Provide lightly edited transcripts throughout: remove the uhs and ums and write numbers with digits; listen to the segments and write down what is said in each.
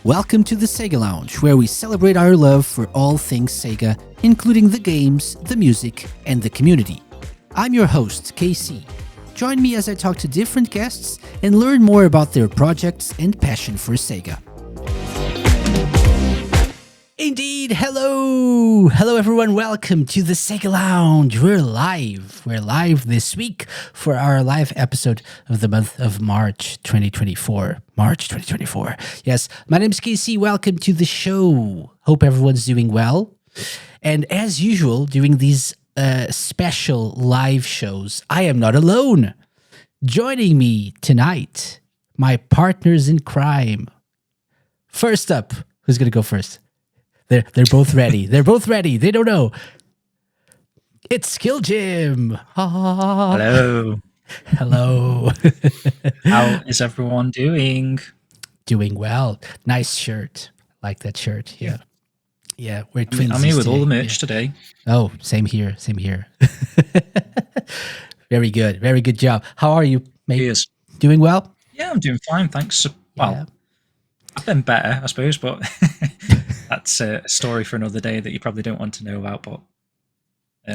Welcome to the SEGA Lounge, where we celebrate our love for all things SEGA, including the games, the music, and the community. I'm your host, KC. Join me as I talk to different guests and learn more about their projects and passion for SEGA. Indeed, hello! Hello everyone, welcome to the SEGA Lounge. We're live this week for our live episode of the month of March 2024. Yes, my name's Casey, welcome to the show. Hope everyone's doing well. And as usual, during these special live shows, I am not alone. Joining me tonight, my partners in crime. First up, who's gonna go first? They're both ready. They don't know. It's SkillJim. Hello. Hello. How is everyone doing? Doing well. Nice shirt. Like that shirt. Yeah. Yeah. We're twins. I'm here with all the merch today. Oh, same here. Very good. Very good job. How are you, mate? Cheers. Doing well? Yeah, I'm doing fine. Thanks. Well, Yeah. I've been better, I suppose, but that's a story for another day that you probably don't want to know about. But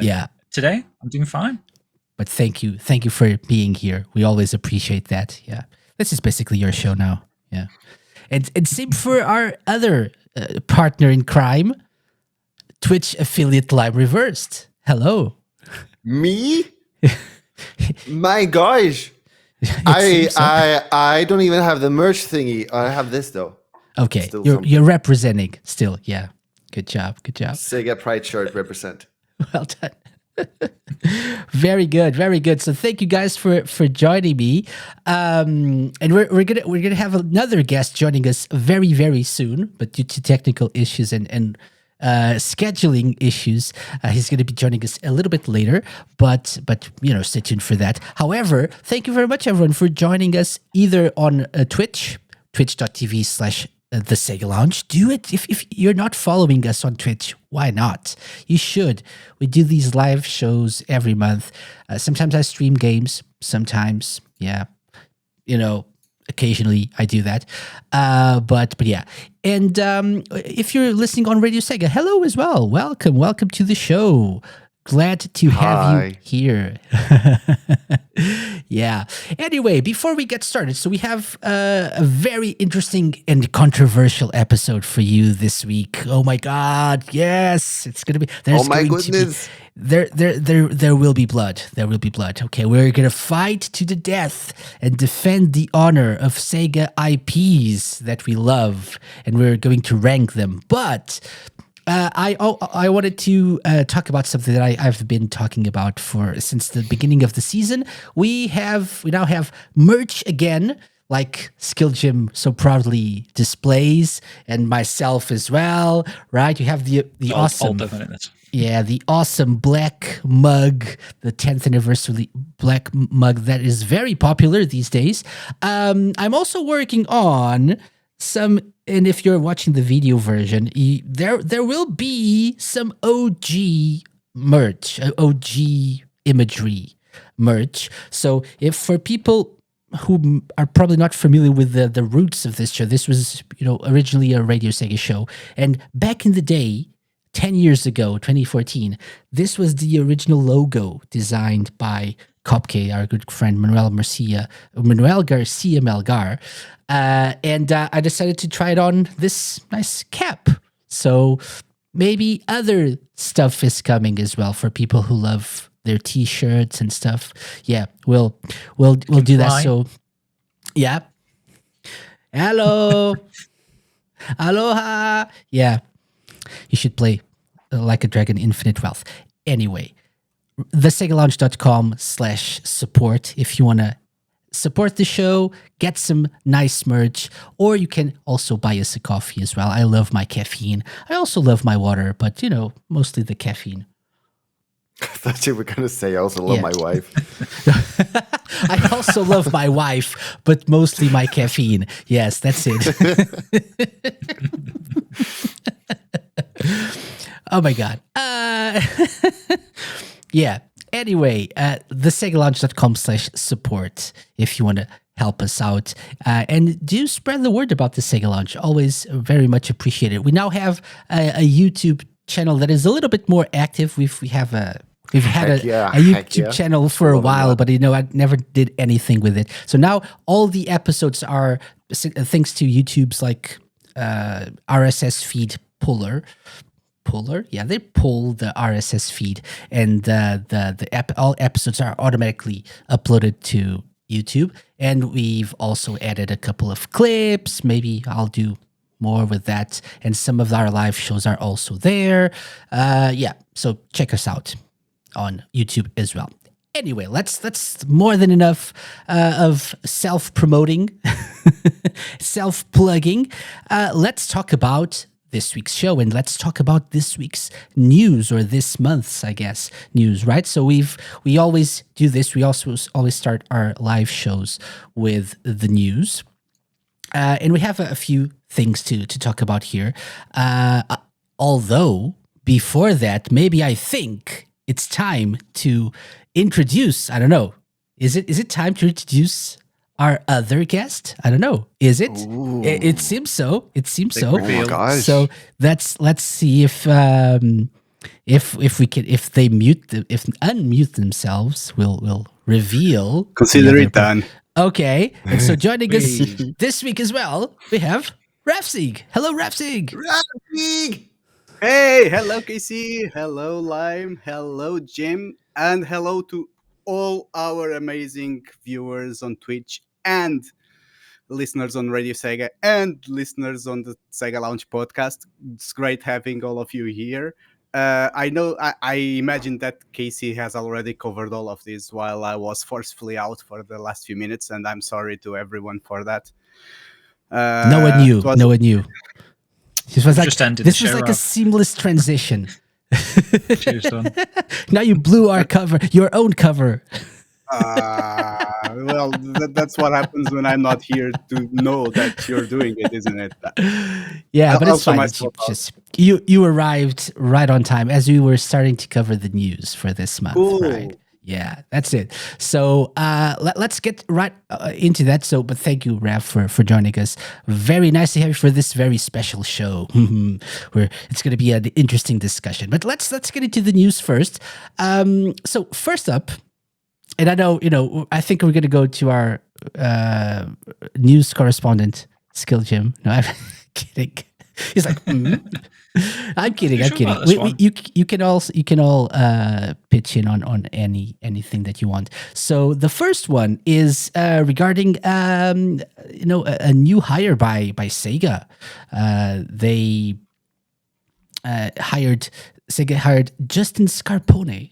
Yeah. Today, I'm doing fine. But thank you for being here. We always appreciate that. Yeah, this is basically your show now. Yeah, and same for our other partner in crime, Twitch affiliate Live Reversed. Hello, me. My gosh, I don't even have the merch thingy. I have this though. Okay, Still you're representing still. Yeah, good job. SEGA Pride shirt represent. Well done. Very good. So thank you guys for joining me. And we're gonna have another guest joining us very, very soon, but due to technical issues and scheduling issues, he's gonna be joining us a little bit later. But stay tuned for that. However, thank you very much everyone for joining us either on twitch.tv/the SEGA Lounge. Do it. If you're not following us on Twitch, why not? You should. We do these live shows every month. Sometimes I stream games. Sometimes, occasionally I do that. But yeah. And if you're listening on Radio SEGA, hello as well. Welcome to the show. Glad to have you here. Yeah. Anyway, before we get started, so we have a very interesting and controversial episode for you this week. Oh my God! Yes, it's gonna be. Oh my goodness! There will be blood. There will be blood. Okay, we're gonna fight to the death and defend the honor of SEGA IPs that we love, and we're going to rank them. But I wanted to talk about something that I've been talking about since the beginning of the season. We now have merch again, like SkillJim so proudly displays, and myself as well. Right? You have the awesome, the awesome black mug, the 10th anniversary black mug that is very popular these days. I'm also working on some. And if you're watching the video version, there will be some OG merch, OG imagery merch. So if for people who are probably not familiar with the roots of this show, this was originally a Radio SEGA show, and back in the day, 10 years ago, 2014, this was the original logo designed by Kopke, our good friend Manuel Garcia Melgar. And I decided to try it on this nice cap. So maybe other stuff is coming as well for people who love their t-shirts and stuff. Yeah, we'll do that. So yeah. Hello. Aloha. Yeah. You should play Like a Dragon Infinite Wealth. Anyway, thesegaLounge.com/support if you want to support the show, get some nice merch, or you can also buy us a coffee as well. I love my caffeine. I also love my water, but mostly the caffeine. I thought you were going to say I also love my wife. I also love my wife, but mostly my caffeine. Yes, that's it. Oh my God. Yeah. Anyway, thesegaLounge.com/support if you want to help us out. And do spread the word about the Sega Lounge. Always very much appreciated. We now have a YouTube channel that is a little bit more active. We've had a YouTube channel for a while, but I never did anything with it. So now all the episodes are thanks to YouTube's like RSS feed puller. Yeah, they pull the RSS feed, and all episodes are automatically uploaded to YouTube. And we've also added a couple of clips. Maybe I'll do more with that. And some of our live shows are also there. So check us out on YouTube as well. Anyway, that's more than enough of self-promoting, self-plugging. Let's talk about this week's show, and let's talk about this week's news, or this month's, I guess, news, right? So we always do this. We also always start our live shows with the news. And we have a few things to talk about here. Although, before that, maybe I think it's time to introduce, I don't know, is it time to introduce our other guest? I don't know. Is it? It seems so. It seems so. Oh my gosh. So let's see if they unmute themselves, we'll reveal. Consider it done. Okay. And so joining us this week as well, we have Ravsieg. Hello, Ravsieg. Ravsieg! Hey, hello Casey, hello Lime, hello Jim, and hello to all our amazing viewers on Twitch and listeners on Radio Sega and listeners on the Sega Lounge podcast. It's great having all of you here. I imagine that Casey has already covered all of this while I was forcefully out for the last few minutes, and I'm sorry to everyone for that. No one knew. No one knew. This was like a seamless transition. Now you blew our cover, your own cover. Well, that's what happens when I'm not here to know that you're doing it, isn't it? Yeah, but it's fine. You arrived right on time as we were starting to cover the news for this month, right? Yeah, that's it. So let's get right into that. But thank you, Rav, for joining us. Very nice to have you for this very special show. Where it's going to be an interesting discussion. But let's get into the news first. So first up, and I know I think we're going to go to our news correspondent, SkillJim. No, I'm kidding. He's like, I'm kidding. I'm kidding. You can all pitch in on anything that you want. So the first one is regarding a new hire by Sega. Sega hired Justin Scarpone,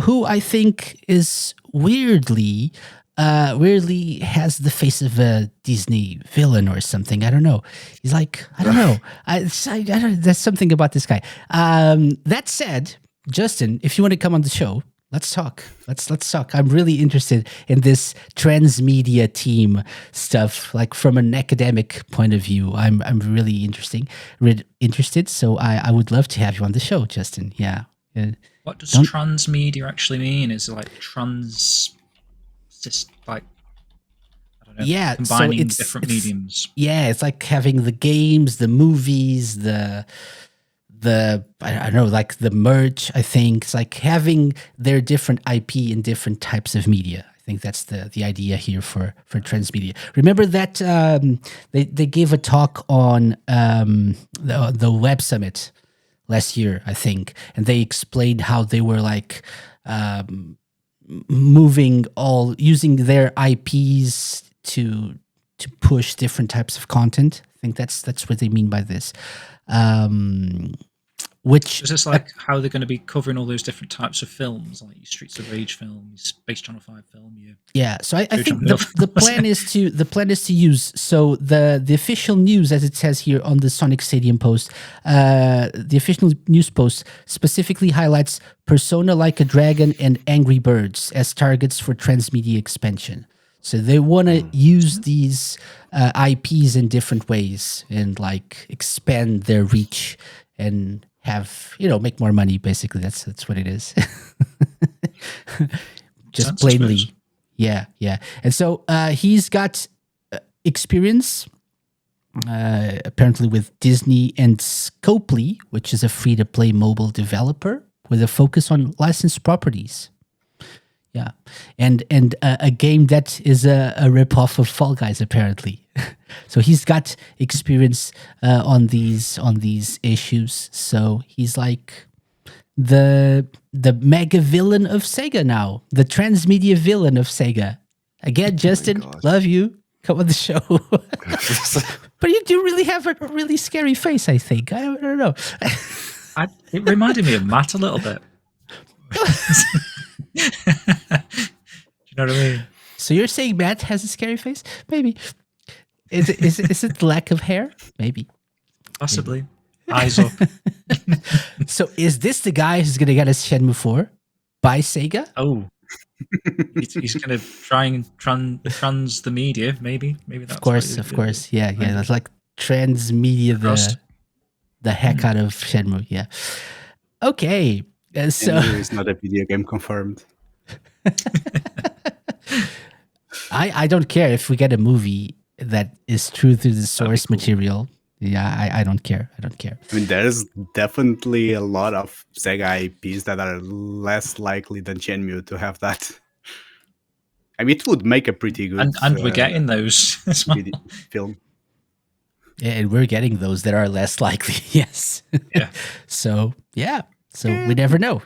who I think is weirdly has the face of a Disney villain or something. I don't know. He's like, I don't know. I don't, there's something about this guy. That said, Justin, if you want to come on the show, let's talk. Let's talk. I'm really interested in this transmedia team stuff, like from an academic point of view. I'm really interested. So I would love to have you on the show, Justin. Yeah. What does transmedia actually mean? Is it like just like, I don't know, combining different mediums. Yeah, it's like having the games, the movies, the I don't know, like the merch. I think it's like having their different IP in different types of media. I think that's the idea here for transmedia. Remember that they gave a talk on the Web Summit last year, I think, and they explained how they were like using their IPs to push different types of content. I think that's what they mean by this. Which is this like how they're going to be covering all those different types of films, like Streets of Rage film, Space Channel 5 film? Yeah. So I think the plan is to use the official news, as it says here on the Sonic Stadium post. The official news post specifically highlights Persona Like a Dragon and Angry Birds as targets for transmedia expansion. So they want to use these IPs in different ways and like expand their reach and have make more money. Basically, that's what it is. Just Sense, I plainly. suppose. Yeah. And so he's got experience apparently with Disney and Scopely, which is a free-to-play mobile developer with a focus on licensed properties. Yeah, and a game that is a ripoff of Fall Guys apparently. So he's got experience on these issues. So he's like the mega villain of Sega now, the transmedia villain of Sega. Again, Justin, God. love you. Come on the show. But you do really have a really scary face, I think. I don't know. It reminded me of Matt a little bit. Do you know what I mean? So you're saying Matt has a scary face? Maybe. Is it the lack of hair? Maybe. Possibly. Eyes up. So is this the guy who's going to get us Shenmue 4 by Sega? Oh. He's going to try and trans the media, maybe. Maybe that's Of course. Yeah. That's like transmedia the heck out of Shenmue. Yeah. Okay. So it's not a video game confirmed. I don't care if we get a movie that is true to the source material. Yeah, I don't care. I mean, there's definitely a lot of Sega IPs that are less likely than Shenmue to have that. I mean, it would make a pretty good and we're getting those as well. film. Yeah, and we're getting those that are less likely. Yes. Yeah. So we never know.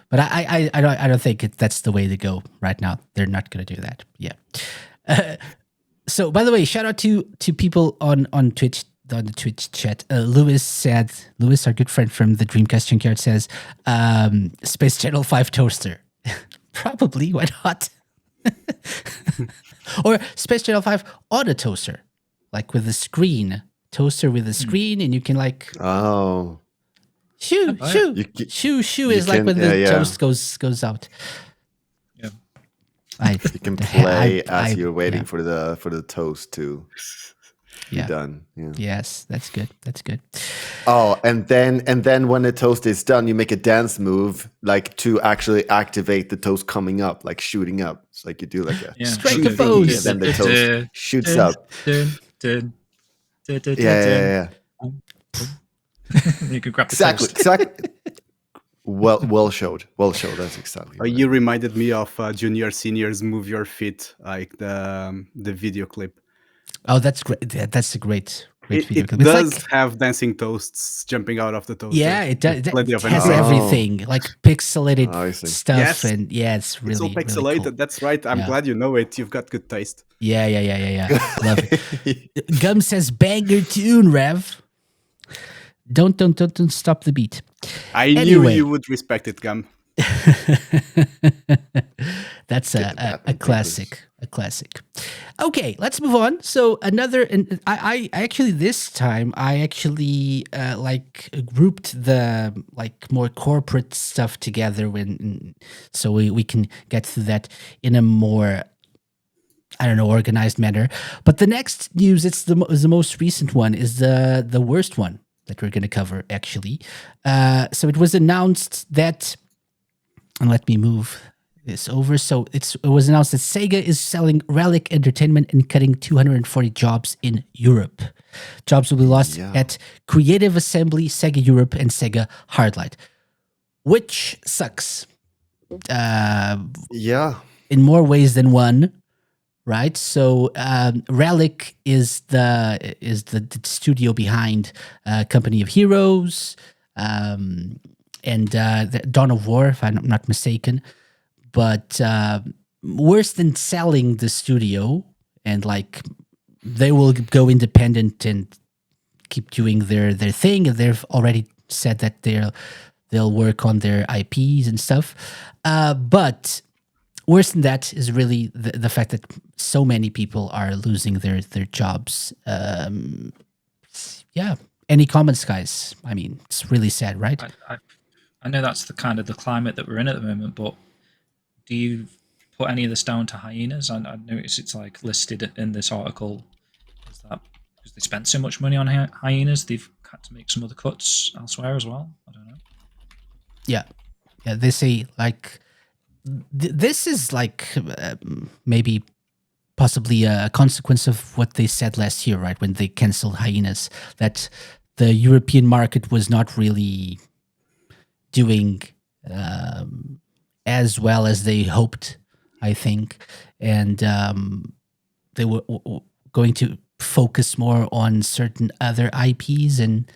But I don't think that's the way to go right now. They're not going to do that. Yeah. So by the way, shout out to people on Twitch, on the Twitch chat. Lewis, our good friend from the Dreamcast Junkyard, says Space Channel 5 toaster. Probably, why not? Or Space Channel 5 on a toaster, like with a screen. Toaster with a screen, and you can like shoo is like when the toast goes out. Yeah. You can play as you're waiting for the toast to be done. Yeah. Yes, that's good. Oh, and then when the toast is done, you make a dance move like to actually activate the toast coming up, like shooting up. It's like you do like a strike a pose. Yeah, then the toast shoots up. Yeah. You can grab the Exactly. toast. Well showed. That's exactly. Oh, you reminded me of Junior Senior's Move Your Feet, like the video clip. Oh, that's great. That's a great video It clip. does have dancing toasts jumping out of the toaster. Yeah, it does. Plenty It of has energy. everything, like pixelated stuff, Yes. and it's really, It's all pixelated. really cool. That's right. I'm glad you know it. You've got good taste. Yeah. Love it. Gum says banger tune, Rev. Don't stop the beat. I knew you would respect it, Gum. That's a classic. A classic. Okay, let's move on. So another, and I actually this time I actually like grouped the like more corporate stuff together so we can get through that in a more, I don't know, organized manner. But the next news, it's the most recent one, is the worst one that we're going to cover actually. So it was announced that, and let me move this over. So it was announced that Sega is selling Relic Entertainment and cutting 240 jobs in Europe. Jobs will be lost at Creative Assembly, Sega Europe, and Sega Hardlight, which sucks. In more ways than one, right? So Relic is the studio behind Company of Heroes and the Dawn of War, if I'm not mistaken. But worse than selling the studio, and like they will go independent and keep doing their thing, and they've already said that they'll work on their IPs and stuff. But worse than that is really the fact that so many people are losing their jobs. Any comments, guys? I mean, it's really sad, right? I know that's the kind of the climate that we're in at the moment, but do you put any of this down to hyenas? I notice it's like listed in this article. Is that because they spent so much money on hyenas, they've had to make some other cuts elsewhere as well? I don't know. Yeah. They say like this is like maybe possibly a consequence of what they said last year, right? When they canceled Hyenas, that the European market was not really doing as well as they hoped, I think. And they were going to focus more on certain other IPs. And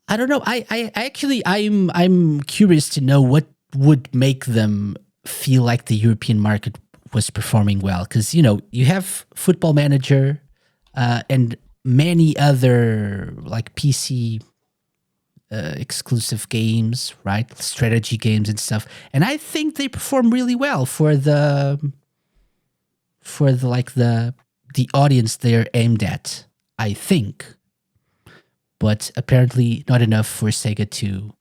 I don't know. I actually, I'm curious to know what would make them feel like the European market was performing well, because you have Football Manager and many other like PC exclusive games, right? Strategy games and stuff, and I think they perform really well for the like the audience they're aimed at, I think, but apparently not enough for Sega to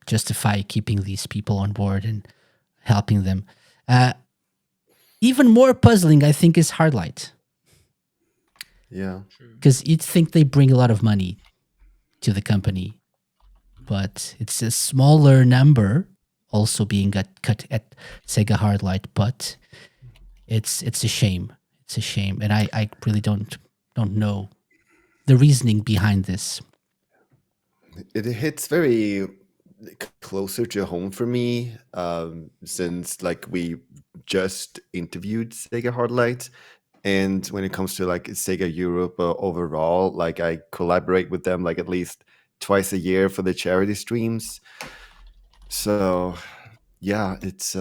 justify keeping these people on board and helping them. Even more puzzling, I think, is Hardlight, Yeah. because you'd think they bring a lot of money to the company, but it's a smaller number also being cut at Sega Hardlight. But it's a shame. It's a shame, and I really don't know the reasoning behind this. It hits very closer to home for me, since like we just interviewed Sega Hardlight, and when it comes to like Sega Europe overall, like I collaborate with them like at least twice a year for the charity streams. So yeah, it's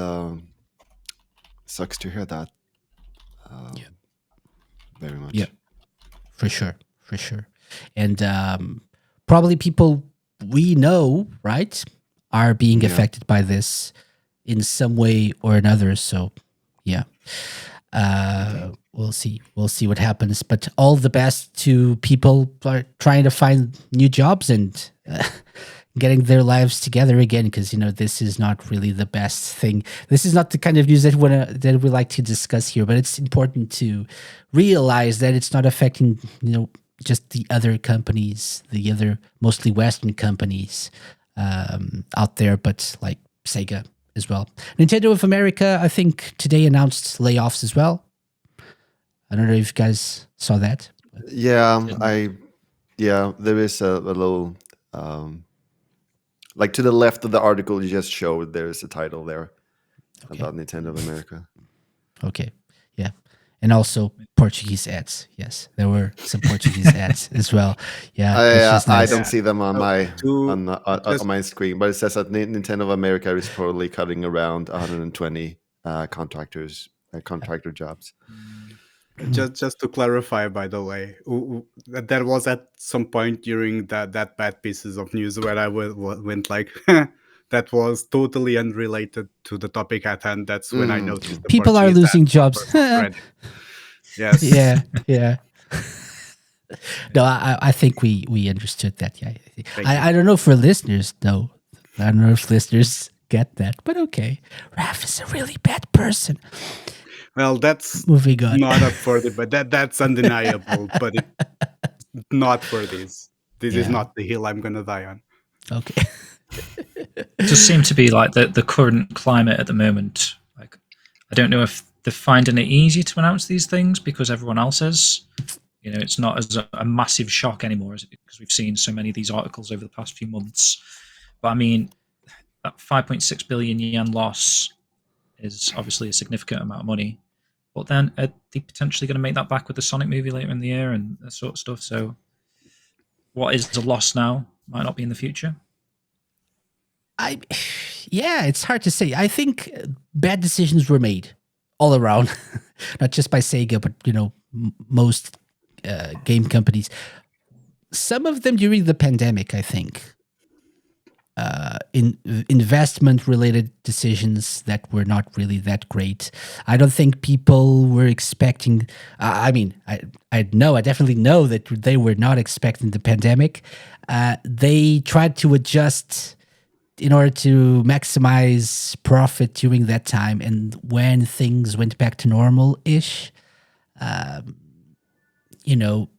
sucks to hear that. Yeah. Very much. Yeah. For sure. And probably people we know, right, are being Yeah. affected by this in some way or another. So, yeah, we'll see. We'll see what happens. But all the best to people are trying to find new jobs and getting their lives together again, because this is not really the best thing. This is not the kind of news that we like to discuss here. But it's important to realize that it's not affecting just the other companies, the other mostly Western companies out there, but like Sega as well. Nintendo of America, I think today announced layoffs as well. I don't know if you guys saw that. Yeah, there is a little like to the left of the article you just showed, there's a title there about Nintendo of America. Okay, yeah. And also Portuguese ads. Yes, there were some Portuguese ads as well. Yeah, which is I nice. don't see them on my just- on my screen, but it says that Nintendo of America is probably cutting around 120 contractor jobs. Just to clarify, by the way, there was at some point during that bad pieces of news where I went like, that was totally unrelated to the topic at hand. That's when I noticed the People are Portuguese losing ad jobs. spread. Yes. Yeah. No, I think we understood that. Yeah, I don't know for listeners though. I don't know if listeners get that, but okay. Raph is a really bad person. Well, that's Moving on. not up for but that's undeniable. But not for this. This is Yeah. not the hill I'm gonna die on. Okay. It does seem to be like the current climate at the moment. Like, I don't know if they're finding it easy to announce these things because everyone else is. It's not as a massive shock anymore, is it? Because we've seen so many of these articles over the past few months. But I mean, that 5.6 billion yen loss is obviously a significant amount of money. But then are they potentially going to make that back with the Sonic movie later in the year and that sort of stuff? So what is a loss now might not be in the future. Yeah, it's hard to say. I think bad decisions were made all around, not just by Sega, but most game companies. Some of them during the pandemic, I think. In investment-related decisions that were not really that great. I don't think people were expecting. I definitely know that they were not expecting the pandemic. They tried to adjust in order to maximize profit during that time, and when things went back to normal-ish,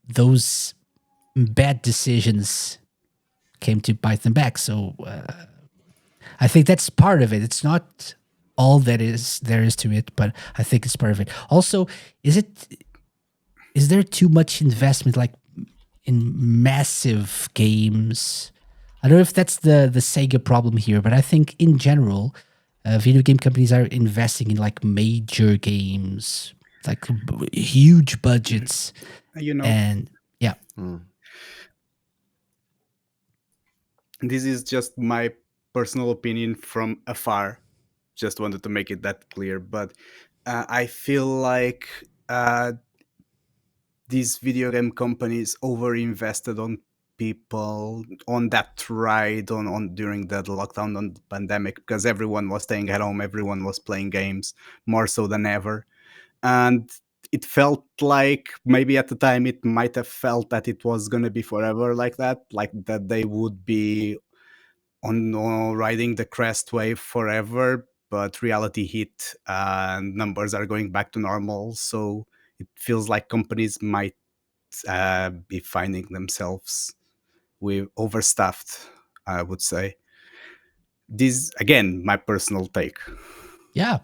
those bad decisions came to bite them back. So I think that's part of it. It's not all that there is to it, but I think it's part of it. Also, is there too much investment like in massive games? I don't know if that's the Sega problem here, but I think in general, video game companies are investing in like major games, like huge budgets, and yeah. This is just my personal opinion from afar. Just wanted to make it that clear, but I feel like these video game companies over invested on people on that ride on during the lockdown, on the pandemic, because everyone was staying at home, everyone was playing games more so than ever, and it felt like maybe at the time it might have felt that it was going to be forever like that, like that they would be on riding the crest wave forever, but reality hit and numbers are going back to normal. So it feels like companies might be finding themselves with overstaffed, I would say. This, again, my personal take. Yeah,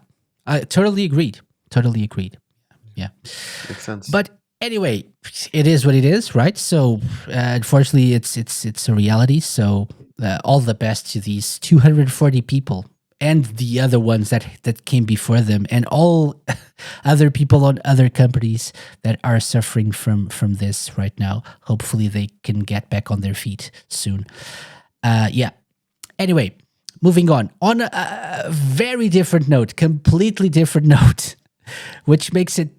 I totally agreed. Totally agreed. Yeah. Makes sense. But anyway, it is what it is, right? So unfortunately, it's a reality. So all the best to these 240 people and the other ones that came before them, and all other people on other companies that are suffering from this right now. Hopefully, they can get back on their feet soon. Yeah. Anyway, moving on. On a very different note, completely different note, which makes it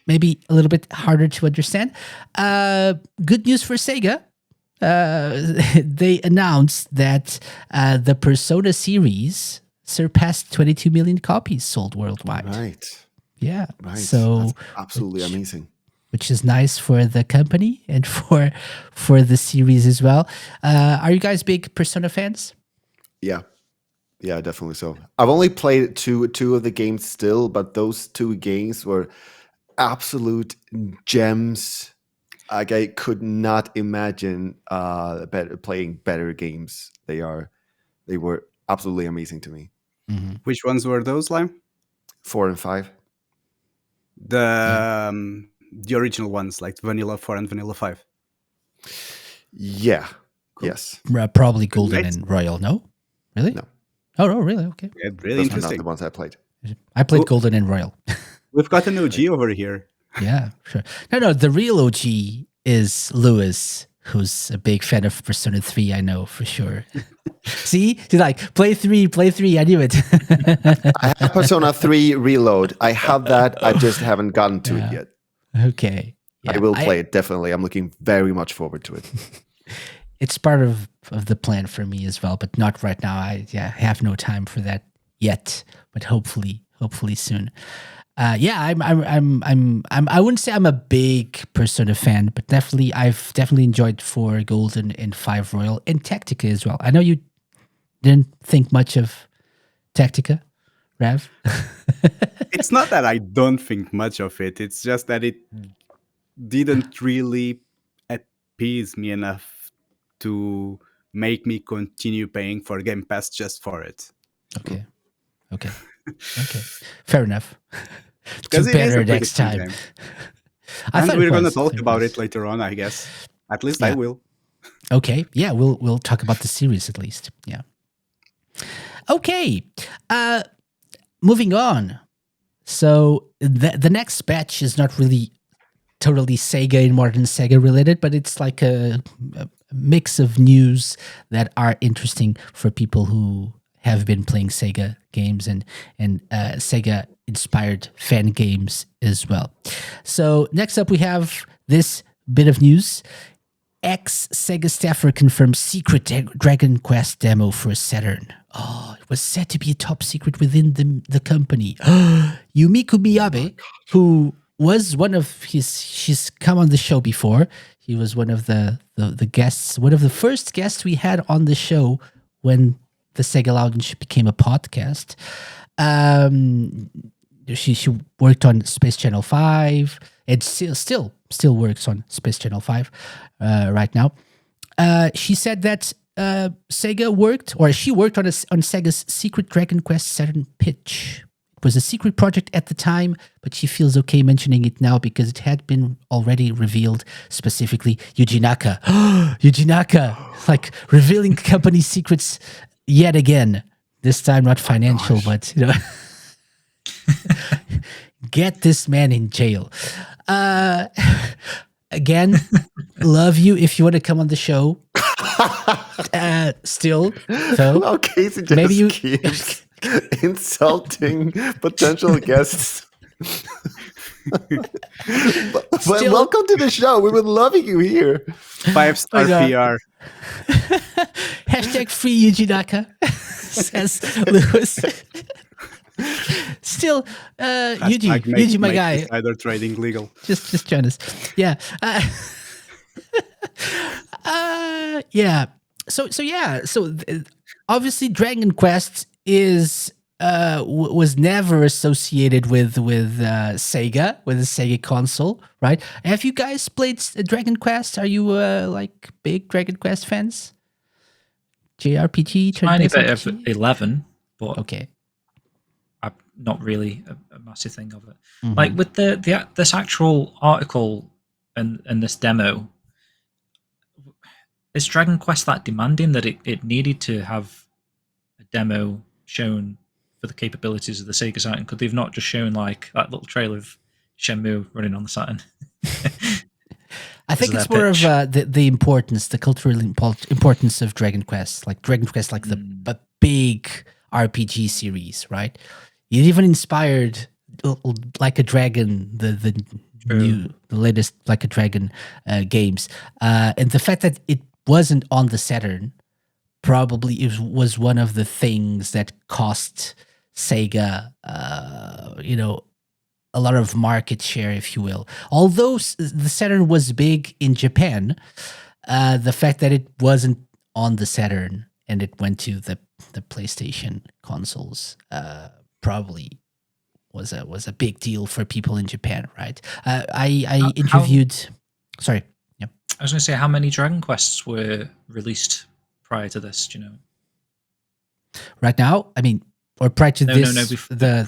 maybe a little bit harder to understand. Good news for Sega. They announced that the Persona series surpassed 22 million copies sold worldwide. Right. Yeah. Right. So that's absolutely amazing. Which is nice for the company and for the series as well. Are you guys big Persona fans? Yeah. Yeah, definitely so. I've only played two of the games still, but those two games were absolute gems. Like, I could not imagine playing better games. They were absolutely amazing to me. Mm-hmm. Which ones were those, Lime? 4 and 5. The original ones, like Vanilla 4 and Vanilla 5. Yeah. Cool. Yes. Probably Golden Nice. and Royal. No, really? No. Oh, no, really? Okay. Yeah, really Those are not interesting. the ones I played. I played Cool. Golden and Royal. We've got an OG over here. Yeah, sure. No, the real OG is Lewis, who's a big fan of Persona 3, I know for sure. See? He's like, play 3, I knew it. I have Persona 3 Reload. I have that. I just haven't gotten to it yet. Okay. Yeah, I will play it, definitely. I'm looking very much forward to it. It's part of the plan for me as well, but not right now. I have no time for that yet, but hopefully soon. I wouldn't say I'm a big Persona fan, but I've definitely enjoyed 4 Golden and 5 Royal and Tactica as well. I know you didn't think much of Tactica, Rav. It's not that I don't think much of it. It's just that it didn't really appease me enough to make me continue paying for Game Pass just for it. Okay. Fair enough. Because Do it is a better pretty next fun time. game. I And thought we're it going to was. talk It about was. it later on, I guess. At least I Yeah. will. Okay. Yeah, we'll talk about the series at least. Yeah. Okay. Moving on. So the next batch is not really totally Sega and modern Sega related, but it's like a mix of news that are interesting for people who have been playing Sega games and Sega inspired fan games as well. So next up we have this bit of news. Ex-Sega staffer confirms secret Dragon Quest demo for Saturn. Oh, it was said to be a top secret within the company. Yumiko Miyabe, who was one of she's come on the show before. He was one of the guests, one of the first guests we had on the show when the Sega Lounge became a podcast. She worked on Space Channel 5 and still works on Space Channel 5 right now. She said that Sega worked, or she worked on Sega's Secret Dragon Quest Saturn pitch. It was a secret project at the time, but she feels okay mentioning it now because it had been already revealed, specifically Yuji Naka. Yuji Naka, like revealing company secrets yet again. This time not financial, but you know, get this man in jail. Again, love you if you want to come on the show. Still, though, Well, Casey just maybe you- keeps insulting potential guests. But Still- welcome to the show. We would love you here. 5-star Oh, God. PR. hashtag free Yuji Naka, says Lewis. Still, Yuji, my guy. Insider trading legal. Just join us. Yeah. Yeah. So obviously Dragon Quest is was never associated with Sega, with the Sega console, right? Have you guys played Dragon Quest? Are you like big Dragon Quest fans? JRPG, Tiny bit of RPG? 11, but Okay. I'm not really a massive thing of it. Mhm. Like with this actual article and this demo, is Dragon Quest that demanding that it needed to have a demo shown for the capabilities of the Sega Saturn? Could they have not just shown like that little trailer of Shenmue running on the Saturn? I think Is it's that more pitch? of the importance, the cultural importance of Dragon Quest, like the big RPG series, right? It even inspired Like a Dragon, the latest Like a Dragon games, and the fact that it wasn't on the Saturn probably was one of the things that cost Sega, a lot of market share, if you will. Although the Saturn was big in Japan, the fact that it wasn't on the Saturn and it went to the PlayStation consoles probably was a big deal for people in Japan, right? I interviewed. Sorry, yeah. I was going to say, how many Dragon Quests were released prior to this? Do you know? Right now, I mean, or prior to this,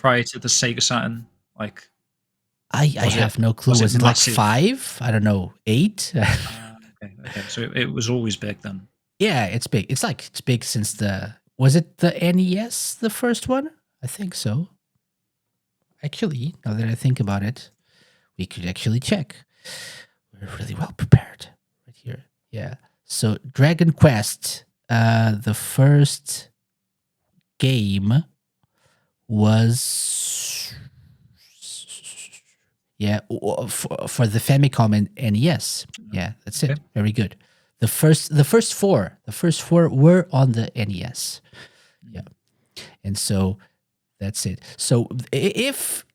prior to the Sega Saturn, like. I have no clue. Was it like massive? 5? I don't know, 8? Okay. So it was always big then. Yeah, it's big. It's big since was it the NES, the first one? I think so. Actually, now that I think about it, we could actually check. We're really well prepared right here. Yeah. So Dragon Quest, the first game was for the Famicom and NES. Yeah, that's it. Okay. Very good. The first four were on the NES. Yeah. And so that's it. So if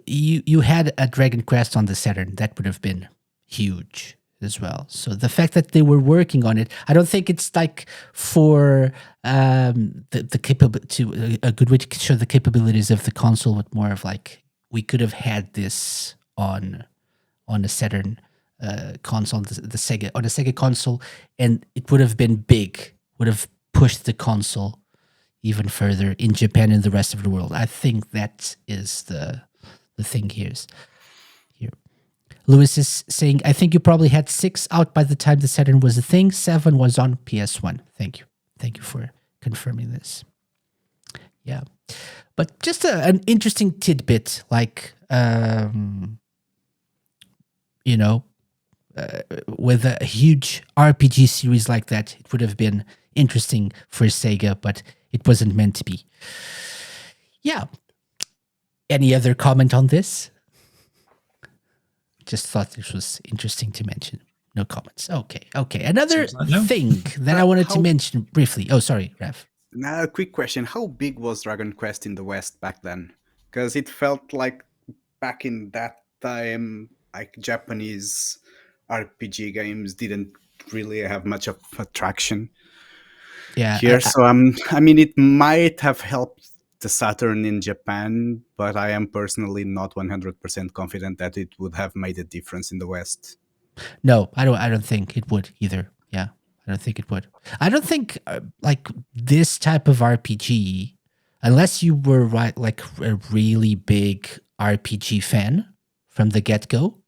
you had a Dragon Quest on the Saturn, that would have been huge as well. So the fact that they were working on it, I don't think it's like for the capability, a good way to show the capabilities of the console, but more of like we could have had this on a Saturn console, the Sega console, and it would have been big, would have pushed the console even further in Japan and the rest of the world. I think that is the thing here. Lewis is saying, I think you probably had 6 out by the time the Saturn was a thing. 7 was on PS1. Thank you for confirming this. Yeah, but just an interesting tidbit, like with a huge RPG series like that, it would have been interesting for Sega, but it wasn't meant to be. Yeah. Any other comment on this? Just thought this was interesting to mention. No comments. Okay. Another Seems like no. thing that I wanted to mention briefly. Oh, sorry, Rav. Now, a quick question. How big was Dragon Quest in the West back then? Because it felt like back in that time, like Japanese RPG games didn't really have much of attraction Yeah. here. It might have helped the Saturn in Japan, but I am personally not 100% confident that it would have made a difference in the West. No, I don't think it would either. Yeah. I don't think it would. I don't think like this type of RPG, unless you were like a really big RPG fan from the get-go,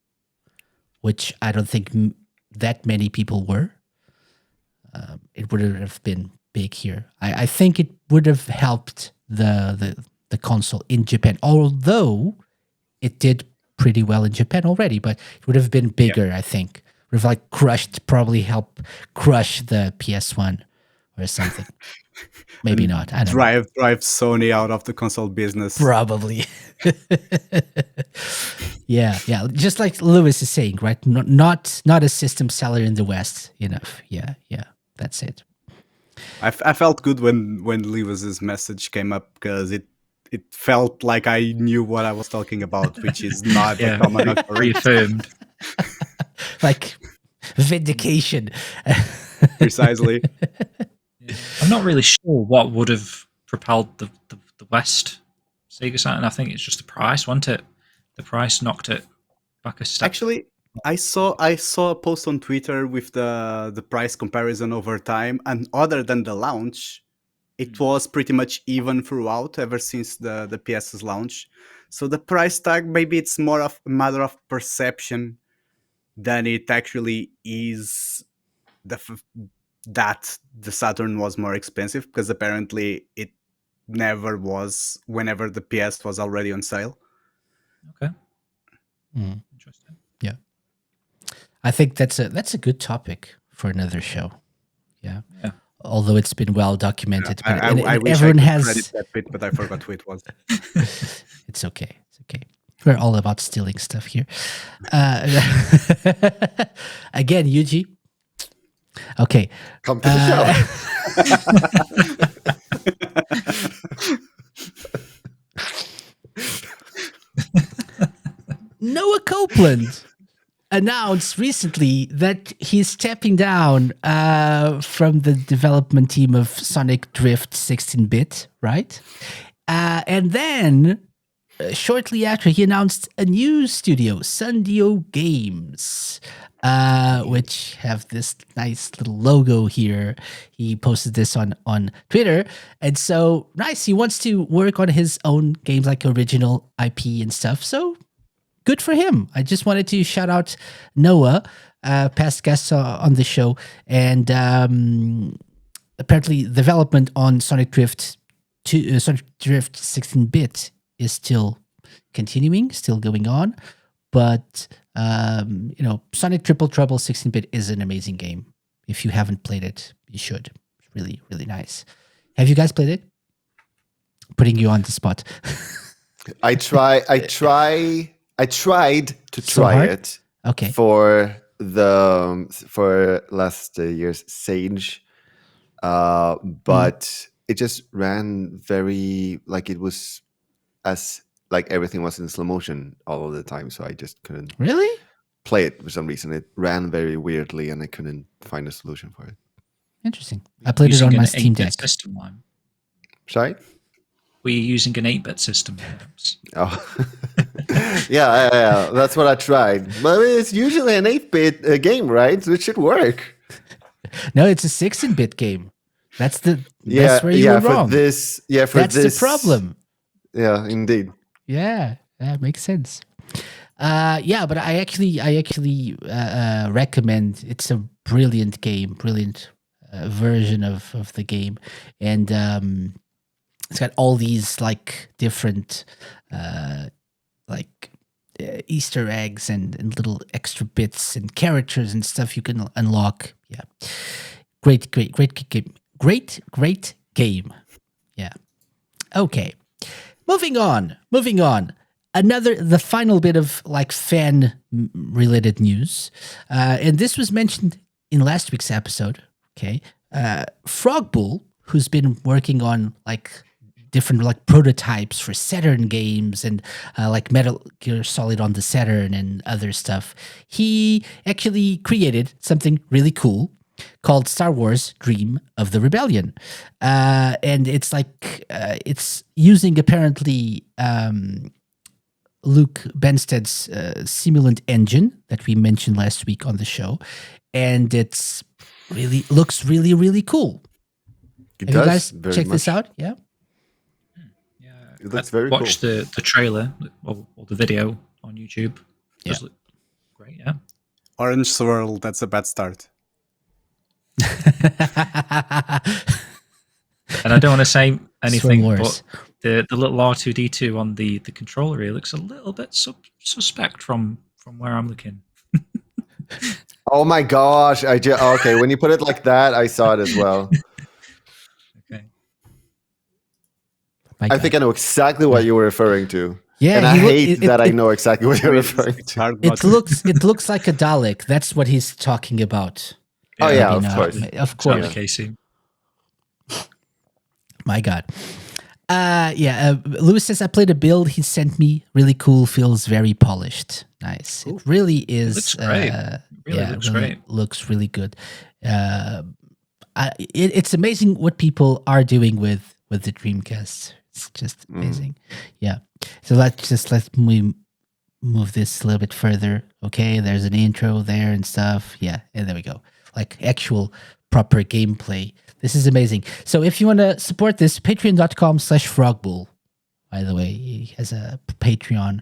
which I don't think that many people were, it would have been big here. I think it would have helped the console in Japan, although it did pretty well in Japan already, but it would have been bigger, I think. Would have like probably help crush the PS1 or something. Maybe not. I don't know. Drive Sony out of the console business. Probably. Yeah. Just like Lewis is saying, right? Not a system seller in the West enough. Yeah. That's it. I felt good when Lewis's message came up because it felt like I knew what I was talking about, which is not a common occurrence. Reaffirmed. Like vindication. Precisely. I'm not really sure what would have propelled the West Sega Saturn. I think it's just the price, wasn't it? The price knocked it back a step. Actually, I saw a post on Twitter with the price comparison over time, and other than the launch, it was pretty much even throughout ever since the PS's launch. So the price tag, maybe it's more of a matter of perception than it actually is that the Saturn was more expensive, because apparently it never was whenever the PS was already on sale. Okay. Interesting. Yeah. I think that's a good topic for another show. Yeah. Although it's been well documented, but I wish everyone I could has credit that bit, but I forgot who it was. It's okay. We're all about stealing stuff here. Again, Yuji. Okay. Come to the show. Noah Copeland announced recently that he's stepping down from the development team of Sonic Drift 16-bit, right? And then shortly after, he announced a new studio, Sundio Games, which have this nice little logo here. He posted this on Twitter. And so, nice. He wants to work on his own games, like original IP and stuff. So, good for him. I just wanted to shout out Noah, past guest on the show. And apparently, development on Sonic Drift 16-bit is still continuing, still going on. But, Sonic Triple Trouble 16-bit is an amazing game. If you haven't played it, you should. It's really, really nice. Have you guys played it? Putting you on the spot. I tried to try it. Okay. For last year's Sage, but it just ran very it was like everything was in slow motion all of the time, so I just couldn't really play it for some reason. It ran very weirdly, and I couldn't find a solution for it. Interesting. I played it on my Steam Deck. System line. Sorry? Were you using an 8-bit system? Perhaps? Oh, yeah. That's what I tried. But it's usually an 8-bit game, right? So it should work. No, it's a 16-bit game. That's where you were wrong. That's the problem. Yeah, indeed. Yeah, that makes sense. But I actually recommend. It's a brilliant game, brilliant version of the game, and it's got all these different Easter eggs and little extra bits and characters and stuff you can unlock. Yeah, great game. Great game. Yeah. Okay. Moving on. The final bit of fan related news, and this was mentioned in last week's episode. Okay, Frogbull, who's been working on different prototypes for Saturn games and Metal Gear Solid on the Saturn and other stuff. He actually created something really cool called Star Wars Dream of the Rebellion. And it's it's using apparently Luke Benstead's simulant engine that we mentioned last week on the show. And it's really looks really, really cool. It Have you does guys very checked this much. out? Yeah. Yeah, It looks I very watched cool. the trailer or the video on YouTube. It does Yeah. look great. Yeah. Orange swirl. That's a bad start. And I don't want to say anything, Swirl but Wars. the little R2D2 on the controller here looks a little bit suspect from where I'm looking. Oh my gosh! Okay. When you put it like that, I saw it as well. Okay. My I think I God. know exactly what you were referring to. Yeah, and I he look- hate it- that I it- know exactly what you're Wait, referring it's to. hard It not- looks like a Dalek. That's what he's talking about. Oh yeah, You of know, course. Of course. Exactly, Casey. My God. Lewis says I played a build he sent me. Really cool. Feels very polished. Nice. It really is. looks great. Really looks great. Looks really good. It's amazing what people are doing with the Dreamcast. It's just amazing. Yeah. So let me move this a little bit further. Okay. There's an intro there and stuff. Yeah. And there we go. Like actual proper gameplay. This is amazing. So if you want to support this, patreon.com/frogbull. By the way, he has a Patreon.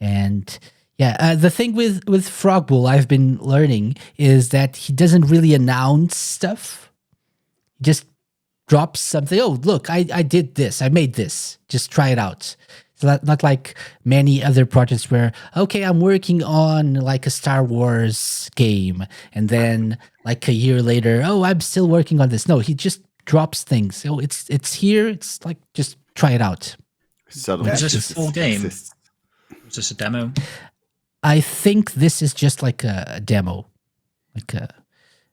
And yeah, the thing with Frogbull I've been learning is that he doesn't really announce stuff. He just drops something. Oh, look, I did this. I made this. Just try it out. It's not like many other projects where, okay, I'm working on like a Star Wars game. And then like a year later, oh, I'm still working on this. No, he just drops things. So it's here. It's like, just try it out. Subtle. Is this a full game? Exists. Was this a demo? I think this is just like a demo.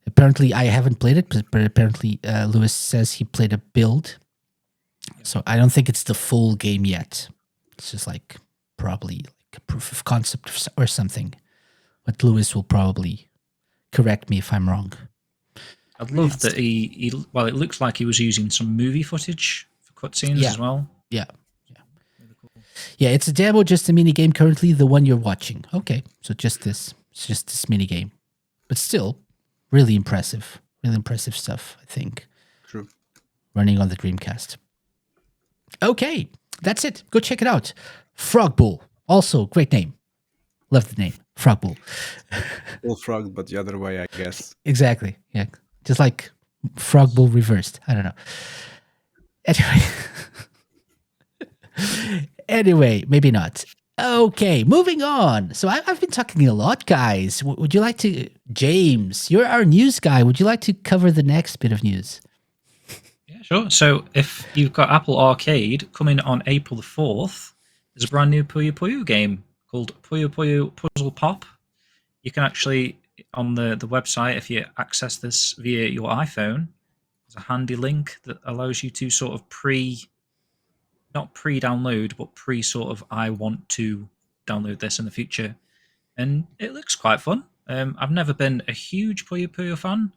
Apparently, I haven't played it, but apparently Lewis says he played a build. So I don't think it's the full game yet. It's just like probably like a proof of concept or something. But Lewis will probably correct me if I'm wrong. I'd love that he well, it looks like he was using some movie footage for cutscenes Yeah. as well. Yeah. Yeah, it's a demo, just a mini game currently, the one you're watching. Okay, so just this. It's just this mini game. But still, really impressive. Really impressive stuff, I think. True. Running on the Dreamcast. Okay, that's it. Go check it out. Frogbull. Also, great name. Love the name. Frogbull. Bullfrog, but the other way, I guess. Exactly. Yeah. Just like Frogbull reversed. I don't know. Anyway, maybe not. Okay, moving on. So I've been talking a lot, guys. Would you like to, James, you're our news guy. Would you like to cover the next bit of news? Yeah, sure. So if you've got Apple Arcade coming on April the 4th, there's a brand new Puyo Puyo game called Puyo Puyo Puzzle Pop. You can actually, on the website, if you access this via your iPhone, there's a handy link that allows you to sort of not pre-download, but sort of, I want to download this in the future. And it looks quite fun. I've never been a huge Puyo Puyo fan.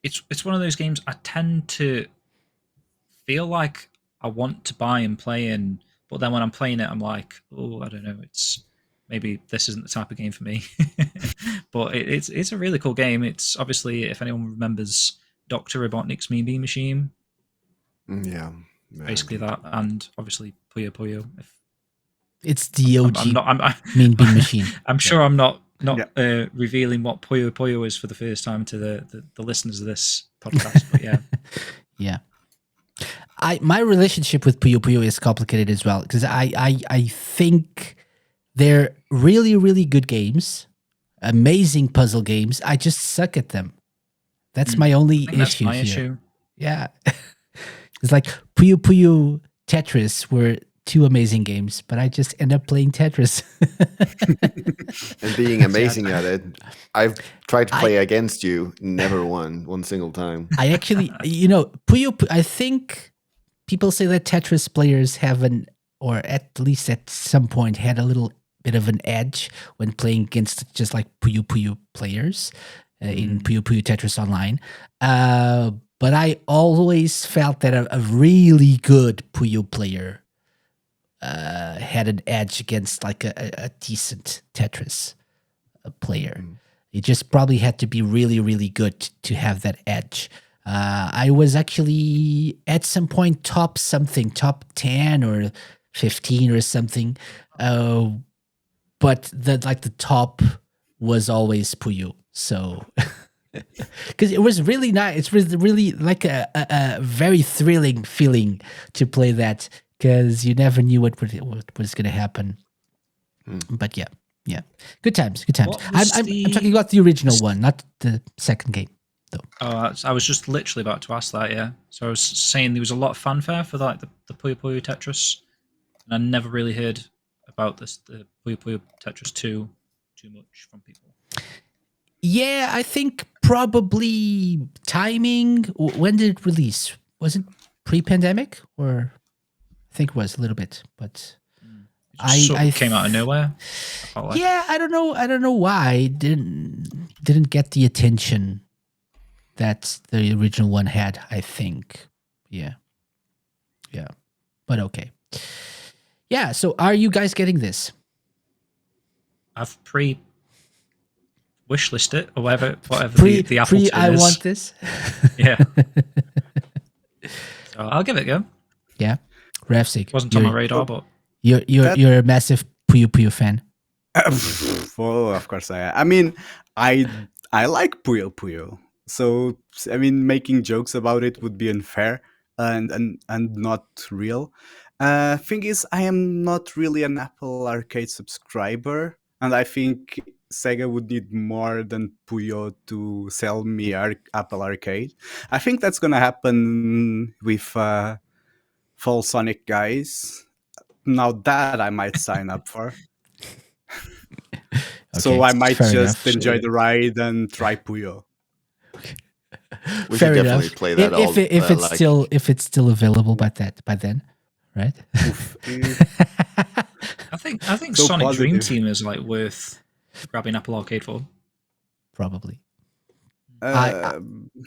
It's one of those games I tend to feel like I want to buy and play in, but then when I'm playing it, I'm like, oh, I don't know, maybe this isn't the type of game for me. But it's a really cool game. It's obviously, if anyone remembers Dr. Robotnik's Mean Bean Machine, Yeah. basically that, and obviously Puyo Puyo. It's the OG I'm Mean Bean Machine. I'm sure I'm not revealing what Puyo Puyo is for the first time to the listeners of this podcast, but yeah. Yeah. My relationship with Puyo Puyo is complicated as well, because I think they're really, really good games, amazing puzzle games. I just suck at them. That's my only I think that's issue my here. issue. Yeah. It's like Puyo Puyo Tetris were two amazing games, but I just end up playing Tetris. And being amazing at it. I've tried to play against you, never won one single time. I actually, I think people say that Tetris players have or at least at some point had a little bit of an edge when playing against just like Puyo Puyo players in Puyo Puyo Tetris Online. But I always felt that a really good Puyo player had an edge against like a decent Tetris player. You just probably had to be really, really good to have that edge. I was actually at some point top 10 or 15 or something. But the top was always Puyo. So because it was really nice. It was really like a very thrilling feeling to play that, because you never knew what was going to happen. But yeah, good times. What was I'm talking about the original one, not the second game, though. Oh, I was just literally about to ask that. Yeah, so I was saying there was a lot of fanfare for like the Puyo Puyo Tetris, and I never really heard about the Puyo Puyo Tetris 2 too much from people. Yeah, I think probably timing. When did it release? Was it pre-pandemic, or I think it was a little bit, but It just sort of came out of nowhere. I felt like. Yeah, I don't know why it didn't get the attention that the original one had, I think. Yeah. But okay. Yeah, so are you guys getting this? I've wish list it or whatever the Apple II I is. want this. Yeah. So I'll give it a go. Yeah. Ravsieg. Wasn't on my radar, but You're a massive Puyo Puyo fan. Oh, of course I am. I mean, I like Puyo Puyo. So I mean, making jokes about it would be unfair and not real. Thing is, I am not really an Apple Arcade subscriber, and I think Sega would need more than Puyo to sell me Apple Arcade. I think that's gonna happen with Fall Sonic guys. Now that I might sign up for. So I might just enjoy the ride and try Puyo. We Fair should enough. definitely play that. If it's still available by then, right? I think So Sonic Dream positive. Team is like worth grabbing Apple Arcade for. Probably. Uh,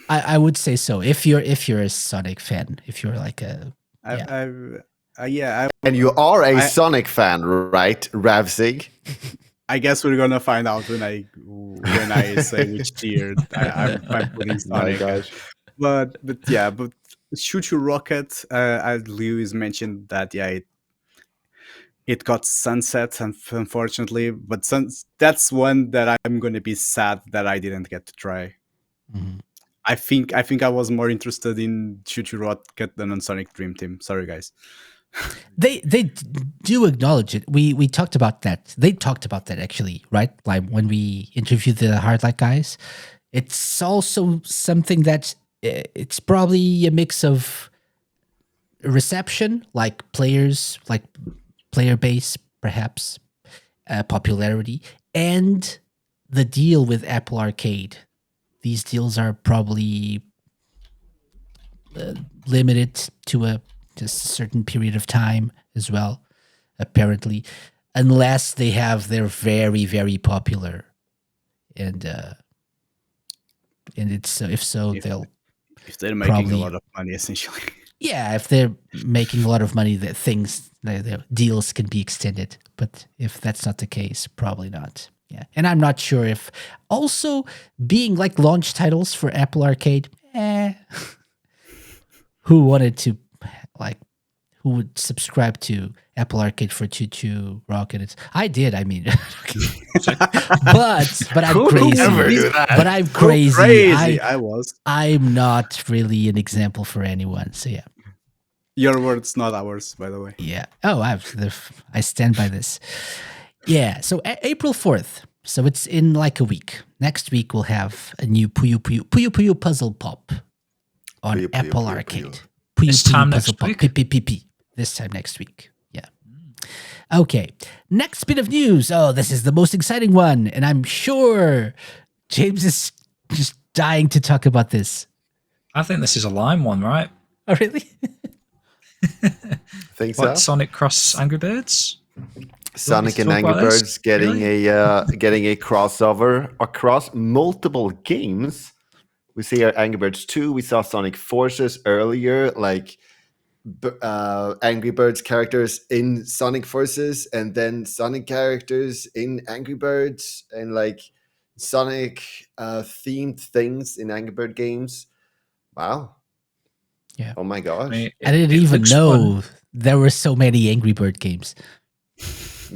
I would say so. If you're a Sonic fan, if you're like a And you are a I- Sonic fan, right, Ravsieg? I guess we're gonna find out when I say which tier I'm putting My Sonic. gosh. But Shoot Your Rocket, as Lewis mentioned that it got sunset, unfortunately. But that's one that I'm gonna be sad that I didn't get to try. Mhm. I think I was more interested in Shoot Your Rocket than on Sonic Dream Team. Sorry, guys. They do acknowledge it. We talked about that. They talked about that actually, right? Like when we interviewed the Hardlight guys. It's also something that it's probably a mix of reception, like player base, perhaps popularity, and the deal with Apple Arcade. These deals are probably limited to a certain period of time as well, apparently, unless they're very, very popular, and it's if so If- they'll If they're making Probably. a lot of money, essentially. yeah, if they're making a lot of money, that their deals can be extended. But if that's not the case, probably not. Yeah, and I'm not sure if also being like launch titles for Apple Arcade. Who wanted to who would subscribe to Apple Arcade for Choo Choo Rocket? I did. I mean, but I'm crazy. ever do that? But I'm Go crazy. I was. I'm not really an example for anyone. So yeah. Your words, not ours, by the way. Yeah. Oh, I stand by this. Yeah. So April 4th. So it's in like a week. Next week we'll have a new Puyo Puyo Puzzle Pop on Puyo Puyo Apple Puyo Arcade. Puyo. Puyo This Puyo time Puzzle next Pop. week? PPPP. This time next week. Yeah. Okay. Next bit of news. Oh, this is the most exciting one, and I'm sure James is just dying to talk about this. I think this is a Lime one, right? Oh, really? Think What, so? Sonic Cross Angry Birds? Sonic to and talk Angry about this? Birds getting a crossover across multiple games. We see Angry Birds 2. We saw Sonic Forces earlier, like Angry Birds characters in Sonic Forces, and then Sonic characters in Angry Birds, and like Sonic themed things in Angry Bird games. Wow. Yeah. Oh my I gosh. mean, I didn't it even looks know fun. there were so many Angry Bird games.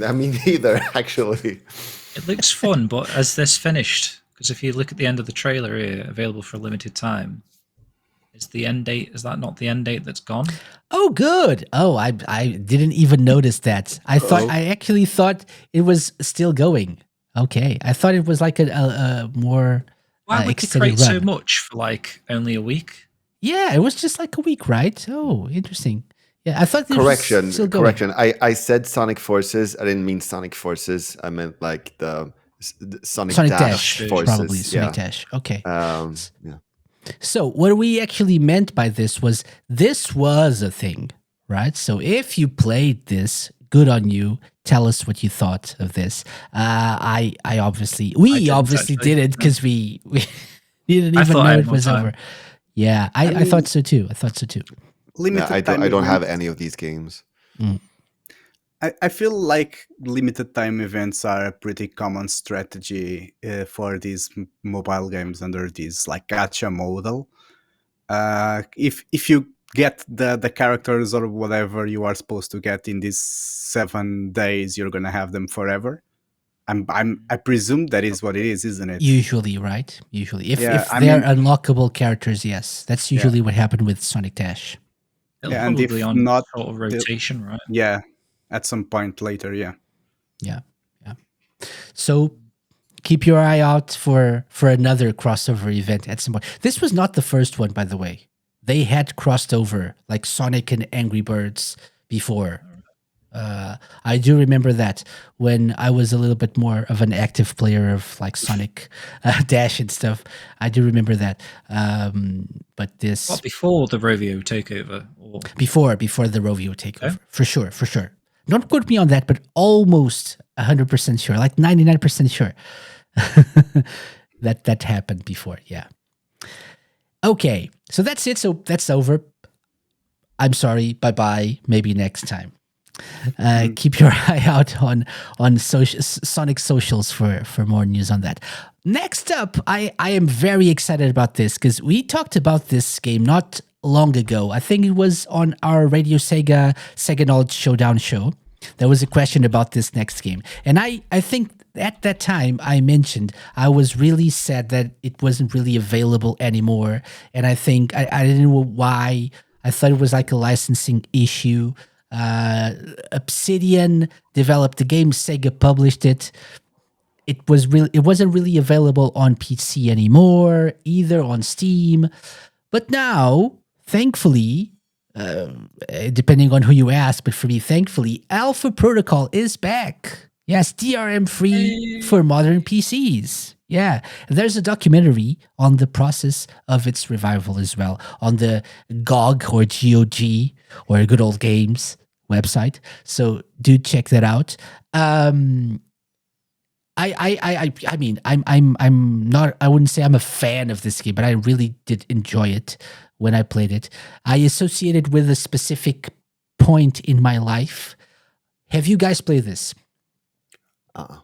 I mean, neither actually. It looks fun, but as this finished, because if you look at the end of the trailer here, available for a limited time, is the end date? Is that not the end date that's gone? Oh, good. Oh, I didn't even notice that. Uh-oh. I actually thought it was still going. Okay, I thought it was like a more Why would they extended create so run. much for like only a week? Yeah, it was just like a week, right? Oh, interesting. Yeah, I thought it was still going. Correction. I said Sonic Forces. I didn't mean Sonic Forces. I meant like the Sonic, Sonic Dash, Dash, Forces. probably Sonic Yeah. Dash. Okay. Yeah. So what we actually meant by this was a thing, right? So if you played this, good on you. Tell us what you thought of this. We didn't, obviously actually. didn't because we didn't I even thought I know had it more was time. over. Yeah, I mean- thought so too. I thought so too. Limited I time don't have events- any of these games. I feel like limited time events are a pretty common strategy for these mobile games under this like gacha model. If you get the characters or whatever you are supposed to get in these 7 days, you're gonna have them forever. I presume that is what it is, isn't it? Usually, right? Usually, if Yeah, I they're mean- unlockable characters, yes, that's usually what happened with Sonic Dash. It'll Yeah, and probably if on not, sort of the- rotation, right? Yeah, at some point later, yeah. Yeah. So keep your eye out for another crossover event at some point. This was not the first one, by the way. They had crossed over like Sonic and Angry Birds before. I do remember that when I was a little bit more of an active player of like Sonic Dash and stuff. I do remember that. But this What, before the Rovio takeover? Or before the Rovio takeover, Okay. for sure. Don't quote me on that, but almost 100% sure, like 99% sure that happened before. Yeah. Okay, so that's it. So that's over. I'm sorry. Bye bye. Maybe next time. Keep your eye out on Sonic socials for more news on that. Next up, I am very excited about this because we talked about this game not long ago. I think it was on our Radio Sega Knowledge Showdown show. There was a question about this next game. And I think at that time I mentioned I was really sad that it wasn't really available anymore. And I think I didn't know why. I thought it was like a licensing issue. Obsidian developed the game, Sega published it. It wasn't really available on PC anymore, either on Steam. But now, thankfully, depending on who you ask, but for me, thankfully, Alpha Protocol is back. Yes, DRM free for modern PCs. Yeah, there's a documentary on the process of its revival as well on the GOG or GOG or Good Old Games website. So do check that out. I mean, I'm not. I wouldn't say I'm a fan of this game, but I really did enjoy it when I played it. I associate it with a specific point in my life. Have you guys played this? No?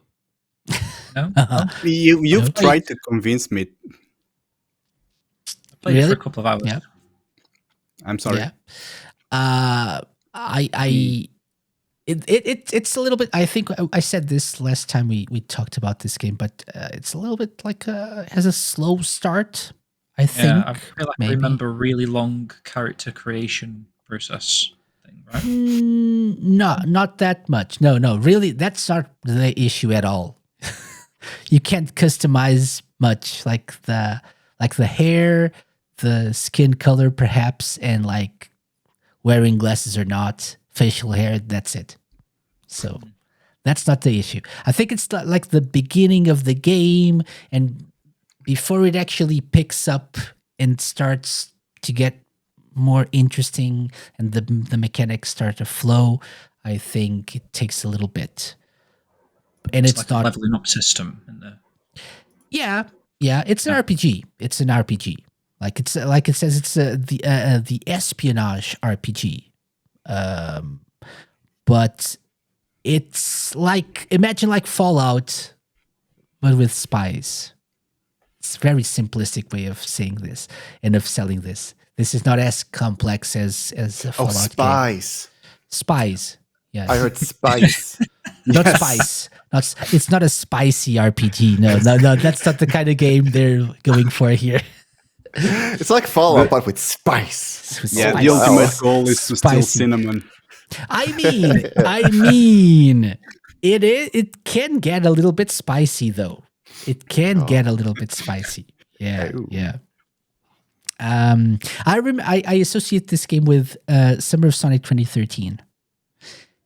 You've Okay. tried to convince me. I played it for Really? a couple of hours. Yeah. I'm sorry. Yeah. It's a little bit. I think I said this last time we talked about this game, but it's a little bit like has a slow start. I think. Yeah, I feel like maybe. I remember a really long character creation process thing, right? No, not that much. No, really, that's not the issue at all. You can't customize much, like the hair, the skin color, perhaps, and like wearing glasses or not, facial hair. That's it. So that's not the issue. I think it's like the beginning of the game, and before it actually picks up and starts to get more interesting and the mechanics start to flow, I think it takes a little bit. And it's like not a leveling up system in there. Yeah, it's an RPG. It's an RPG. Like it says, it's the espionage RPG. But it's like, imagine like Fallout but with spies. It's a very simplistic way of saying this and of selling this. This is not as complex as a Oh, Fallout game. spies. Spies. Yes. I heard spice. Not Yes. spice. It's not a spicy RPG. No. That's not the kind of game they're going for here. It's like Fallout, but with spice. Yeah, Spice. the ultimate Wow. goal is to steal Spicy. cinnamon. I mean, it can get a little bit spicy though. It can get a little bit spicy. Yeah, Oh. yeah. I associate this game with Summer of Sonic 2013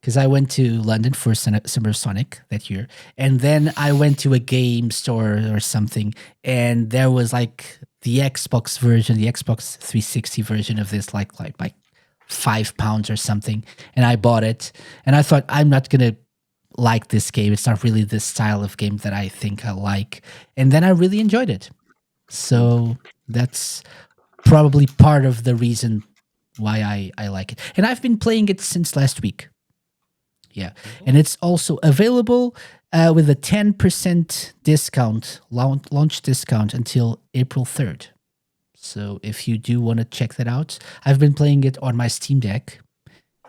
because I went to London for Summer of Sonic that year, and then I went to a game store or something, and there was like the Xbox version, the Xbox 360 version of this, like £5 or something, and I bought it, and I thought I'm not gonna like this game. It's not really the style of game that I think I like, and then I really enjoyed it. So that's probably part of the reason why I like it. And I've been playing it since last week. Yeah. And it's also available with a 10% discount, launch discount until April 3rd. So if you do want to check that out, I've been playing it on my Steam Deck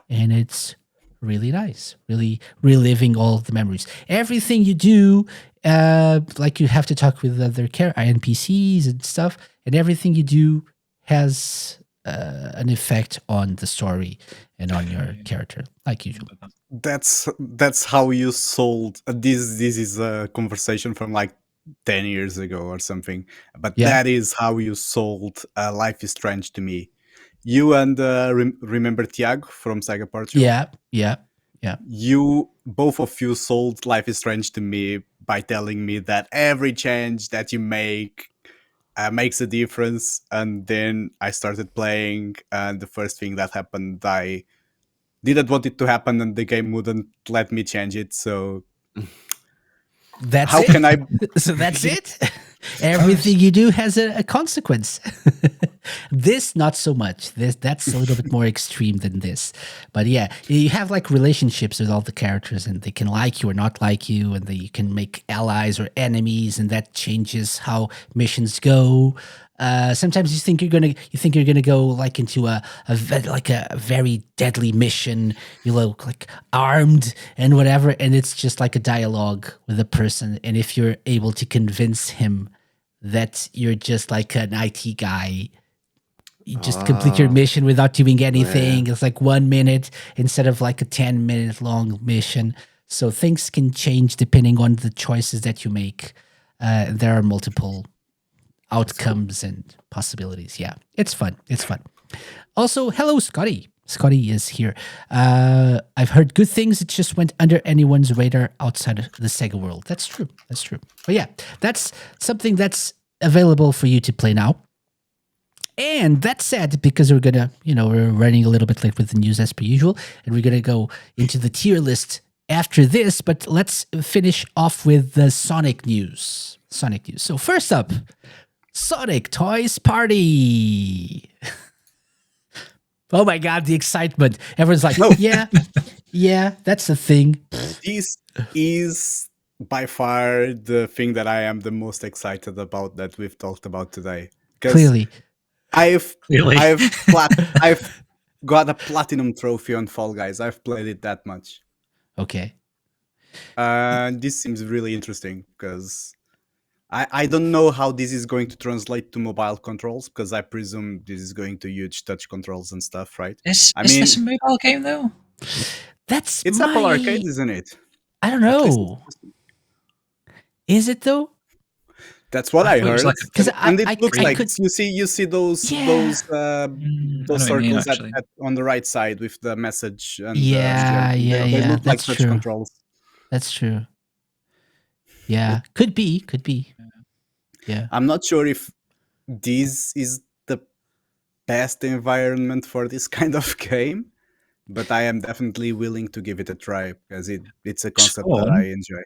and it's really nice, really reliving all the memories. Everything you do, like you have to talk with other NPCs and stuff, and everything you do has an effect on the story and on your character, like usual. That's how you sold this. This is a conversation from like 10 years ago or something, but Yeah. that is how you sold Life is Strange to me. You and remember Tiago from Sega Portugal? Yeah. You both of you sold Life is Strange to me by telling me that every change that you make makes a difference. And then I started playing, and the first thing that happened, I didn't want it to happen, and the game wouldn't let me change it. So That's how it. can I? So that's it. Everything you do has a consequence. This not so much. That's a little bit more extreme than this. But yeah, you have like relationships with all the characters, and they can like you or not like you, and you can make allies or enemies, and that changes how missions go. Sometimes you think you're gonna go like into a very deadly mission. You look like armed and whatever, and it's just like a dialogue with a person. And if you're able to convince him that you're just like an IT guy, you just complete your mission without doing anything. It's like 1 minute instead of like a 10-minute long mission. So things can change depending on the choices that you make. There are multiple outcomes and possibilities. Yeah, it's fun. Also, hello, Scotty. Scotty is here. I've heard good things. It just went under anyone's radar outside of the Sega world. That's true. But yeah, that's something that's available for you to play now. And that said, because we're gonna, we're running a little bit late with the news as per usual, and we're gonna go into the tier list after this. But let's finish off with the Sonic news. So first up, Sonic Toys Party. Oh my God, the excitement. Everyone's like, yeah, that's the thing. This is by far the thing that I am the most excited about that we've talked about today. 'Cause Clearly. I've got a platinum trophy on Fall Guys. I've played it that much. Okay. This seems really interesting because I don't know how this is going to translate to mobile controls, because I presume this is going to use touch controls and stuff, right? Is I mean, this a mobile game though? It's Apple Arcade, isn't it? I don't At least know. Is it though? That's what I thought it was heard. like Because And it looks like could, you see those Yeah. those I know what you mean, circles actually. on the right side with the message. And Yeah, they look like that's touch true. controls. That's true. Yeah, could be. Yeah. I'm not sure if this is the best environment for this kind of game, but I am definitely willing to give it a try because it's a concept that I enjoy.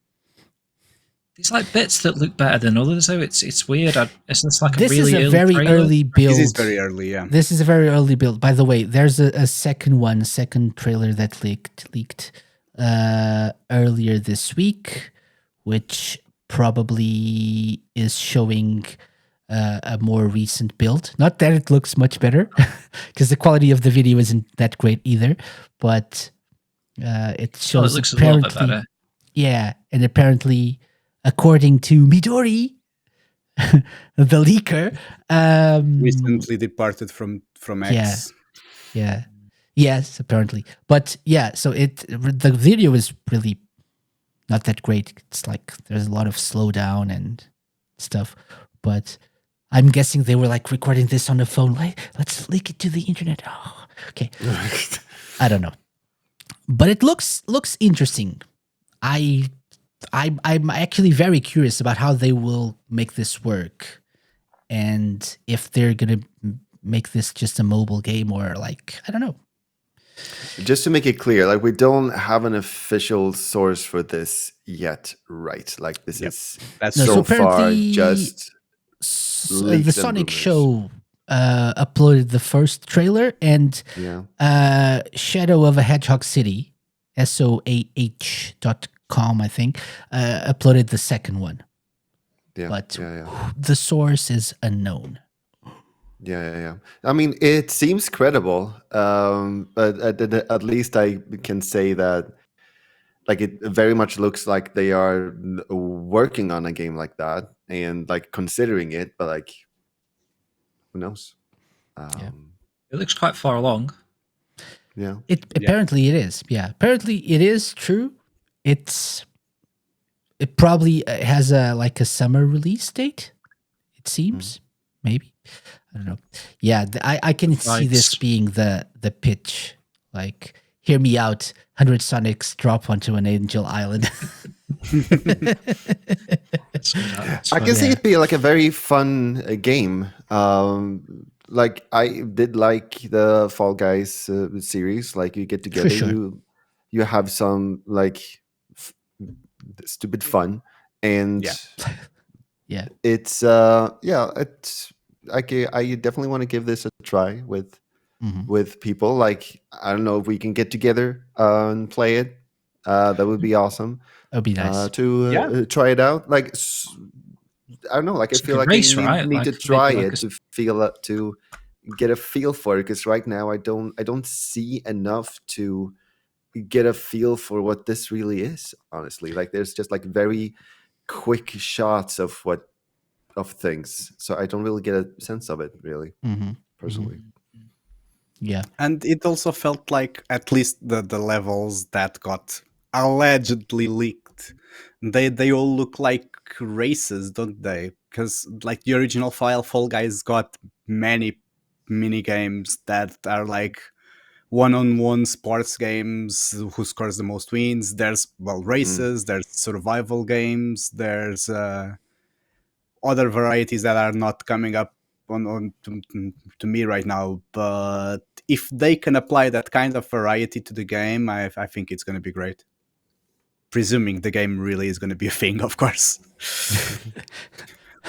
There's like bits that look better than others though. It's weird. It's just like This a really is a very trailer. early build. This is very early, yeah. This is a very early build. By the way, there's a second trailer that leaked earlier this week, which probably is showing a more recent build. Not that it looks much better, because the quality of the video isn't that great either, but it Well, shows it looks a little bit apparently, better. yeah, and apparently, according to Midori, the leaker, Recently departed from yeah, X. yeah, yes, apparently, but yeah, so the video is really not that great. It's like there's a lot of slowdown and stuff, but I'm guessing they were like recording this on the phone. Like, let's leak it to the internet. Oh, okay, I don't know, but it looks interesting. I'm actually very curious about how they will make this work, and if they're gonna make this just a mobile game or like I don't know. Just to make it clear, like we don't have an official source for this yet, right? Like this Yep. is That's No, so so far apparently just the leaks and Sonic rumors. Show uploaded the first trailer, and Yeah. Shadow of a Hedgehog City, SOAH.com, I think, uploaded the second one. Yeah. But yeah. the source is unknown. Yeah. I mean, it seems credible, but at least I can say that, like, it very much looks like they are working on a game like that and like considering it, but like, who knows? It looks quite far along. Yeah. Apparently it is. Yeah, apparently it is true. It probably has a summer release date. It seems maybe. I don't know. Yeah, I can see this Right. being the pitch. Like, hear me out. 100 Sonics drop onto an angel island. I can see it be like a very fun game. Like I did like the Fall Guys series. Like you get together, sure. you have some like stupid fun, and Yeah. it's it's I definitely want to give this a try with people. Like I don't know if we can get together and play it. That would be awesome. That would be nice. To try it out. Like I don't know. Like It's I feel like like a race, I right? need Like to maybe try like it to feel to get a feel for it. Because right now I don't see enough to get a feel for what this really is. Honestly, like there's just like very quick shots of things, so I don't really get a sense of it really, personally. Yeah. And it also felt like at least the levels that got allegedly leaked, they all look like races, don't they? Because like the original Fall Guys got many mini games that are like one-on-one sports games, who scores the most wins. There's races, there's survival games, there's other varieties that are not coming up on to me right now. But if they can apply that kind of variety to the game, I think it's going to be great. Presuming the game really is going to be a thing, of course.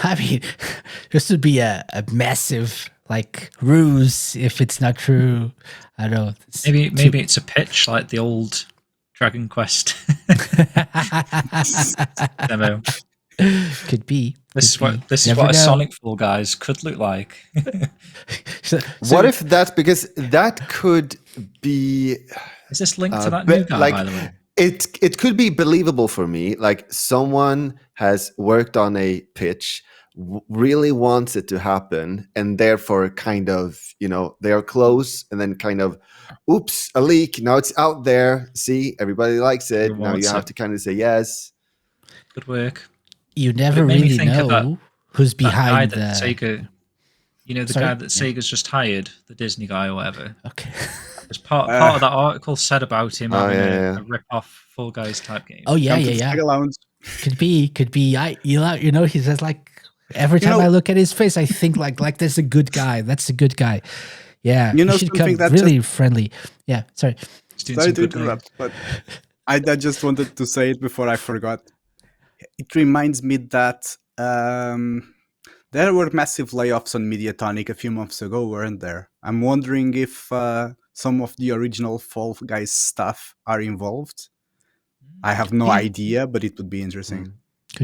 I mean, this would be a massive like ruse if it's not true. I don't know. maybe it's a pitch like the old Dragon Quest demo. Could be. This is what Never a know. Sonic Fall Guys could look like. What if that's because that could be? Is this linked to that new guy, like, by the way? It could be believable for me. Like someone has worked on a pitch, really wants it to happen, and therefore kind of, they are close, and then kind of, oops, a leak. Now it's out there. See, everybody likes it. Now you have to kind of say yes. Good work. You never really of know who's behind that guy that Sega. Guy that Sega's just hired, the Disney guy or whatever. Okay. There's part of that article said about him having a rip-off Fall Guys type game. Oh yeah. SEGA Lounge. Could be. He says like every time I look at his face, I think like that's a good guy. That's a good guy. Yeah. He should come really friendly. Yeah. Sorry. Sorry to interrupt, but I just wanted to say it before I forgot. It reminds me that there were massive layoffs on Mediatonic a few months ago, weren't there? I'm wondering if some of the original Fall Guys stuff are involved. I have no idea, but it would be interesting.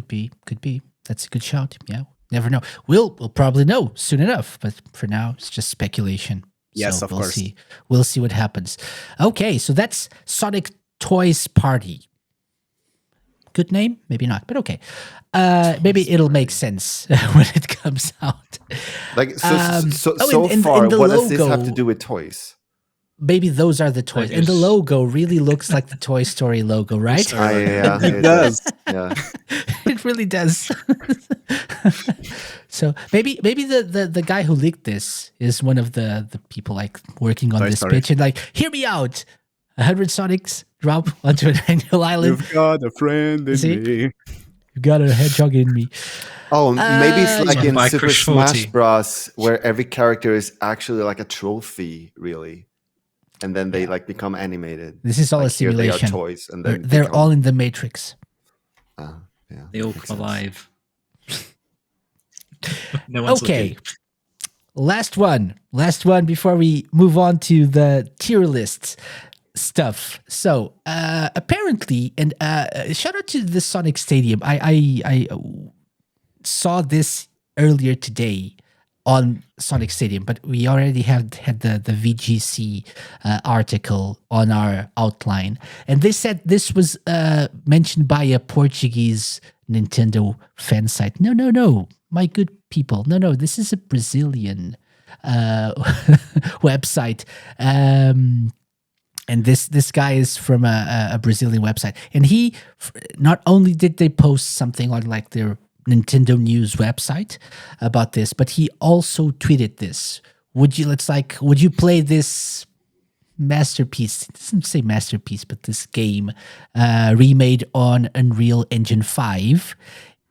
Could be. That's a good shout. Yeah, never know. We'll probably know soon enough, but for now, it's just speculation. Yes, So of we'll course. see. We'll see what happens. Okay, so that's Sonic Toys Party. Good name? Maybe not, but okay. Maybe it'll make sense when it comes out. Like so, and far, the what does this have to logo- do with toys? Maybe those are the toys. And the guess- logo really looks like the Toy Story logo, right? Story. Yeah, It does. Yeah, It really does. So maybe the guy who leaked this is one of the people like working on Toy this Story. pitch and like, hear me out. 100 Sonics drop onto an annual island. You've got a friend in See? me. You got a hedgehog in me. Oh, maybe it's like yeah. in By Super Crush Smash 40. Bros, where every character is actually like a trophy, really, and then they like become animated. This is all Like a here they are simulation. toys, and They're, then they're become- all in the Matrix. yeah, They all makes come sense. alive. No one's Okay. looking. Last one before we move on to the tier lists stuff. So apparently, and shout out to the Sonic Stadium. I saw this earlier today on Sonic Stadium, but we already had the VGC article on our outline, and they said this was mentioned by a Portuguese Nintendo fan site. No, my good people. No, this is a Brazilian website. And this guy is from a Brazilian website, and he not only did they post something on like their Nintendo News website about this, but he also tweeted this. Would you play this masterpiece? It doesn't say masterpiece, but this game remade on Unreal Engine 5.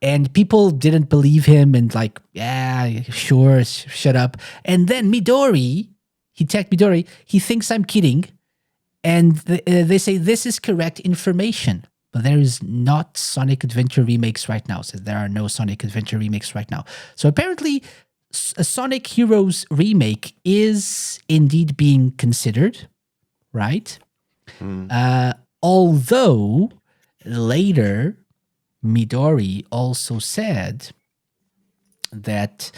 And people didn't believe him and like, yeah, sure, shut up. And then Midori, he tagged Midori, he thinks I'm kidding. And they say this is correct information, but there is not Sonic Adventure remakes right now. So there are no Sonic Adventure remakes right now. So apparently a Sonic Heroes remake is indeed being considered, right? Although later Midori also said that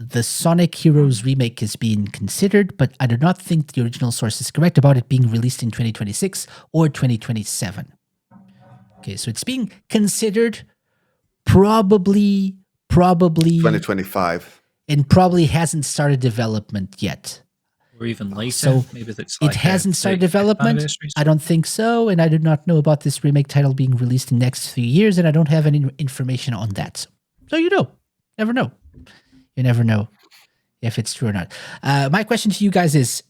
the Sonic Heroes remake is being considered, but I do not think the original source is correct about it being released in 2026 or 2027. Okay, so it's being considered probably 2025. and probably hasn't started development yet. Or even later. So maybe that's like it hasn't started 35th development. anniversary. I don't think so, and I do not know about this remake title being released in the next few years, and I don't have any information on that. So never know. You never know if it's true or not. My question to you guys is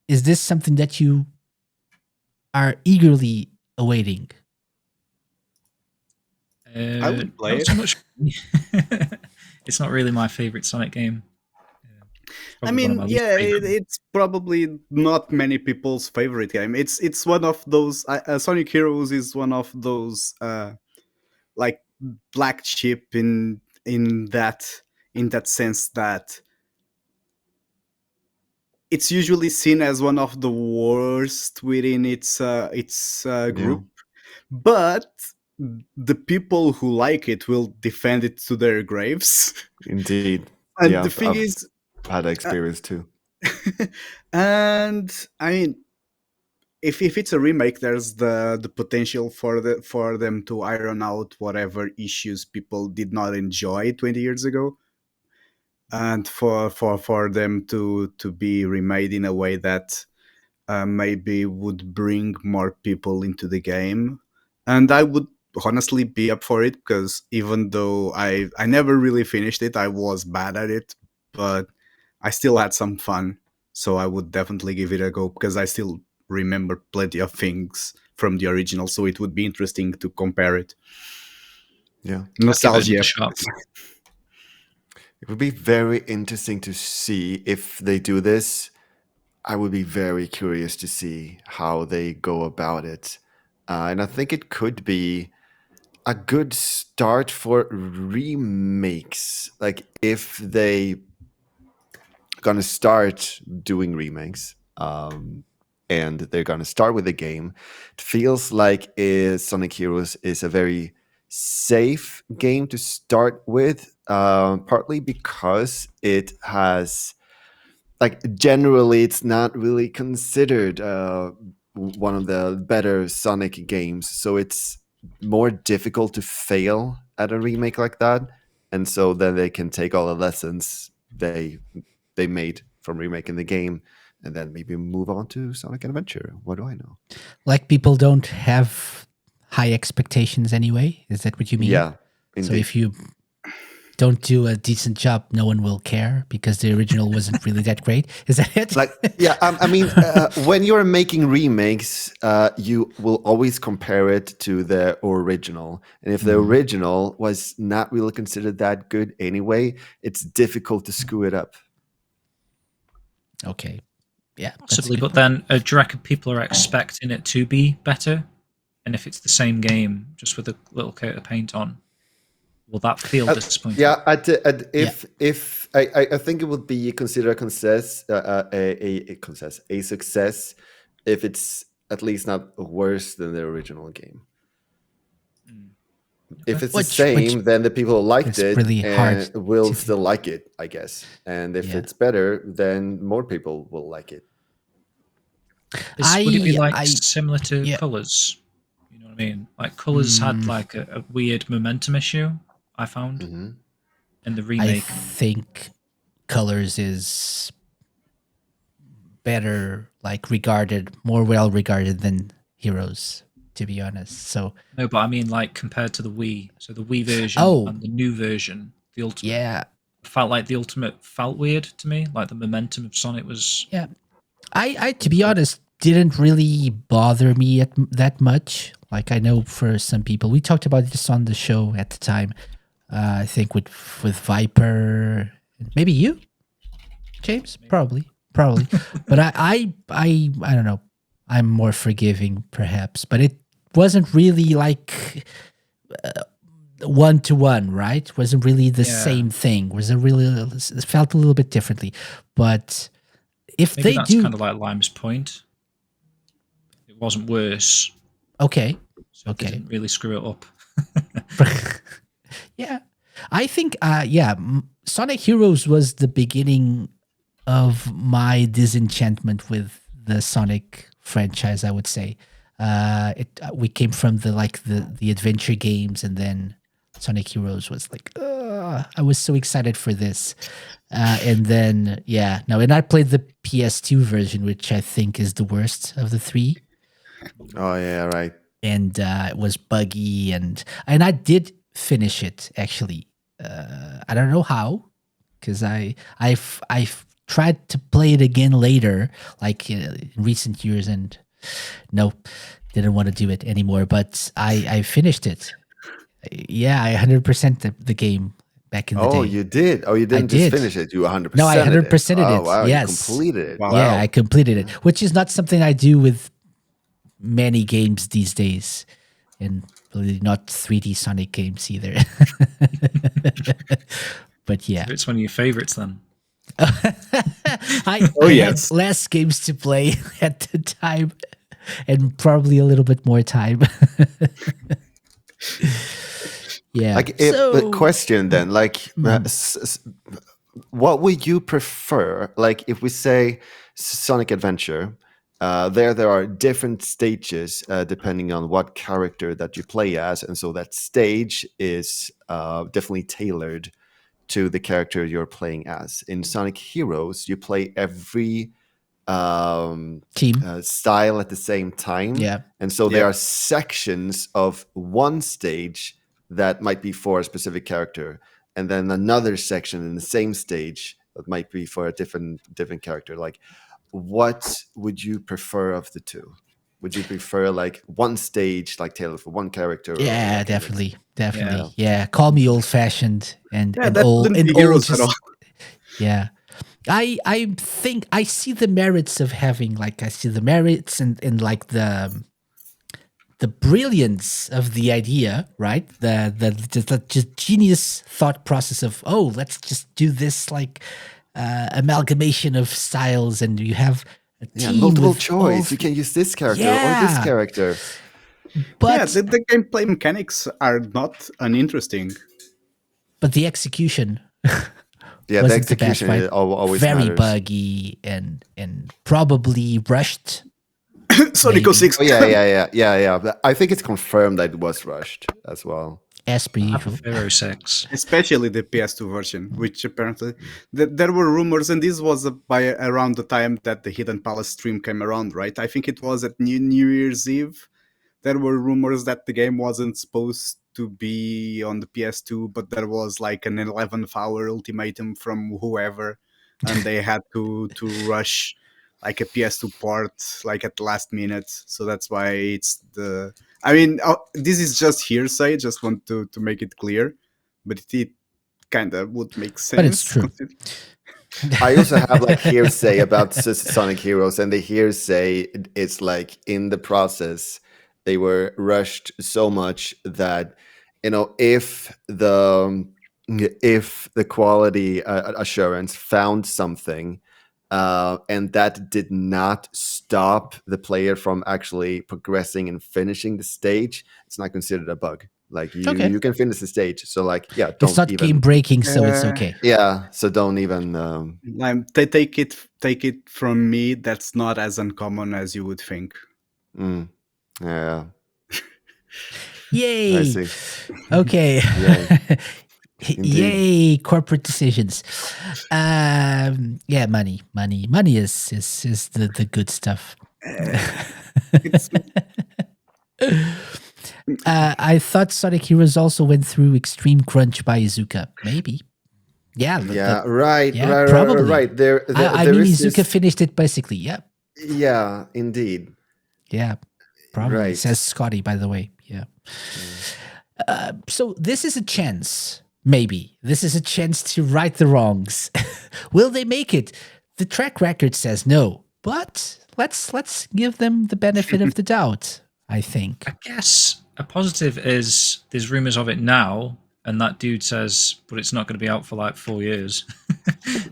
this something that you are eagerly awaiting? I would play not it. so much. It's not really my favorite Sonic game. It's I probably one of mean, my least yeah, favorite. it's probably not many people's favorite game. It's one of those. Sonic Heroes is one of those like black sheep in that sense that it's usually seen as one of the worst within its group, but the people who like it will defend it to their graves. Indeed. And Yeah, the thing I've is, had that experience too. and I mean, if it's a remake, there's the potential for them to iron out whatever issues people did not enjoy 20 years ago, and for them to be remade in a way that maybe would bring more people into the game. And I would honestly be up for it, because even though I never really finished it, I was bad at it, but I still had some fun. So I would definitely give it a go, because I still remember plenty of things from the original, so it would be interesting to compare it. Yeah. I'll give it a Nostalgia. shot. It would be very interesting to see if they do this. I would be very curious to see how they go about it. And I think it could be a good start for remakes. Like if they gonna start doing remakes, and they're gonna start with a game, it feels like Sonic Heroes is a very safe game to start with, partly because it has, like, generally it's not really considered one of the better Sonic games, so it's more difficult to fail at a remake like that, and so then they can take all the lessons they made from remaking the game and then maybe move on to Sonic Adventure. What do I know? Like people don't have high expectations anyway. Is that what you mean? Yeah, So indeed. if you don't do a decent job, no one will care because the original wasn't really that great. Is that it? Like, yeah, I mean, when you're making remakes, you will always compare it to the original. And if the original was not really considered that good anyway, it's difficult to screw it up. Okay. Yeah. that's a Possibly, good but point. then do you reckon people are expecting it to be better? And if it's the same game, just with a little coat of paint on, will that feel disappointing? Yeah, if I think it would be considered a success if it's at least not worse than the original game. If it's the same, then the people who liked it's it really hard and will to- still like it, I guess. And if Yeah. it's better, then more people will like it. Would it be like I- similar to yeah. Colors? You know what I mean? Like Colors had like a weird momentum issue, I found, in the I remake. think Colors is better, like more well regarded than Heroes, to be honest. So No, but I mean like compared to the Wii. So the Wii version Oh. and the new version, the Ultimate. yeah, Felt like the Ultimate felt weird to me. Like the momentum of Sonic was. yeah. I to be honest, didn't really bother me that much. Like I know for some people, we talked about this on the show at the time. I think with Viper, maybe you, James, probably. But I don't know. I'm more forgiving, perhaps, but it wasn't really like 1-to-1, right? Wasn't really the same thing. It felt a little bit differently. But if Maybe they that's do, kind of like Lime's point. It wasn't worse, okay, so it didn't really screw it up. yeah, I think, Sonic Heroes was the beginning of my disenchantment with the Sonic franchise, I would say. We came from the adventure games, and then Sonic Heroes was like, I was so excited for this. And then, and I played the PS2 version, which I think is the worst of the three. Oh, yeah, right. And it was buggy, and I did finish it, actually. I don't know how, because I've tried to play it again later, like in recent years, and no, didn't want to do it anymore. But I finished it. Yeah, I 100% the game back in the day. Oh, you did? Oh, you didn't just did. finish it. You 100%. No, I 100%ed Oh, it. wow, Yes. you completed it. Wow. Yeah, I completed it, which is not something I do with many games these days, and really not 3D Sonic games either. But yeah, It's one of your favorites then. I yes. had less games to play at the time, and probably a little bit more time. Yeah. Like, the question then, like, what would you prefer? Like, if we say Sonic Adventure, there are different stages depending on what character that you play as, and so that stage is definitely tailored to the character you're playing as. In Sonic Heroes, you play every Team. style at the same time. Yeah. And so there are sections of one stage that might be for a specific character, and then another section in the same stage that might be for a different character. Like, what would you prefer of the two? Would you prefer like one stage like tailored for one character? Yeah, or definitely. Yeah. Call me old fashioned and Yeah, that old wouldn't and be Heroes old. at all. Yeah. I think I see the merits of having, like, I see the merits and like the brilliance of the idea, right? The just genius thought process of, oh, let's just do this like amalgamation of styles, and you have a team multiple with choice. You can use this character or this character. But the gameplay mechanics are not uninteresting. but the execution Yeah, the wasn't the best, execution right? always Very matters. buggy and probably rushed. Sonic Maybe. 06. Oh yeah. But I think it's confirmed that it was rushed as well. As per I usual. prefer 06. Especially the PS2 version, which apparently there were rumors, and this was by around the time that the Hidden Palace stream came around, right? I think it was at New Year's Eve. There were rumors that the game wasn't supposed to be on the PS2, but there was like an 11th-hour ultimatum from whoever, and they had to rush like a PS2 port like at the last minute. So that's why it's the. I mean, this is just hearsay. Just want to make it clear, but it kind of would make sense. But it's true. I also have like hearsay about Sonic Heroes, and the hearsay is like in the process they were rushed so much that if the quality assurance found something and that did not stop the player from actually progressing and finishing the stage, it's not considered a bug. Like you can finish the stage. So like don't It's not even game breaking, so it's okay. Yeah, so don't even They take it from me. That's not as uncommon as you would think. Yeah. Yay! I see. Okay. Yay. Yay! Corporate decisions. Yeah, money is the good stuff. I thought Sonic Heroes also went through Extreme Crunch by Izuka. Maybe. Yeah. Right. Probably. Right. There I mean, is Izuka finished it basically. Yeah. Yeah, indeed. Yeah. Probably. Right. Says Scotty, by the way. Yeah. So this is a chance. Maybe this is a chance to right the wrongs. Will they make it? The track record says no, but let's give them the benefit of the doubt. I think. I guess a positive is there's rumors of it now, and that dude says, but it's not going to be out for like 4 years.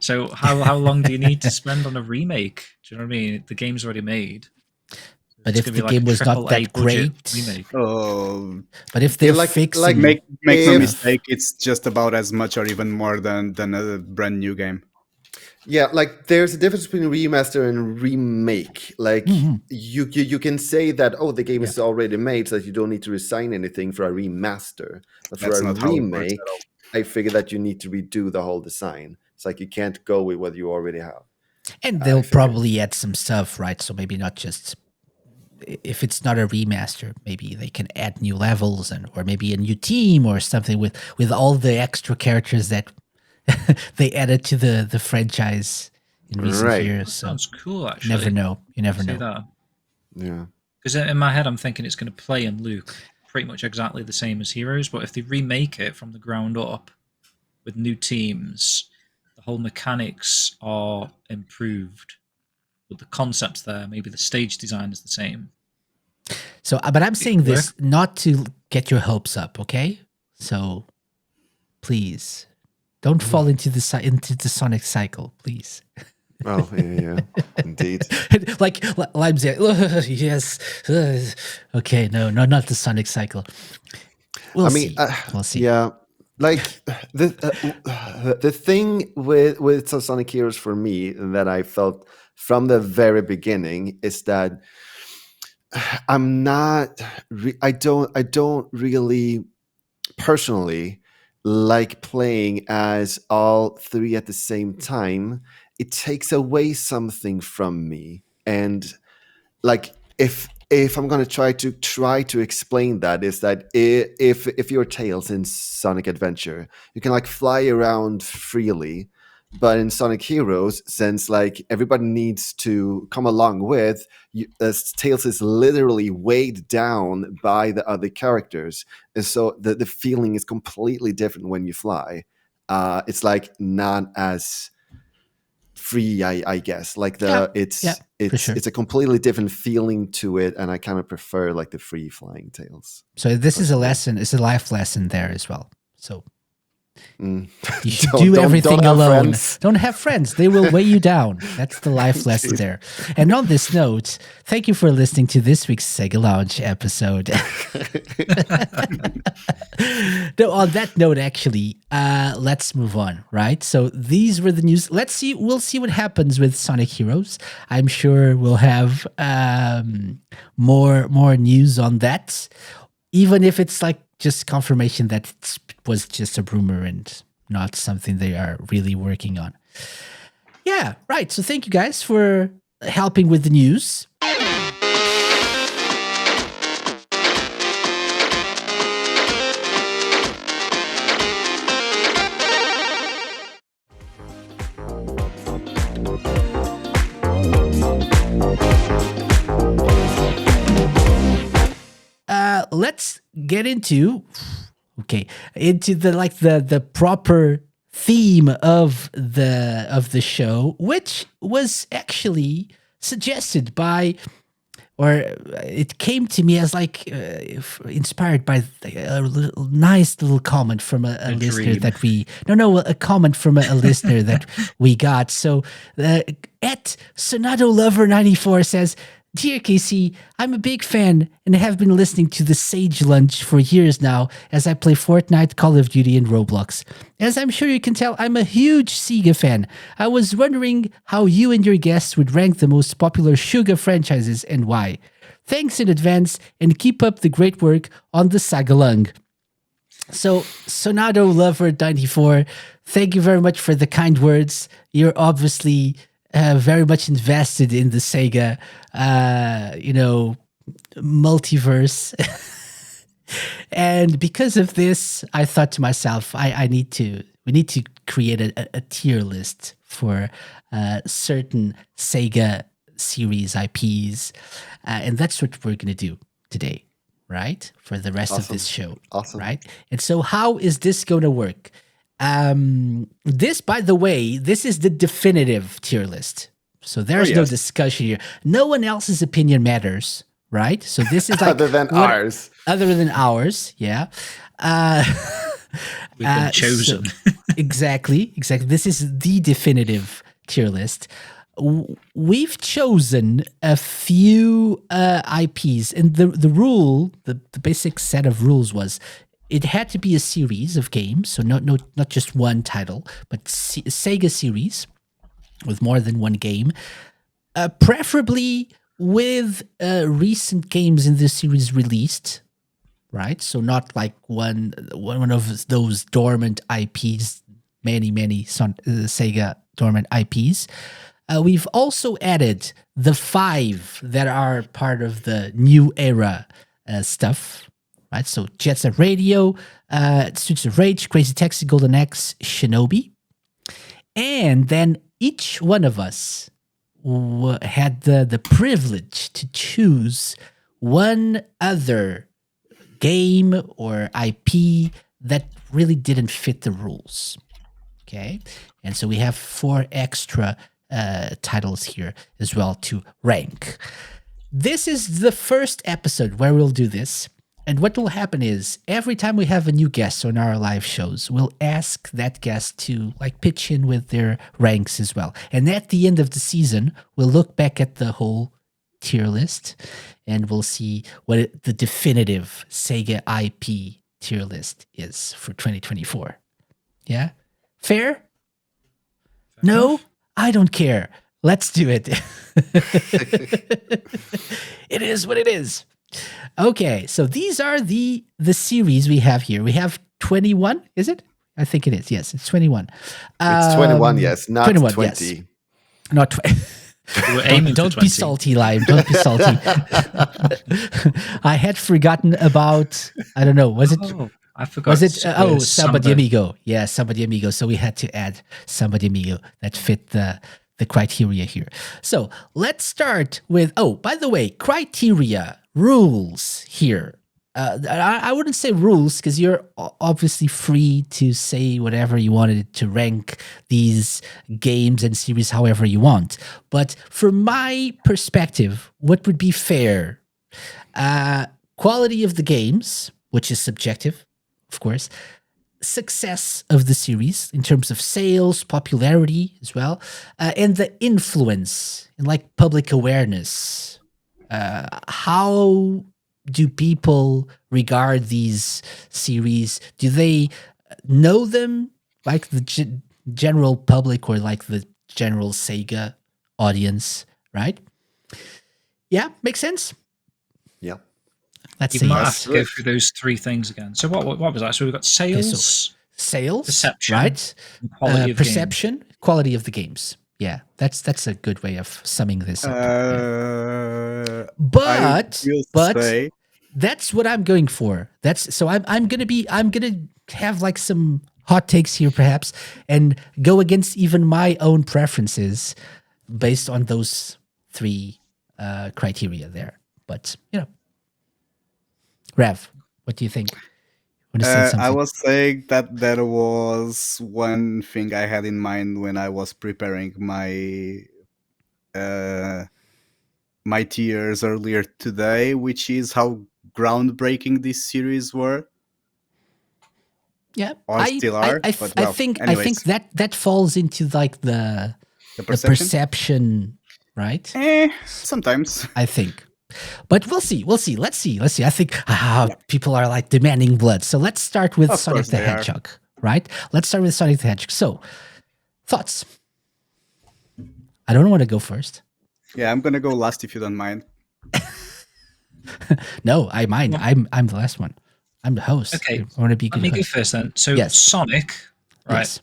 So how long do you need to spend on a remake? Do you know what I mean? The game's already made. But It's if gonna the be like game a was not AAA that budget great, remake. but if they're like fixing, make no if- mistake, it's just about as much or even more than a brand new game. Yeah, like there's a difference between remaster and remake. Like you can say that the game is already made, so that you don't need to resign anything for a remaster. But for That's a not how it works remake, at all. I figure that you need to redo the whole design. It's like you can't go with what you already have. and they'll probably add some stuff, right? So maybe not just if it's not a remaster, maybe they can add new levels or maybe a new team or something with all the extra characters that they added to the franchise in recent Right. years. So Sounds cool, you actually. never know. You never See know. that? Yeah. Because in my head, I'm thinking it's going to play and look pretty much exactly the same as Heroes, but if they remake it from the ground up with new teams, the whole mechanics are improved. But the concept's there, maybe the stage design is the same. So, but I'm saying this not to get your hopes up, okay? So, please don't fall into the Sonic cycle, please. Oh yeah, indeed. Like Lime's yes. Okay, no, not the Sonic cycle. We'll see. We'll see. Yeah, like the thing with Sonic Heroes for me that I felt from the very beginning is that I'm not. I don't really personally like playing as all three at the same time. It takes away something from me, and like if I'm going to try to explain that, is that if you're Tails in Sonic Adventure, you can like fly around freely, but in Sonic Heroes, since like everybody needs to come along with you, Tails is literally weighed down by the other characters, and so the feeling is completely different when you fly. It's like not as free, I guess. Like it's a completely different feeling to it, and I kind of prefer like the free flying Tails. So this is a lesson. It's a life lesson there as well. So You should do everything don't have alone. friends. Don't have friends. They will weigh you down. That's the life lesson there. And on this note, thank you for listening to this week's SEGA Lounge episode. No, on that note, actually, let's move on, right? So these were the news. We'll see what happens with Sonic Heroes. I'm sure we'll have more news on that, even if it's like just confirmation that it was just a rumor and not something they are really working on. Yeah, right. So thank you guys for helping with the news. Let's get into the proper theme of the show, which was actually suggested by, or it came to me as inspired by a nice little comment from a listener that a comment from a listener that we got. So at Sonato Lover 94 says, "Dear KC, I'm a big fan and have been listening to the Sage Lunch for years now as I play Fortnite, Call of Duty, and Roblox. As I'm sure you can tell, I'm a huge SEGA fan. I was wondering how you and your guests would rank the most popular Suga franchises and why. Thanks in advance and keep up the great work on the SEGA Lounge." So, Sonato Lover 94, thank you very much for the kind words. You're obviously very much invested in the Sega, multiverse. And because of this, I thought to myself, we need to create a tier list for certain Sega series IPs. And that's what we're going to do today, right? For the rest of this show. Awesome. Right? And so how is this going to work? This, by the way, this is the definitive tier list. So there's no discussion here. No one else's opinion matters, right? So this is like other than ours, yeah. We've been chosen. So, exactly. This is the definitive tier list. We've chosen a few IPs, and the basic set of rules was it had to be a series of games, so not just one title, but Sega series with more than one game, preferably with recent games in this series released, right? So not like one of those dormant IPs, many Sega dormant IPs. We've also added the 5 that are part of the new era stuff. Right, so Jet Set Radio, Streets of Rage, Crazy Taxi, Golden Axe, Shinobi. And then each one of us had the privilege to choose one other game or IP that really didn't fit the rules. Okay? And so we have 4 extra titles here as well to rank. This is the first episode where we'll do this. And what will happen is every time we have a new guest on our live shows, we'll ask that guest to pitch in with their ranks as well. And at the end of the season, we'll look back at the whole tier list and we'll see what the definitive Sega IP tier list is for 2024. Yeah? Fair? No? I don't care. Let's do it. It is what it is. Okay, so these are the series we have here. We have 21, is it? I think it is. Yes, it's 21. It's 21, yes, not 21, 20. Yes. Not 20. We're aiming Don't for be 20. salty, Lime. Don't be salty. I had forgotten about, I don't know, was it? Oh, I forgot. Was it? Samba de Samba. Amigo. Yeah, Samba de Amigo. So we had to add Samba de Amigo that fit the criteria here. So let's start with, by the way, criteria, rules here. I wouldn't say rules because you're obviously free to say whatever you wanted to rank these games and series however you want. But from my perspective, what would be fair? Quality of the games, which is subjective, of course. success of the series in terms of sales, popularity as well, and the influence and like public awareness. How do people regard these series? Do they know them like the general public or like the general Sega audience, right? Yeah, makes sense. Yeah. Let's You say might yes. have to go through those three things again. So what was that? So we've got sales, Sales, perception, right? and quality of Perception, quality of the games. Yeah, that's a good way of summing this up. Yeah. I will But say that's what I'm going for. I'm gonna have like some hot takes here perhaps and go against even my own preferences based on those three criteria there. But Rev, what do you think? Want to say something? I was saying that there was one thing I had in mind when I was preparing my tiers earlier today, which is how groundbreaking this series were. Yeah, or still are. I anyways, think that falls into like the perception, right? Sometimes. I think. But we'll see. Let's see. I think people are like demanding blood. So let's start with Sonic the Hedgehog, right? Let's start with Sonic the Hedgehog. So, thoughts? I don't want to go first. Yeah, I'm gonna go last if you don't mind. No, I mind. I'm the last one. I'm the host. Okay, I want to be good. Let me go first then. So yes. Sonic, right? Yes.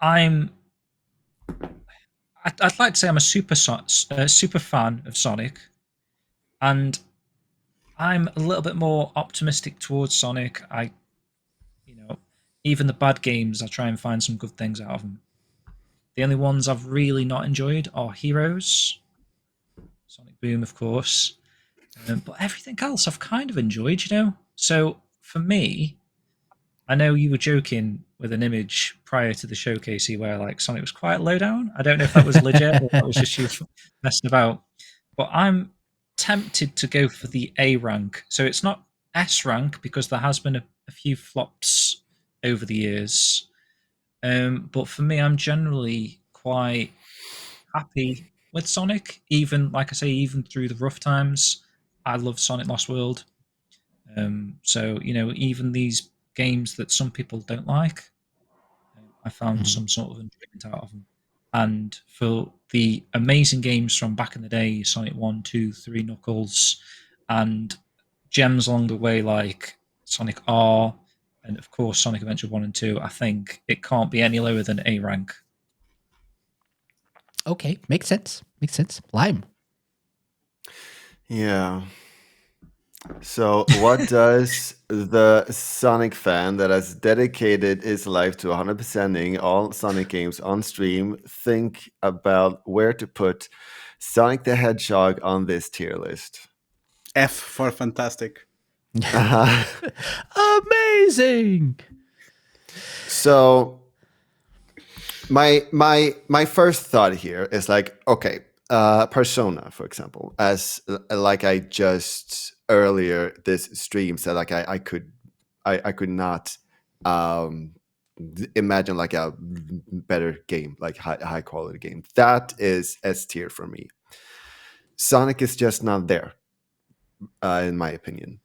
I'd like to say I'm a super fan of Sonic, and I'm a little bit more optimistic towards Sonic. Even the bad games, I try and find some good things out of them. The only ones I've really not enjoyed are Heroes, Sonic Boom, of course, but everything else I've kind of enjoyed, So for me, I know you were joking with an image prior to the showcase where like Sonic was quite low down. I don't know if that was legit or that was just you messing about. But I'm tempted to go for the A rank. So it's not S rank because there has been a few flops over the years. But for me, I'm generally quite happy with Sonic. Even, like I say, even through the rough times, I love Sonic Lost World. So, even these games that some people don't like, I found some sort of enjoyment out of them. And for the amazing games from back in the day, Sonic 1, 2, 3, Knuckles, and gems along the way like Sonic R, and of course Sonic Adventure 1 and 2, I think it can't be any lower than A rank. Okay, makes sense. Lime. Yeah. So, what does the Sonic fan that has dedicated his life to 100%ing all Sonic games on stream think about where to put Sonic the Hedgehog on this tier list? F for fantastic. Amazing. So, my first thought here is like, okay, Persona, for example, as like I just earlier this stream said, like I could not imagine like a better game, like high quality game. That is S tier for me. Sonic is just not there, in my opinion,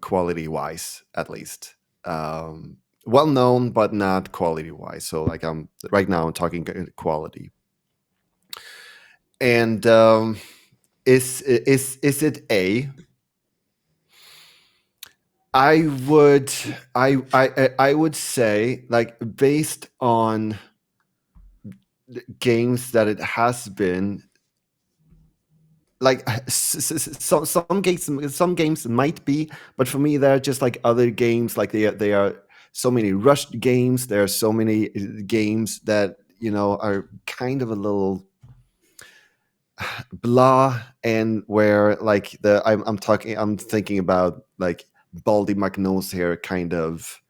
quality wise, at least. Well known, but not quality wise. So like I'm talking quality. And is it A? I would say, like, based on games that it has been, like some games might be, but for me they're just like other games. Like they are so many rushed games. There are so many games that are kind of a little blah, and where like I'm thinking about like Baldy McNose here kind of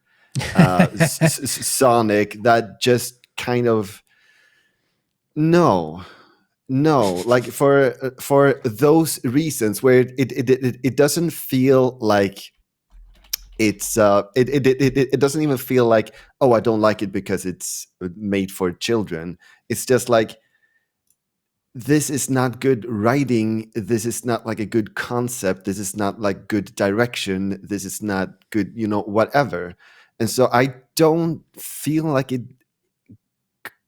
Sonic that just kind of no, like for those reasons where it doesn't feel like it's it doesn't even feel like, oh, I don't like it because it's made for children. It's just like, this is not good writing. This is not like a good concept. This is not like good direction. This is not good, whatever. And so I don't feel like it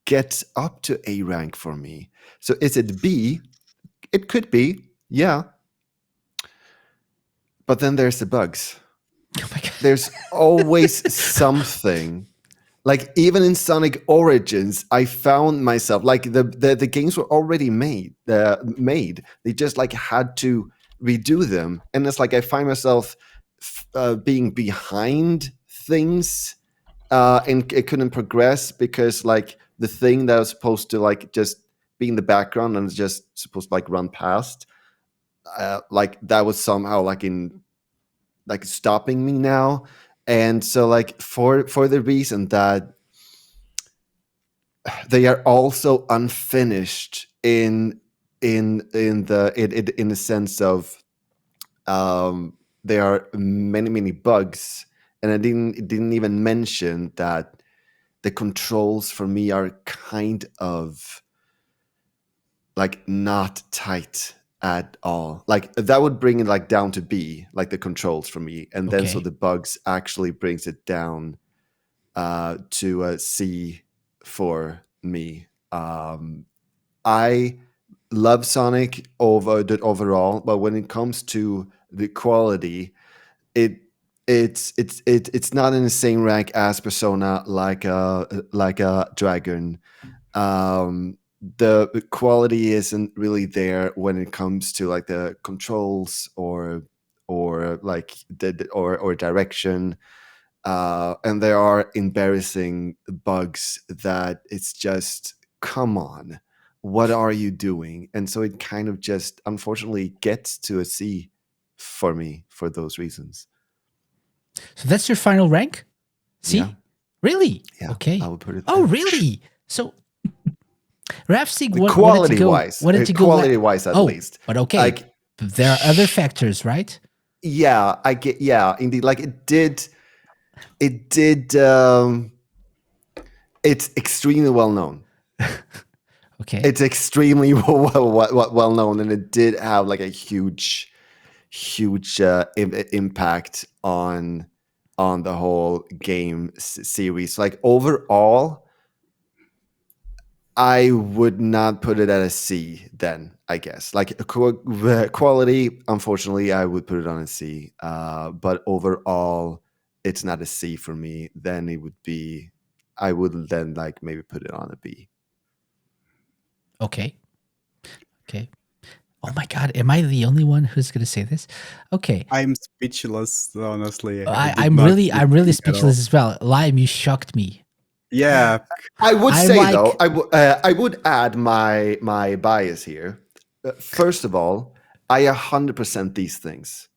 gets up to A rank for me. So is it B? It could be, yeah. But then there's the bugs. Oh my God. There's always something. Like even in Sonic Origins, I found myself like the games were already made. They just like had to redo them, and it's like I find myself being behind things, and it couldn't progress because like the thing that was supposed to like just be in the background and was just supposed to like run past, like that was somehow like stopping me now. And so like for the reason that they are also unfinished in the sense of there are many bugs, and I didn't even mention that the controls for me are kind of like not tight at all. Like that would bring it like down to B, like the controls for me, and then so Okay. the bugs actually brings it down to a C for me. I love Sonic overall, but when it comes to the quality, it's not in the same rank as Persona, like a Dragon. The quality isn't really there when it comes to like the controls or like or direction. And there are embarrassing bugs that it's just, come on, what are you doing? And so it kind of just unfortunately gets to a C for me for those reasons. So that's your final rank? See? Yeah. Really? Yeah, Okay. I would put it Oh, there. really? So Ravsieg, Quality wise, what did you go? quality wise at Oh, least. but okay. Like, There are other factors, right? yeah, I get, yeah, indeed. Like it did it's extremely well known. Okay. It's extremely well known, and it did have like a huge impact on the whole game series. Like overall, I would not put it at a C. Then I guess like quality, unfortunately, I would put it on a C. But overall, it's not a C for me. Then it would be, I would then like maybe put it on a B. Okay. Okay. Oh my God, am I the only one who's going to say this? Okay. I'm speechless, honestly. I'm really speechless as well. Lime, you shocked me. Yeah, I would I say like- though, I would add my bias here. First of all, I 100% these things,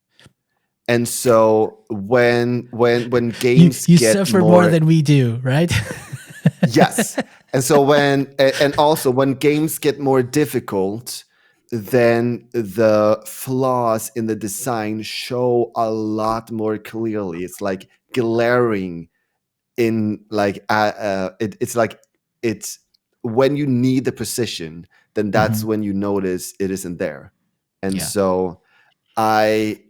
and so when games You get suffer more than we do, right? yes, and so and also when games get more difficult, then the flaws in the design show a lot more clearly. It's like glaring in like it's like it's when you need the precision, then that's when you notice it isn't there. And Yeah. so I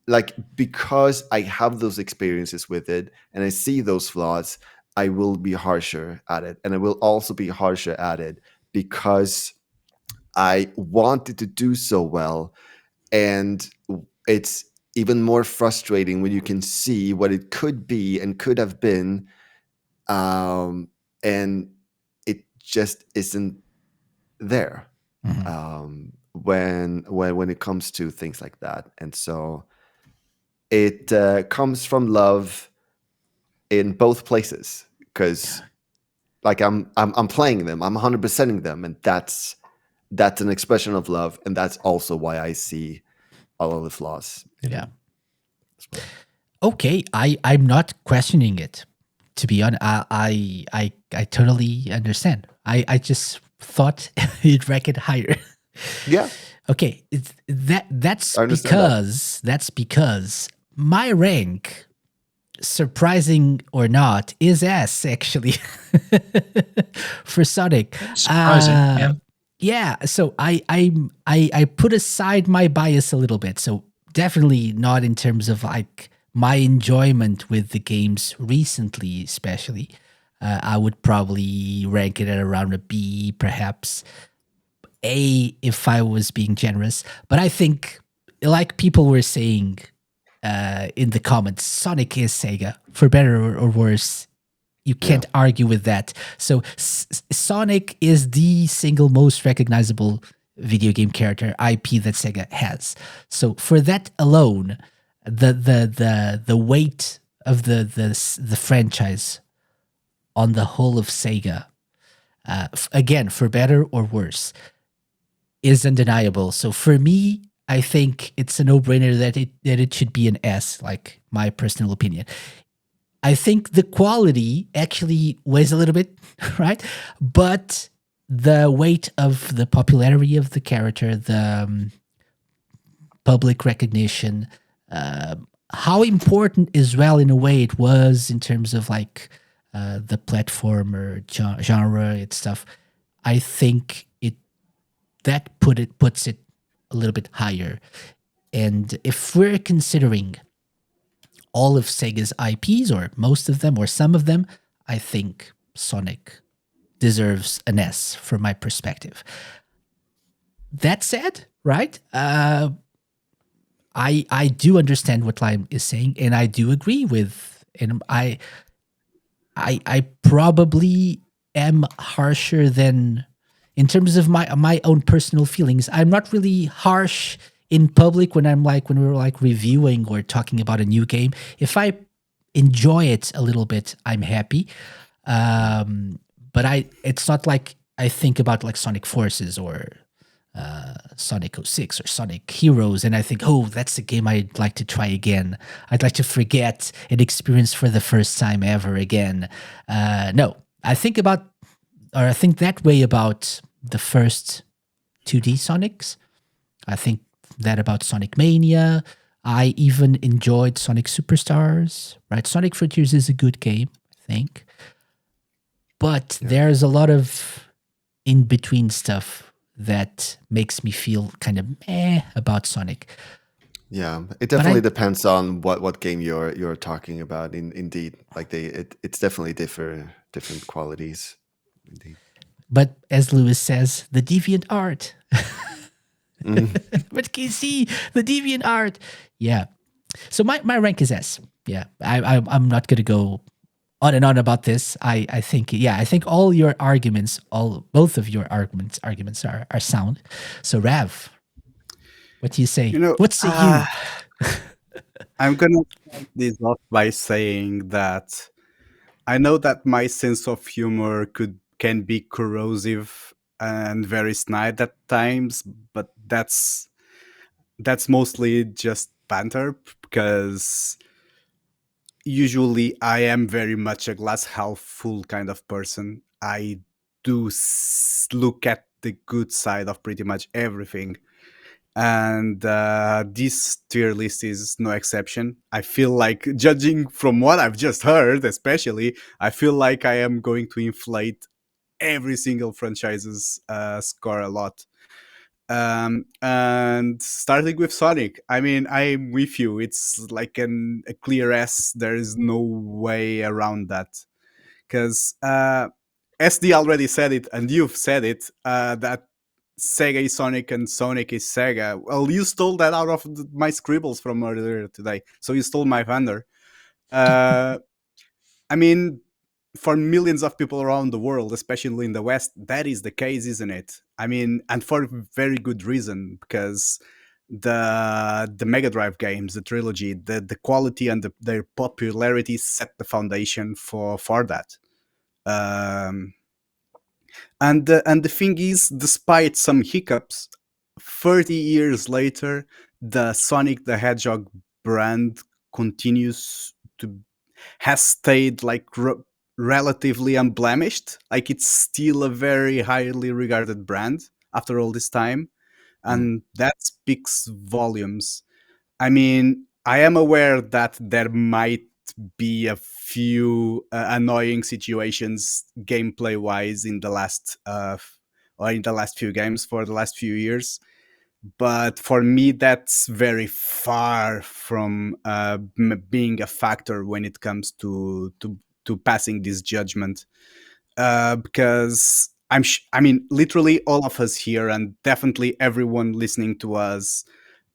like, because I have those experiences with it and I see those flaws, I will be harsher at it. And I will also be harsher at it because I wanted to do so well. And it's even more frustrating when you can see what it could be and could have been, and it just isn't there when it comes to things like that. And so it comes from love in both places, because like I'm playing them, I'm 100%ing them, and that's an expression of love, and that's also why I see all of the flaws in Yeah. it as well. Okay, I'm not questioning it. To be honest, I totally understand. I just thought you'd rank it higher. Yeah. Okay, that's I understand because my rank surprising or not, is S actually for Sonic. Surprising. Yeah. Yeah, so I put aside my bias a little bit. So definitely not in terms of like my enjoyment with the games recently, especially. I would probably rank it at around a B, perhaps A if I was being generous. But I think, like people were saying in the comments, Sonic is Sega, for better or worse. You can't argue with that. So Sonic is the single most recognizable video game character IP that Sega has. So for that alone, the weight of the franchise on the whole of Sega, again for better or worse, is undeniable. So for me, I think it's a no-brainer that it should be an S, like my personal opinion. I think the quality actually weighs a little bit, right? But the weight of the popularity of the character, the public recognition, how important as well in a way it was in terms of like the platformer genre and stuff. I think puts it a little bit higher. And if we're considering all of Sega's IPs, or most of them, or some of them, I think Sonic deserves an S from my perspective. That said, right? I do understand what Lime is saying, and I do agree with, and I probably am harsher than in terms of my own personal feelings. I'm not really harsh in public when we're like reviewing or talking about a new game. If I enjoy it a little bit, I'm happy. But it's not like I think about like Sonic Forces or Sonic 06 or Sonic Heroes, and I think, oh, that's a game I'd like to try again. I'd like to forget and experience for the first time ever again. No, I think that way about the first 2D Sonics. I think that about Sonic Mania. I even enjoyed Sonic Superstars, right? Sonic Frontiers is a good game, I think. But there's a lot of in-between stuff that makes me feel kind of meh about Sonic. Yeah, it definitely depends on what game you're talking about. Indeed, like it's definitely different qualities. Indeed. But as Lewis says, the deviant art. But can you see the deviant art? Yeah. So my rank is S. Yeah, I'm not gonna go on and on about this. I think all your arguments, both of your arguments are sound. So Rav, what do you say? What say you? I'm gonna start this off by saying that I know that my sense of humor can be corrosive and very snide at times, but that's mostly just banter because usually I am very much a glass half full kind of person. I do look at the good side of pretty much everything. And this tier list is no exception. I feel like, judging from what I've just heard, especially, I feel like I am going to inflate every single franchise's score a lot. And starting with Sonic, I mean, I'm with you. It's like a clear S. There is no way around that. Because SD already said it, and you've said it, that Sega is Sonic and Sonic is Sega. Well, you stole that out of my scribbles from earlier today. So you stole my thunder. I mean, for millions of people around the world, especially in the West, that is the case, isn't it? I mean, and for very good reason, because the Mega Drive games, the trilogy, the quality and their popularity set the foundation for that. And the thing is, despite some hiccups, 30 years later, the Sonic the Hedgehog brand continues to has stayed like relatively unblemished. Like, it's still a very highly regarded brand after all this time, and that speaks volumes. I mean, I am aware that there might be a few annoying situations gameplay wise in the last few games for the last few years. But for me, that's very far from being a factor when it comes to passing this judgment. Because I mean, literally all of us here, and definitely everyone listening to us,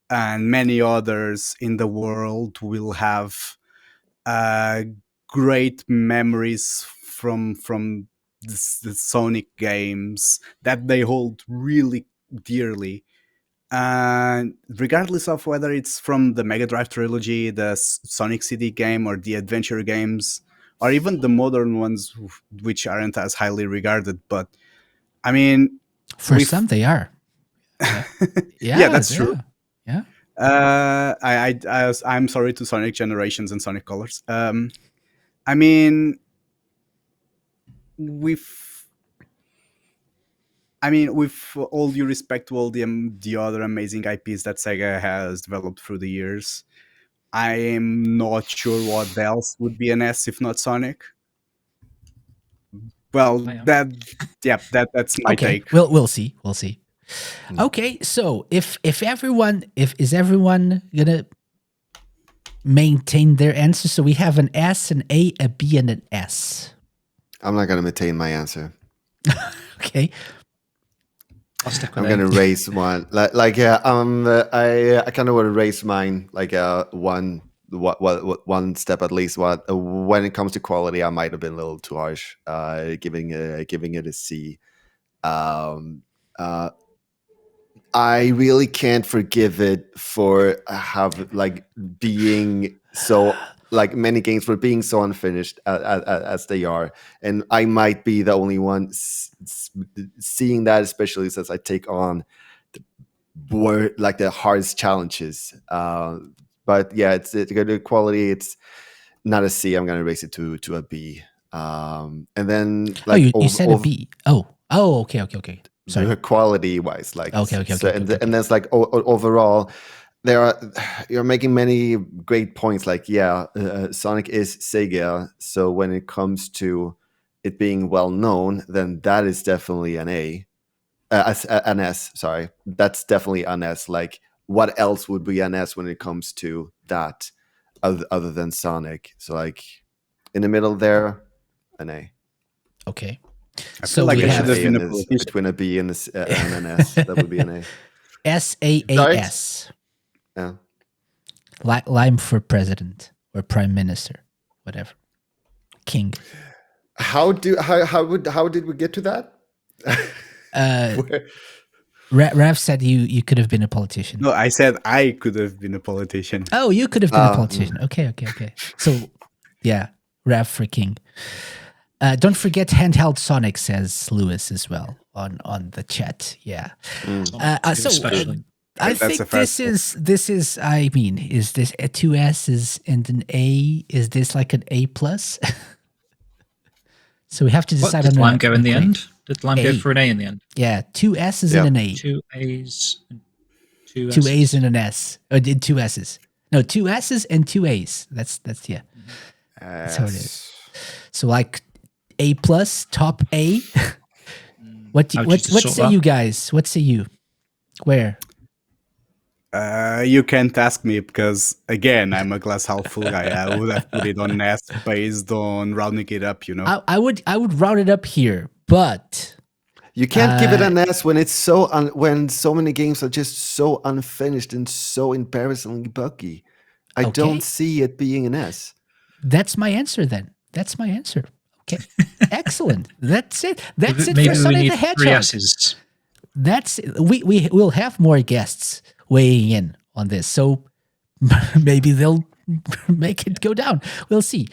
and many others in the world will have uh, great memories from the Sonic games that they hold really dearly. And regardless of whether it's from the Mega Drive trilogy, the Sonic CD game, or the adventure games, or even the modern ones, which aren't as highly regarded, but I mean, For some, they are. yeah, that's true. Yeah. I'm sorry to Sonic Generations and Sonic Colors. I mean, with all due respect to all the other amazing IPs that Sega has developed through the years, I am not sure what else would be an S if not Sonic. Well, I am. that's my Okay. take. We'll see. We'll see. Okay, so if everyone is everyone gonna maintain their answer? So we have an S, an A, a B, and an S. I'm not gonna maintain my answer. Okay. I'll stick with I'm gonna raise one. I kind of want to raise mine like one step at least. When it comes to quality, I might have been a little too harsh, giving it a C. I really can't forgive it for being so many games for being so unfinished as they are, and I might be the only one seeing that, especially since I take on the hardest challenges. But yeah, it's good quality. It's not a C. I'm gonna raise it to a B. And then you said a B. Oh, okay. Sorry. Quality wise, Okay. and then it's overall, you're making many great points. Sonic is Sega, so when it comes to it being well known, then that is definitely an A, an S. Sorry, that's definitely an S. Like, what else would be an S when it comes to that, other than Sonic? So in the middle there, an A. Okay. I feel like I should have been a politician. Between a B and an S. That would be an A. SAAS. Yeah. Lime for president or prime minister, whatever. King. How did we get to that? Rav said you could have been a politician. No, I said I could have been a politician. Oh, you could have been a politician. Okay. So, yeah, Rav for king. Don't forget handheld Sonic, says Lewis as well on the chat. Yeah. I think this is. I mean, is this a 2 S's and an A? Is this like an A plus? So we have to decide on. Did Lime go in the end? Did Lime go A. for an A in the end? Yeah, 2 S's and an A. 2 A's and 2 2 S's. A's and an S. Or did 2 S's? No, 2 S's and 2 A's. That's yeah. That's how it is. So like A plus, top A. What say you guys? What say you? Where? You can't ask me because, again, I'm a glass half full guy. I would have put it on S based on rounding it up, you know. I would round it up here, but you can't give it an S when it's when so many games are just so unfinished and so embarrassingly buggy. I don't see it being an S. That's my answer then. That's my answer. Okay. Excellent. That's it. That's it Maybe for Sonic the Hedgehog. 3 S's. That's we will have more guests weighing in on this, so maybe they'll make it go down. We'll see.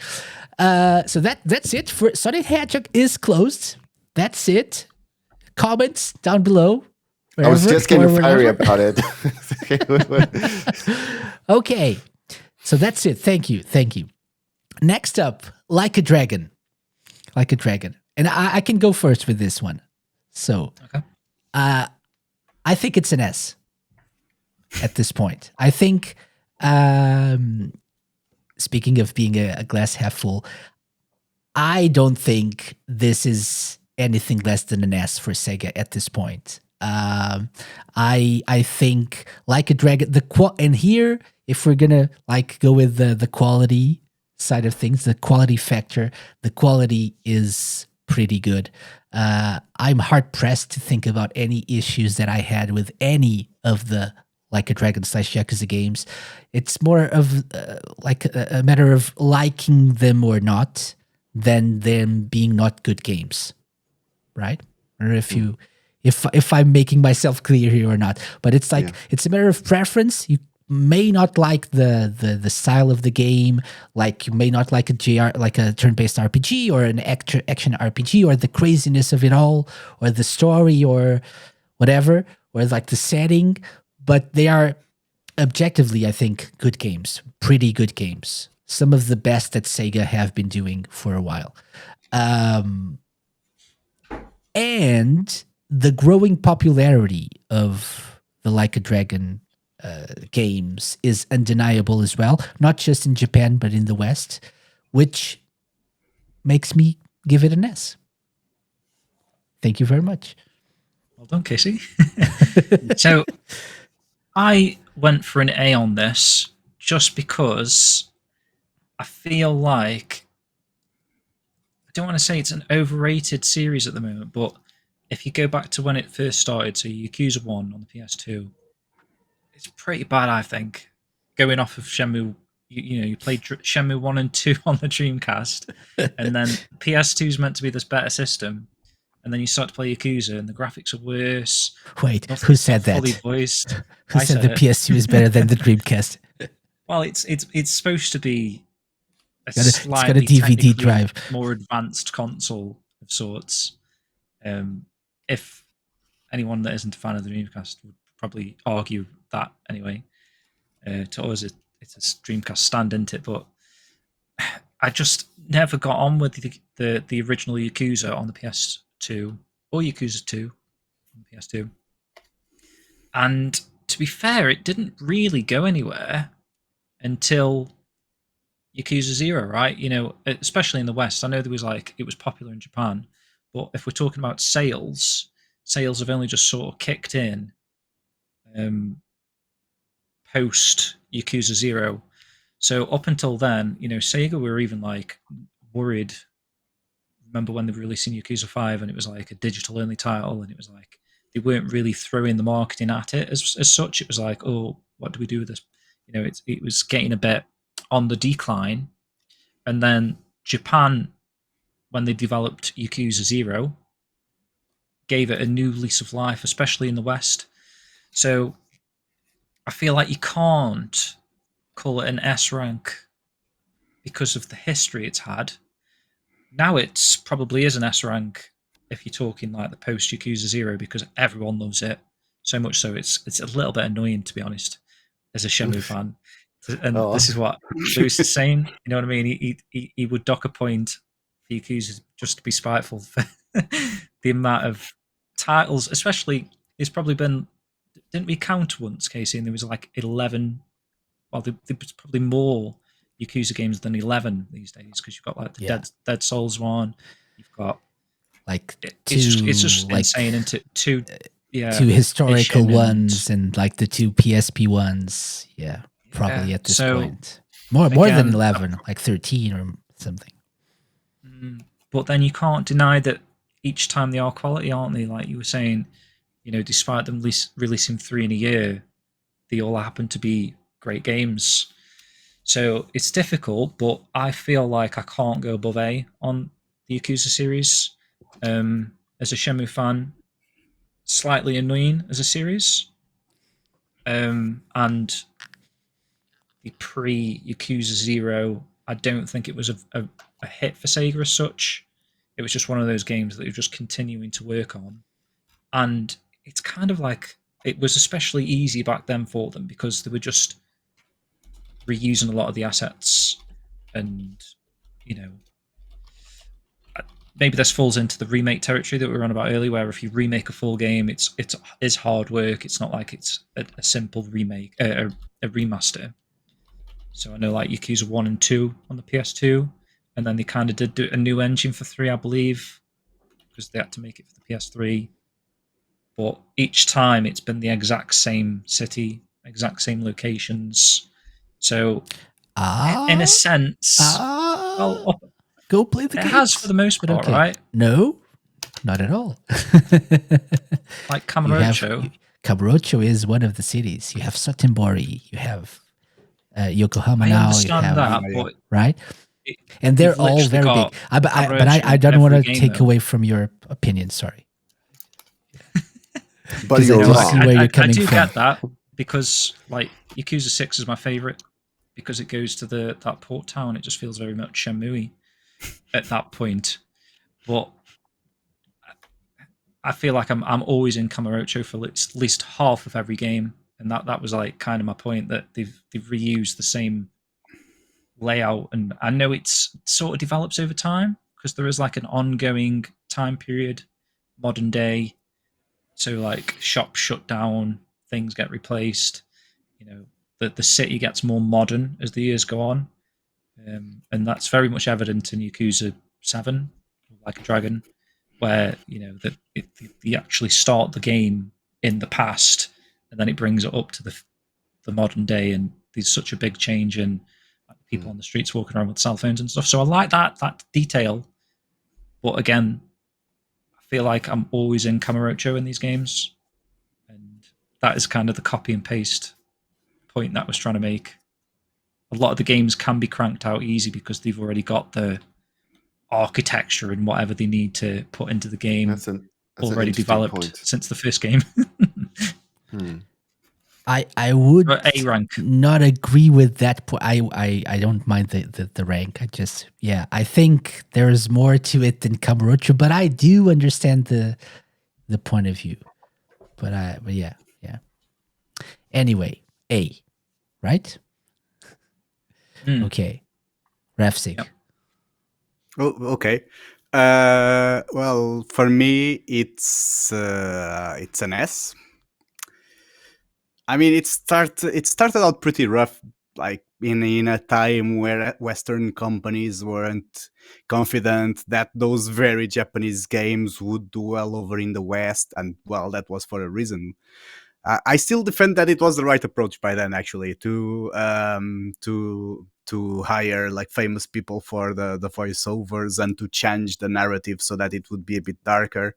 So that's it for Sonic the Hedgehog is closed. That's it. Comments down below. I was just getting fiery about it. Okay, so that's it. Thank you. Next up, Like a Dragon, and I can go first with this one. So, Okay. I think it's an S at this point. I think speaking of being a glass half full, I don't think this is anything less than an S for Sega at this point. I think Like a Dragon, and here, if we're gonna like go with the quality side of things, the quality factor, the quality is pretty good. I'm hard pressed to think about any issues that I had with any of the Like a Dragon / Yakuza games. It's more of like a matter of liking them or not than them being not good games, right? I don't know if you, if I'm making myself clear here or not, but it's like it's a matter of preference. You may not like the style of the game, like you may not like like a turn-based RPG or an action RPG, or the craziness of it all, or the story, or whatever, or like the setting. But they are objectively, I think, good games, pretty good games. Some of the best that Sega have been doing for a while. And the growing popularity of the Like a Dragon games is undeniable as well, not just in Japan, but in the West, which makes me give it an S. Thank you very much. Well done, Casey. So I went for an A on this just because I feel like, I don't want to say it's an overrated series at the moment, but if you go back to when it first started, so Yakuza 1 on the PS2, it's pretty bad, I think. Going off of Shenmue, you played Shenmue 1 and 2 on the Dreamcast, and then PS2 is meant to be this better system, and then you start to play Yakuza, and the graphics are worse. Wait, who said that? Fully voiced. Who said the PS2 is better than the Dreamcast? Well, it's supposed to be it's got a DVD drive, more advanced console of sorts. If anyone that isn't a fan of the Dreamcast would probably argue that anyway. To us, it's a Dreamcast stand, isn't it? But I just never got on with the original Yakuza on the PS2 or Yakuza 2 on the PS2. And to be fair, it didn't really go anywhere until Yakuza 0, right? Especially in the West. I know it was popular in Japan, but if we're talking about sales have only just sort of kicked in post Yakuza 0. So up until then, Sega were even like worried. Remember when they were releasing Yakuza 5 and it was like a digital only title, and it was like they weren't really throwing the marketing at it as such. It was like, oh, what do we do with this? It was getting a bit on the decline. And then Japan, when they developed Yakuza 0, gave it a new lease of life, especially in the West. So I feel like you can't call it an S rank because of the history it's had. Now it's probably is an S rank if you're talking like the post Yakuza 0, because everyone loves it so much so it's a little bit annoying, to be honest, as a Shenmue fan. And this is what Lewis is saying. You know what I mean? He would dock a point for Yakuza just to be spiteful for the amount of titles, especially. It's probably been, didn't we count once, Casey? And there was like 11. Well, there's probably more Yakuza games than 11 these days, because you've got like the Dead Souls one. You've got like it's just like insane. Into two historical ones and like the 2 PSP ones. Yeah, probably at this point. More than 11, like 13 or something. But then you can't deny that each time they are quality, aren't they? Like you were saying, despite them releasing 3 in a year, they all happen to be great games. So it's difficult, but I feel like I can't go above A on the Yakuza series. As a Shenmue fan, slightly annoying as a series. And the pre-Yakuza 0, I don't think it was a hit for Sega as such. It was just one of those games that they were just continuing to work on. And it's kind of like, it was especially easy back then for them because they were just reusing a lot of the assets. And, maybe this falls into the remake territory that we were on about earlier, where if you remake a full game, it's hard work. It's not like it's a simple remake, a remaster. So I know like Yakuza 1 and 2 on the PS2, and then they kind of did do a new engine for 3, I believe, because they had to make it for the PS3. But each time it's been the exact same city, exact same locations. So in a sense, well, go play the it games. has for the most part, right? No, not at all. Like Kamurocho. Kamurocho is one of the cities. You have Sotenbori, you have Yokohama I now. understand you have, that, yeah. but right? And they're you've all literally very big. got But Kamurocho I in don't want to every game, take though. away from your opinion. Sorry. But 'Cause you're I wrong. see where you're coming I do from. get that, because like Yakuza 6 is my favorite because it goes to that port town. It just feels very much Shenmue at that point. But I feel like I'm always in Kamurocho for at least half of every game, and that was like kind of my point, that they've reused the same layout. And I know it's sort of develops over time because there is like an ongoing time period, modern day. So like shops shut down, things get replaced. You know, the city gets more modern as the years go on, and that's very much evident in Yakuza 7, Like a Dragon, where you know that you actually start the game in the past, and then it brings it up to the modern day, and there's such a big change in like, people on the streets walking around with cell phones and stuff. So I like that detail, but again, I feel like I'm always in Kamurocho in these games, and that is kind of the copy and paste point that I was trying to make. A lot of the games can be cranked out easy because they've already got the architecture and whatever they need to put into the game That's an already interesting developed point. since the first game. I would Or A rank. not agree with that point. I don't mind the rank. I just I think there is more to it than Kamurocho, but I do understand the point of view. But yeah. Anyway, A, right? Okay, Ravsieg. Yep. Oh, okay. Well, for me, it's an S. I mean, it started out pretty rough, like in a time where Western companies weren't confident that those very Japanese games would do well over in the West, and well, that was for a reason. I still defend that it was the right approach by then, actually, to hire like famous people for the voiceovers and to change the narrative so that it would be a bit darker.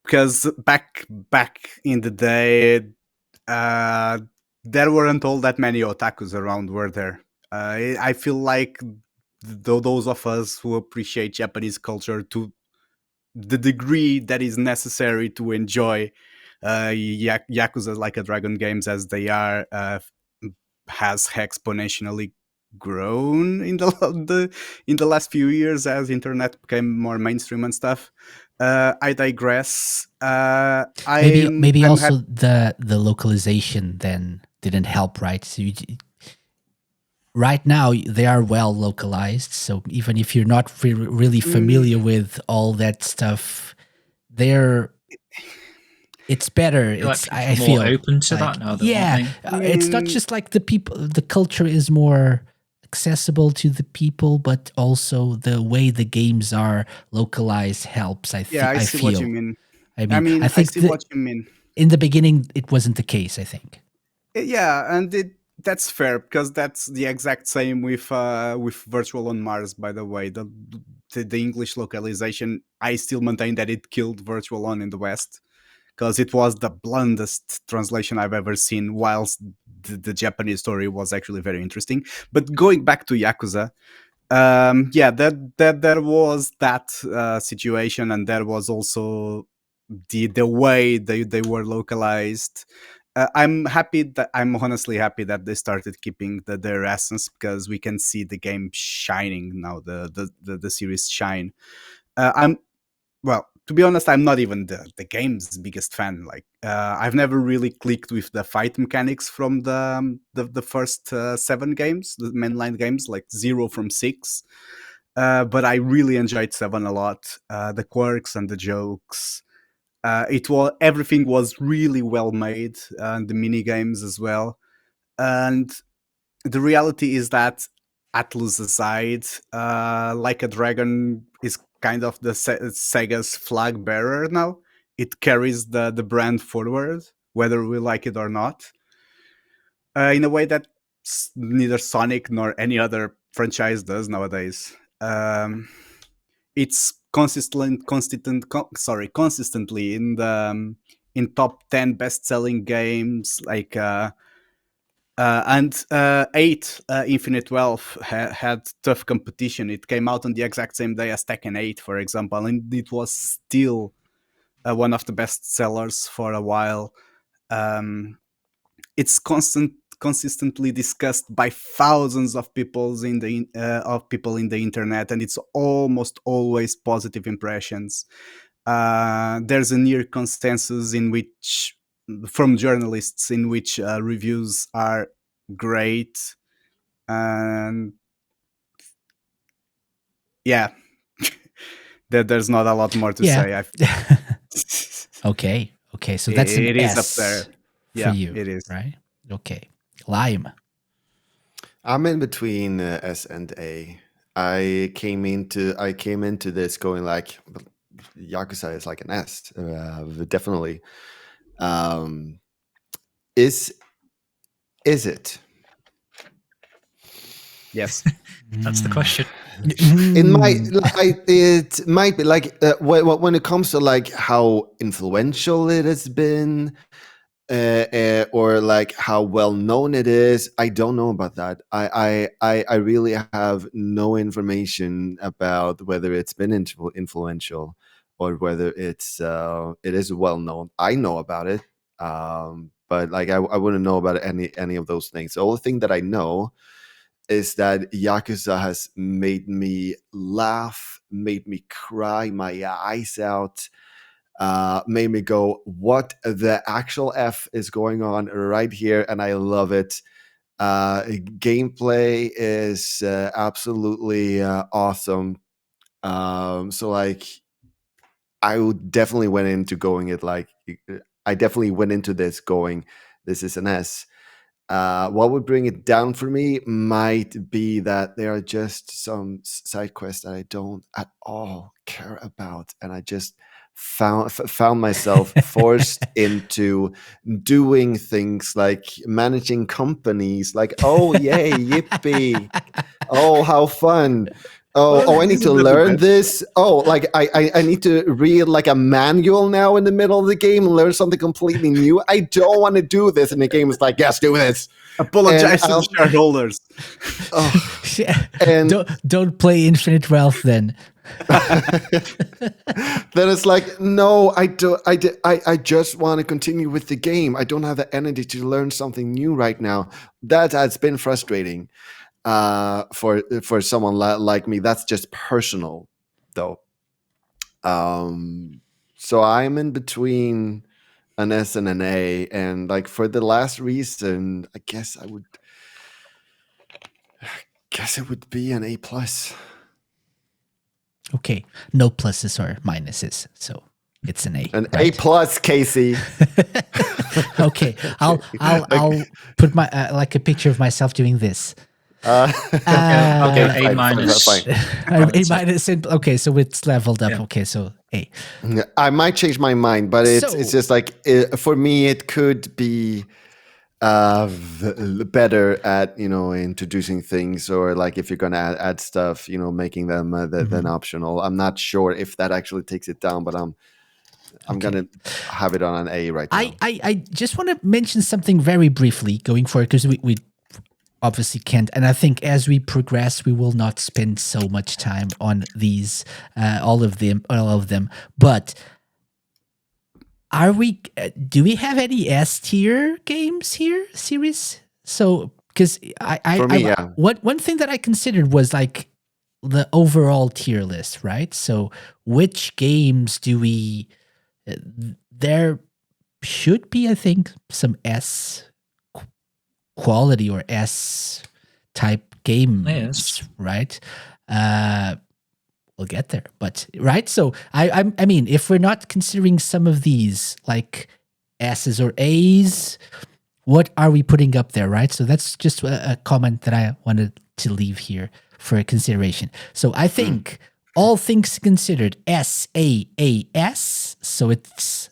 Because back in the day, there weren't all that many otakus around, were there? I feel like those of us who appreciate Japanese culture to the degree that is necessary to enjoy Yakuza Like a Dragon games as they are, has exponentially grown in the last few years as internet became more mainstream and stuff. I digress. Maybe I'm also the localization then didn't help, right? So right now they are well localized, so even if you're not really familiar with all that stuff, it's better. I more feel open to like, that now, though, aren't they? it's not just like the culture is more accessible to the people, but also the way the games are localized helps. I see feel. what you mean. I I think see what you mean. in the beginning it wasn't the case, I think. Yeah, and that's fair because that's the exact same with Virtual on Mars. By the way, the English localization, I still maintain that it killed Virtual on in the West because it was the bluntest translation I've ever seen, whilst the Japanese story was actually very interesting. But going back to Yakuza, that there was that situation, and there was also the way they were localized. I'm honestly happy that they started keeping their essence, because we can see the game shining now, the series shine. I'm Well, to be honest, I'm not even the game's biggest fan. Like, I've never really clicked with the fight mechanics from the first 7 games, the mainline games, like 0 from 6. But I really enjoyed 7 a lot. The quirks and the jokes. Everything was really well made, and the mini games as well. And the reality is that, Atlus aside, Like a Dragon is kind of the Sega's flag bearer now. It carries the brand forward, whether we like it or not, in a way that neither Sonic nor any other franchise does nowadays. It's consistently in the in top 10 best-selling games, like and 8 Infinite Wealth had tough competition. It came out on the exact same day as Tekken 8, for example, and it was still one of the best sellers for a while. It's consistently discussed by thousands of people in the internet, and it's almost always positive impressions. There's a near consensus from journalists in which reviews are great, and yeah, there's not a lot more to Yeah. say. Okay. So that's an It is S up there. for Yeah, you, it is. right? Okay. Lime. I'm in between S and A. I came into this going like, Yakuza is like an S, definitely. Is it? Yes. That's the question. It might be like when it comes to like how influential it has been, or like how well known it is. I don't know about that. I really have no information about whether it's been influential or whether it is well known. I know about it, but like I wouldn't know about any of those things. The only thing that I know is that Yakuza has made me laugh, made me cry my eyes out, made me go, what the actual F is going on right here? And I love it. Gameplay is absolutely awesome. So like, I would definitely went into going it like, I definitely went into this going, this is an S. What would bring it down for me might be that there are just some side quests that I don't at all care about, and I just found myself forced into doing things like managing companies. Like, oh yay, yippee! Oh, how fun! Oh, I need to learn this. Oh, like I need to read like a manual now in the middle of the game and learn something completely new. I don't want to do this. And the game is like, yes, do this. Apologize to the shareholders. Oh, Yeah. and Don't play Infinite Wealth then. then it's like, no, I just want to continue with the game. I don't have the energy to learn something new right now. That has been frustrating. For someone like me. That's just personal, though. So I'm in between an S and an A, and like for the last reason, I guess it would be an A plus. Okay. No pluses or minuses. So it's an A. An right? A plus, Casey. Okay. I'll put my like a picture of myself doing this. Okay, A minus. Fine. A minus. Okay, so it's leveled up. Yeah. Okay, so A. I might change my mind, but it's So- just like for me, it could be better at introducing things, or like if you're gonna add stuff, making them then optional. I'm not sure if that actually takes it down, but I'm gonna have it on an A right now. I just want to mention something very briefly going forward, because we obviously can't, and I think as we progress we will not spend so much time on these all of them, but do we have any S tier games here, series? So because For me, yeah. one thing that I considered was like the overall tier list, right? So which games do we there should be, I think, some S quality or S type games, Yes. right? We'll get there, but right. So I mean, if we're not considering some of these like S's or A's, what are we putting up there, right? So that's just a comment that I wanted to leave here for consideration. So I think all things considered, SAAS. So it's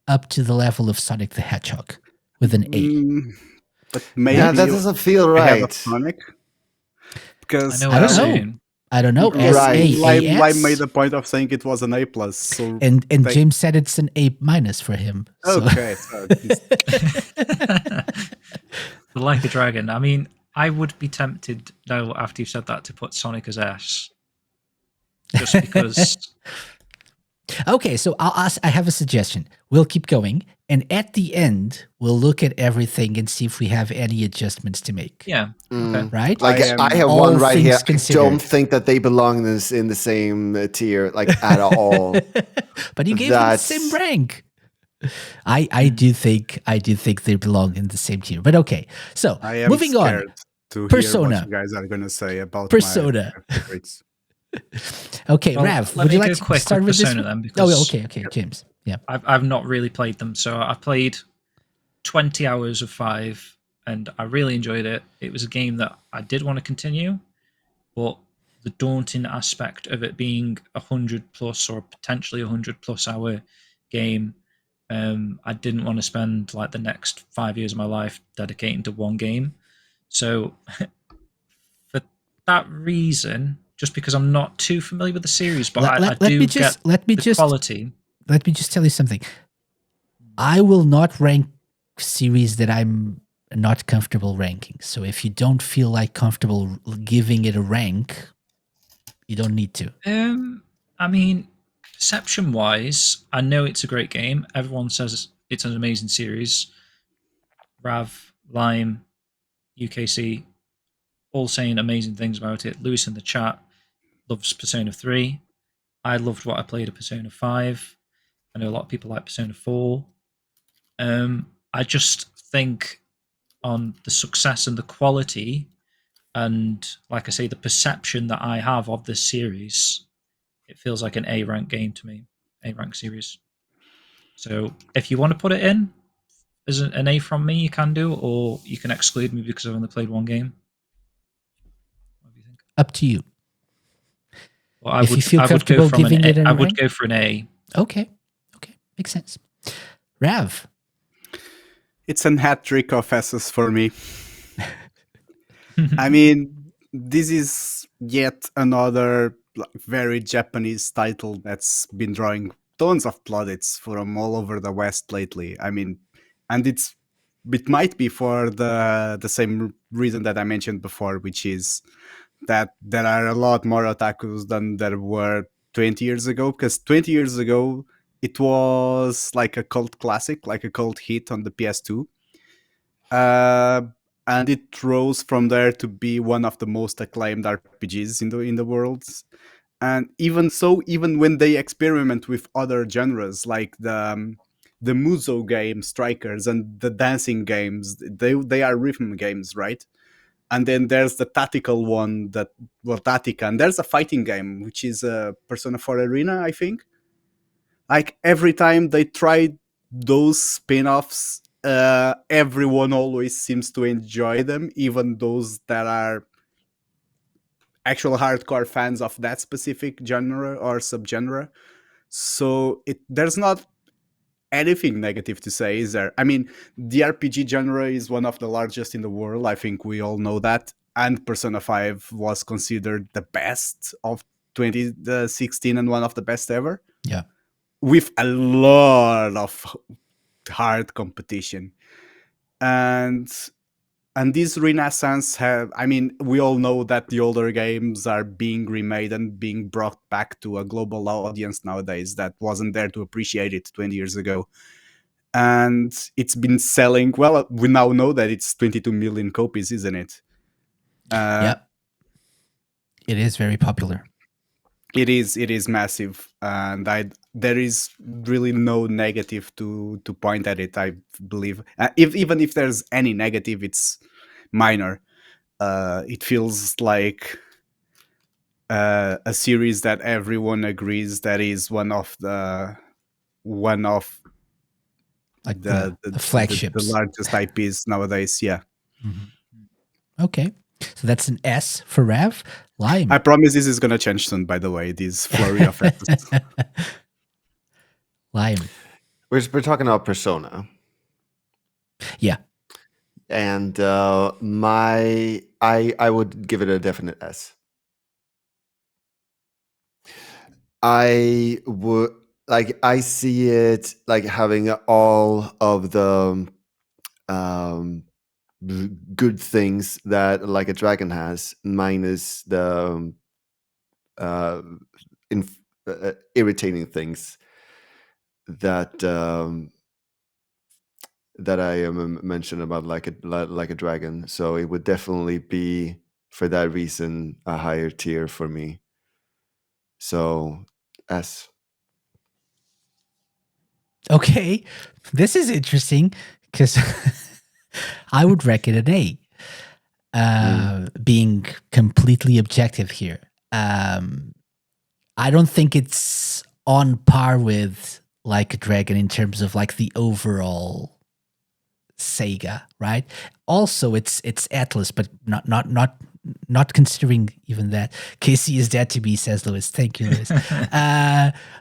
up to the level of Sonic the Hedgehog with an A. But maybe Yeah, that doesn't feel ahead of right. Sonic. I Because know I what don't you're know. saying. I don't know. Right. Lime made SAAS. the point of saying it was an A plus. So And they- James said it's an A minus for him. So. okay, so But Like a Dragon. I mean, I would be tempted now after you said that to put Sonic as S, just because. Okay, so I'll ask. I have a suggestion. We'll keep going, and at the end, we'll look at everything and see if we have any adjustments to make. Yeah. Mm. Okay. Right? Like I am I have all one right here. things I considered. don't think that they belong in the same tier, like at all. But you gave them the same That's- rank. I do think they belong in the same tier. But okay, so I am moving scared on. to hear Persona. what you guys are gonna say about Persona. my favorites. Okay, Well, Rav, let would me you go like to quick start with with this Persona one? then, because okay, James. Yeah. I've not really played them. So I played 20 hours of 5, and I really enjoyed it. It was a game that I did want to continue, but the daunting aspect of it being 100 plus or potentially 100 plus hour game, I didn't want to spend like the next 5 years of my life dedicating to one game. So for that reason, just because I'm not too familiar with the series, but I Let do me get just let me the just quality. let me just tell you something. I will not rank series that I'm not comfortable ranking. So if you don't feel like comfortable giving it a rank, you don't need to. I mean, perception wise, I know it's a great game. Everyone says it's an amazing series. Rav, Lime, UKC, all saying amazing things about it. Lewis in the chat loves Persona 3. I loved what I played of Persona 5. I know a lot of people like Persona 4. I just think on the success and the quality, and like I say, the perception that I have of this series, it feels like an A rank game to me, A rank series. So if you want to put it in as an A from me, you can do, or you can exclude me because I've only played one game. What do you think? Up to you. Well, I If you feel I would go comfortable from giving an it A, a I would rank? go for an A. Okay. Makes sense. Rav. It's an hat trick of S's for me. I mean, this is yet another very Japanese title that's been drawing tons of plaudits from all over the West lately. I mean, and it might be for the same reason that I mentioned before, which is that there are a lot more otakus than there were 20 years ago. Because 20 years ago, it was like a cult classic, like a cult hit on the PS2. And it rose from there to be one of the most acclaimed RPGs in the world. And even so, even when they experiment with other genres like the Muso game Strikers and the dancing games, they are rhythm games, right? And then there's the tactical one Tatica, and there's a fighting game which is Persona 4 Arena, I think. Like every time they try those spin-offs, everyone always seems to enjoy them, even those that are actual hardcore fans of that specific genre or subgenre. So there's not anything negative to say, is there? I mean, the RPG genre is one of the largest in the world. I think we all know that. And Persona 5 was considered the best of 2016 and one of the best ever. Yeah. With a lot of hard competition. And this renaissance we all know that the older games are being remade and being brought back to a global audience nowadays that wasn't there to appreciate it 20 years ago. And it's been selling, well, we now know that it's 22 million copies, isn't it? Yep. It is very popular. It is massive, and there is really no negative to point at it, I believe. Even if there's any negative, it's minor. It feels like a series that everyone agrees that is one of like the the flagships. largest IPs nowadays. Yeah, Okay, so that's an S for Rav. Lime. I promise this is gonna change soon. By the way, this flurry of S's. Lime. We're talking about Persona. Yeah. And I would give it a definite S. I would I see it like having all of the good things that Like a Dragon has, minus the irritating things that that I mentioned about Like a Dragon. So it would definitely be, for that reason, a higher tier for me. So S. Okay, this is interesting because I would rank it an A. Being completely objective here, I don't think it's on par with Like a Dragon in terms of like the overall Sega, right? Also, it's Atlas, but not considering even that. Casey is dead to me, says Lewis. Thank you, Lewis.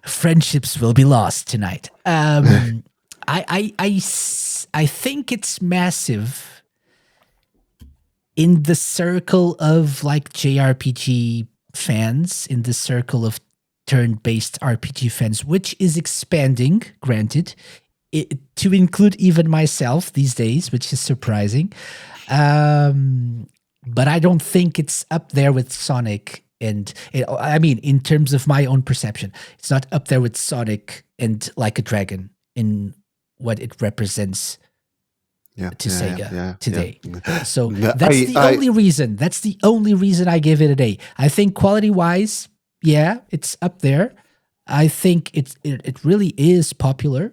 Friendships will be lost tonight. I think it's massive in the circle of like JRPG fans, in the circle of turn-based RPG fans, which is expanding, granted, to include even myself these days, which is surprising. But I don't think it's up there with Sonic. And I mean, in terms of my own perception, it's not up there with Sonic and Like a Dragon in what it represents to Sega today. Yeah. So that's the only reason. That's the only reason I give it an A. I think quality-wise, yeah, it's up there. I think it really is popular.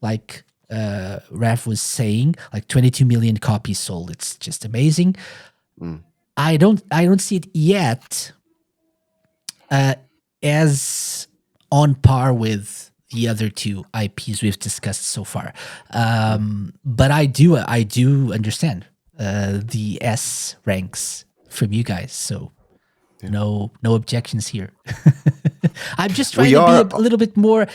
Like Raph was saying, like 22 million copies sold. It's just amazing. I don't see it yet as on par with the other two IPs we've discussed so far. But I do understand the S ranks from you guys. So no objections here. I'm just trying to be a little bit more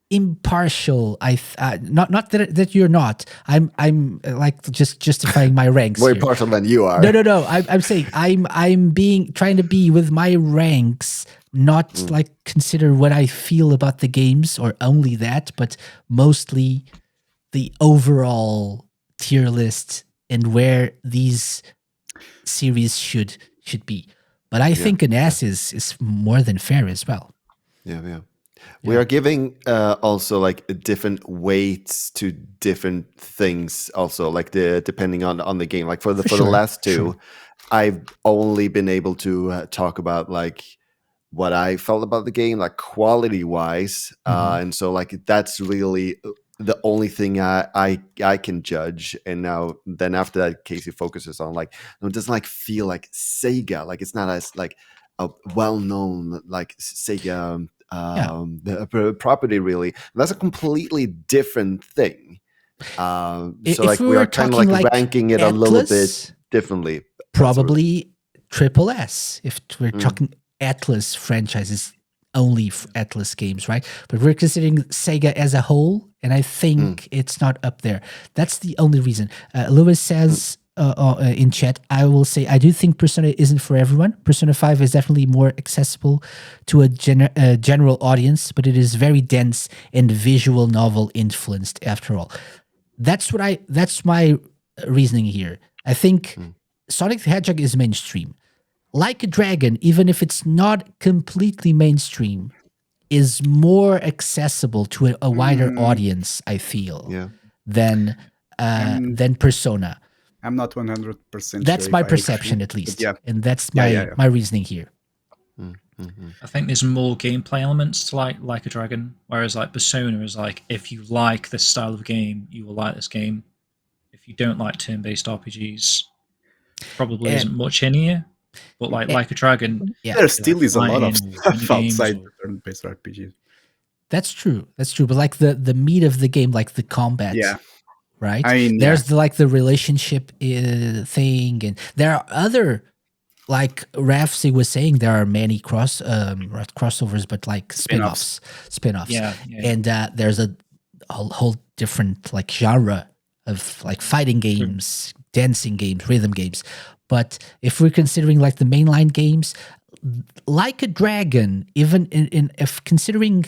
impartial. Not that you're not. I'm like just justifying my ranks. More here. impartial than you are. No. I'm saying I'm trying to be with my ranks, not like consider what I feel about the games or only that, but mostly the overall tier list and where these series should be. But I think an S is more than fair as well. Yeah. We are giving also like different weights to different things. Also, like depending on the game. Like for the last two, I've only been able to talk about like what I felt about the game, like quality wise, and so like that's really the only thing I can judge. And then after that, Casey focuses on like it doesn't like feel like Sega. Like it's not as like a well known like Sega. The property really. And that's a completely different thing. So like we are kind of like ranking it Atlas, a little bit differently. Probably triple S if we're talking Atlas franchises, only Atlas games, right? But we're considering Sega as a whole, and I think it's not up there. That's the only reason. Lewis says in chat, I will say I do think Persona isn't for everyone. Persona 5 is definitely more accessible to a general audience, but it is very dense and visual novel influenced after all. That's my reasoning here. I think Sonic the Hedgehog is mainstream. Like a Dragon, even if it's not completely mainstream, is more accessible to a wider audience, I feel, than Persona. I'm not 100%. That's my perception, at least, and that's my reasoning here. I think there's more gameplay elements to like a Dragon, whereas like Persona is like if you like this style of game, you will like this game. If you don't like turn-based RPGs, probably isn't much in here. But like a Dragon, there still is a lot of stuff outside turn-based RPGs. That's true. That's true. But like the meat of the game, like the combat, Yeah. right? I mean, There's the relationship thing, and there are other, like Ravsieg was saying, there are many not crossovers, but like Spin-offs. spin-offs, Yeah. and there's a whole different like genre of like fighting games, dancing games, rhythm games. But if we're considering like the mainline games, like a dragon, even in if considering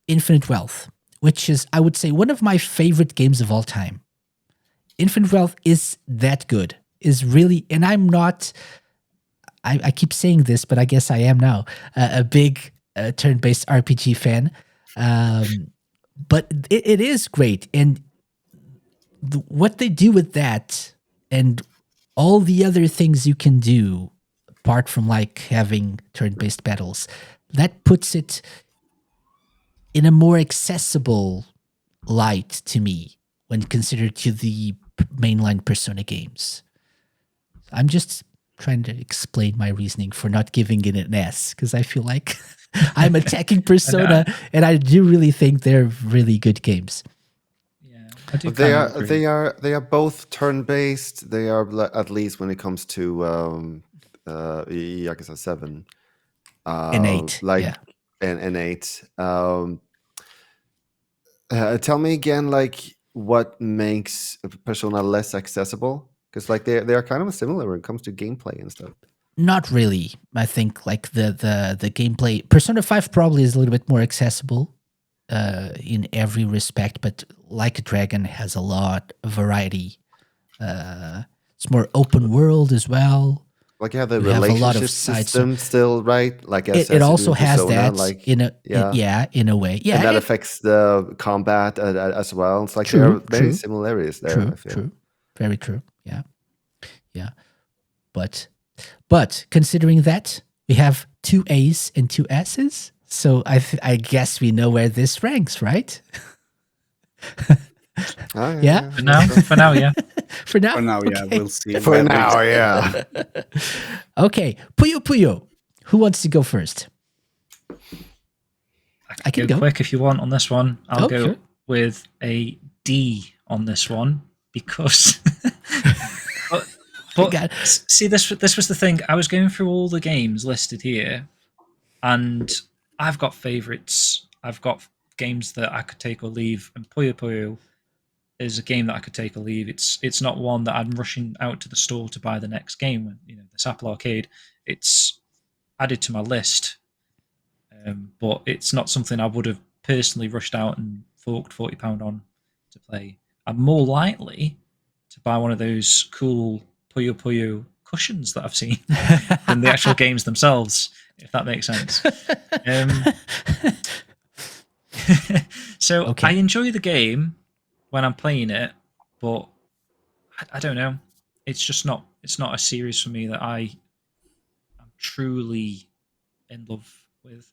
Infinite Wealth, which is, I would say, one of my favorite games of all time. Infinite Wealth is that good. Is really, and I'm not. I keep saying this, but I guess I am now a big turn-based RPG fan. But it is great, and what they do with that, and all the other things you can do, apart from like having turn-based battles, that puts it in a more accessible light to me when considered to the mainline Persona games. I'm just trying to explain my reasoning for not giving it an S, because I feel like I'm attacking Persona, and I do really think they're really good games. Yeah, I do. But they kind of agree. they are both turn based. They are at least when it comes to Yakuza 7 An 8, like yeah. and 8. Tell me again, like what makes Persona less accessible? Because like they are kind of similar when it comes to gameplay and stuff. Not really. I think like the gameplay, Persona 5 probably is a little bit more accessible in every respect, but Like a Dragon has a lot of variety. It's more open world as well. Like you have the You have a lot of relationship side system still, right? Like as It you do also in has Persona, that like in a yeah. in a way. Yeah, And that affects the combat as well. It's like there true, are many similarities there, I feel. true, very true. Yeah, yeah. But considering that we have 2 A's and 2 S's, so I guess we know where this ranks, right? Oh, Yeah? For now, yeah. For now, For now, yeah, okay. we'll see. For where we now, stand. yeah. Okay, Puyo Puyo. Who wants to go first? I can can go. quick if you want on this one. I'll go Sure. with a D on this one because. but God. see, this was the thing. I was going through all the games listed here, and I've got favorites. I've got games that I could take or leave, and Puyo Puyo is a game that I could take or leave. It's not one that I'm rushing out to the store to buy the next game. You know, this Apple Arcade. It's added to my list, but it's not something I would have personally rushed out and forked £40 on to play. I'm more likely to buy one of those cool Puyo Puyo cushions that I've seen than the actual games themselves, if that makes sense. So Okay. I enjoy the game when I'm playing it, but I don't know. It's just not. It's not a series for me that I'm truly in love with.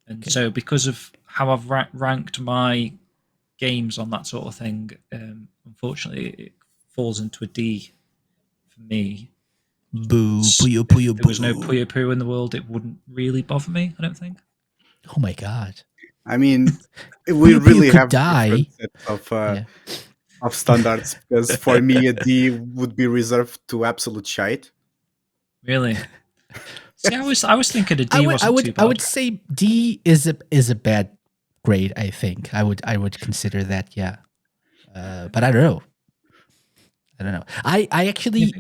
And so, because of how I've ranked my games on that sort of thing, unfortunately, it falls into a D for me. Boo, Puyo If Puyo, there was no boo. Puyo Puyo in the world, it wouldn't really bother me, I don't think. Oh my god. I mean, we Puyo Puyo really could have die. different sets Yeah. of standards, because for me a D would be reserved to absolute shite. Really? See, I was thinking a D I wasn't too would bad. I would say D is a bad grade. I think I would consider that. Yeah, but I don't know. I actually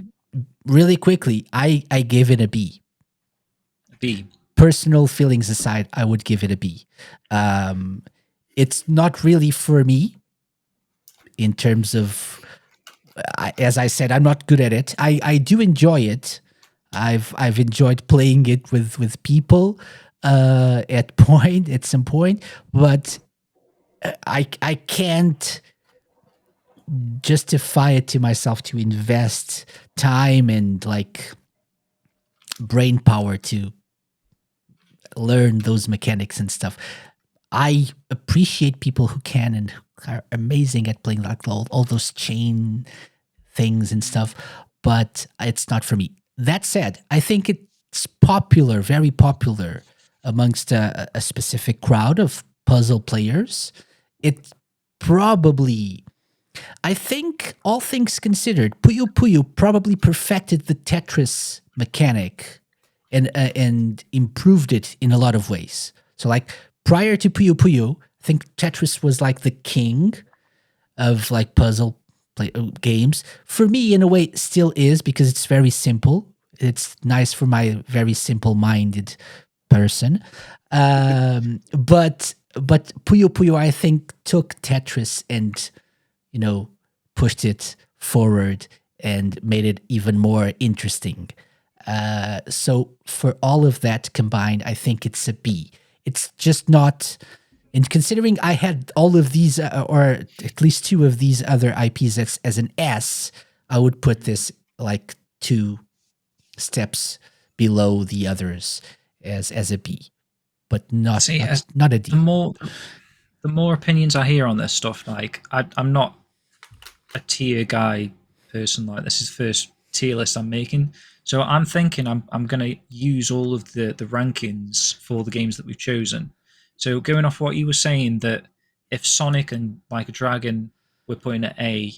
really quickly I gave it a B. A B. Personal feelings aside, I would give it a B. It's not really for me in terms of, as I said, I'm not good at it. I do enjoy it. I've enjoyed playing it with people at some point, but I can't justify it to myself to invest time and like brain power to learn those mechanics and stuff. I appreciate people who can and who are amazing at playing like all those chain things and stuff, but it's not for me. That said, I think it's popular, very popular amongst a specific crowd of puzzle players, it probably, I think, all things considered, Puyo Puyo probably perfected the Tetris mechanic and improved it in a lot of ways. So, like, prior to Puyo Puyo, I think Tetris was like the king of like puzzle games. For me, in a way, it still is, because it's very simple. It's nice for my very simple-minded person. But Puyo Puyo, I think, took Tetris and, you know, pushed it forward and made it even more interesting. So for all of that combined, I think it's a B. It's just not. And considering I had all of these, or at least two of these other IPs as an S, I would put this like 2 steps below the others as a B, but not See, not a D. The more opinions I hear on this stuff, like I'm not a tier guy person. Like, this is the first tier list I'm making, so I'm thinking I'm going to use all of the rankings for the games that we've chosen. So going off what you were saying, that if Sonic and Like a Dragon were putting at A,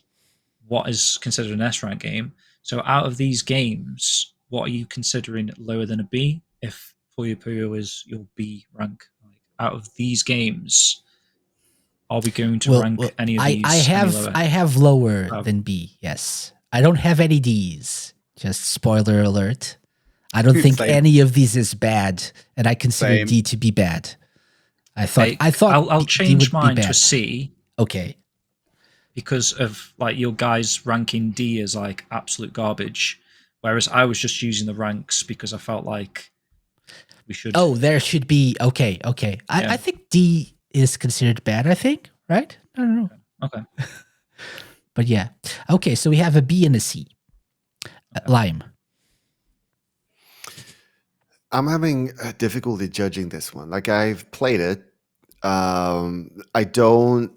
what is considered an S rank game? So out of these games, what are you considering lower than a B? If Puyo Puyo is your B rank, like, out of these games, are we going to rank any of these? I have lower Oh. than B. Yes, I don't have any D's. Just spoiler alert. I don't think Same. any of these is bad, and I consider Same. D to be bad. I thought I'll D change would be mine to bad. a C, Okay. because of like your guys ranking D as like absolute garbage, whereas I was just using the ranks because I felt like we should. Oh, there should be. Okay. Yeah. I think D is considered bad, I think, right? I don't know. Okay. But yeah. Okay, so we have a B and a C. Lime. I'm having difficulty judging this one. Like, I've played it. I don't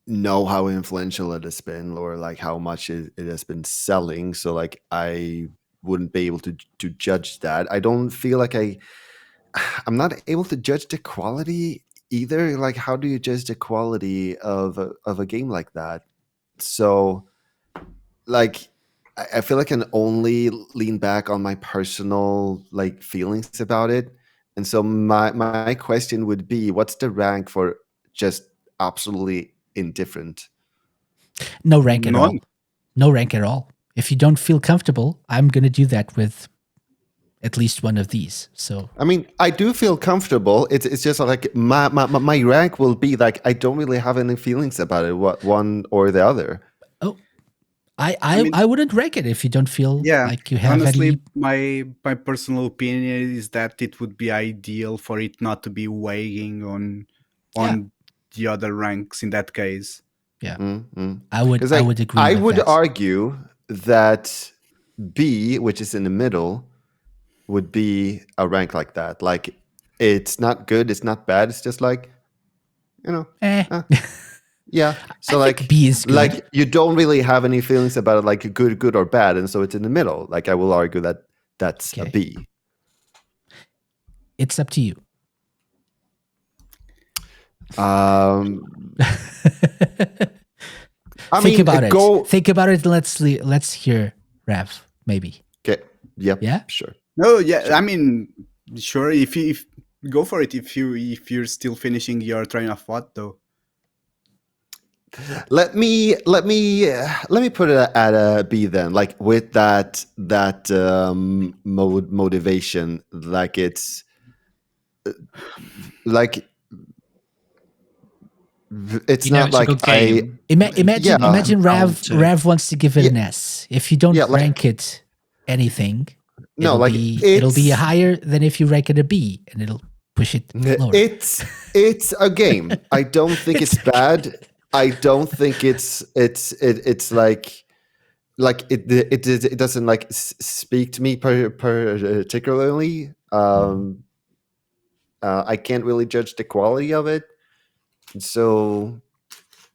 know how influential it has been, or like how much it has been selling. So like, I wouldn't be able to judge that. I don't feel like I'm not able to judge the quality either. Like, how do you judge the quality of a game like that? So like, I feel like I can only lean back on my personal like feelings about it. And so my question would be, what's the rank for just absolutely indifferent? No rank at all. None. No rank at all. If you don't feel comfortable, I'm going to do that with at least one of these. So I mean, I do feel comfortable. It's just like my rank will be like, I don't really have any feelings about it, what one or the other. I wouldn't rank it if you don't feel Yeah, like you have honestly, any. my personal opinion is that it would be ideal for it not to be weighing on the other ranks in that case. Yeah, Mm-hmm. I would agree. I with would that. argue that B, which is in the middle, would be a rank like that. Like, it's not good, it's not bad. It's just like, yeah. So I like, think B is good. like, you don't really have any feelings about it, like good or bad, and so it's in the middle. Like, I will argue that that's a Okay. B. It's up to you. Think about it. Think about it. Let's hear Rav, maybe. Okay. Yep. Yeah. Sure. No, yeah, sure. I mean, sure. If go for it, if you're still finishing your train of thought, though. Let me put it at a B then. Like, with that motivation, like, it's like, it's not it's like a good game. Imagine Rav wants to give it an S. If you don't rank it anything, it'll be higher than if you rank it a B, and it'll push it lower. It's a game. I don't think it's bad. I don't think it's like it doesn't like speak to me particularly. I can't really judge the quality of it. So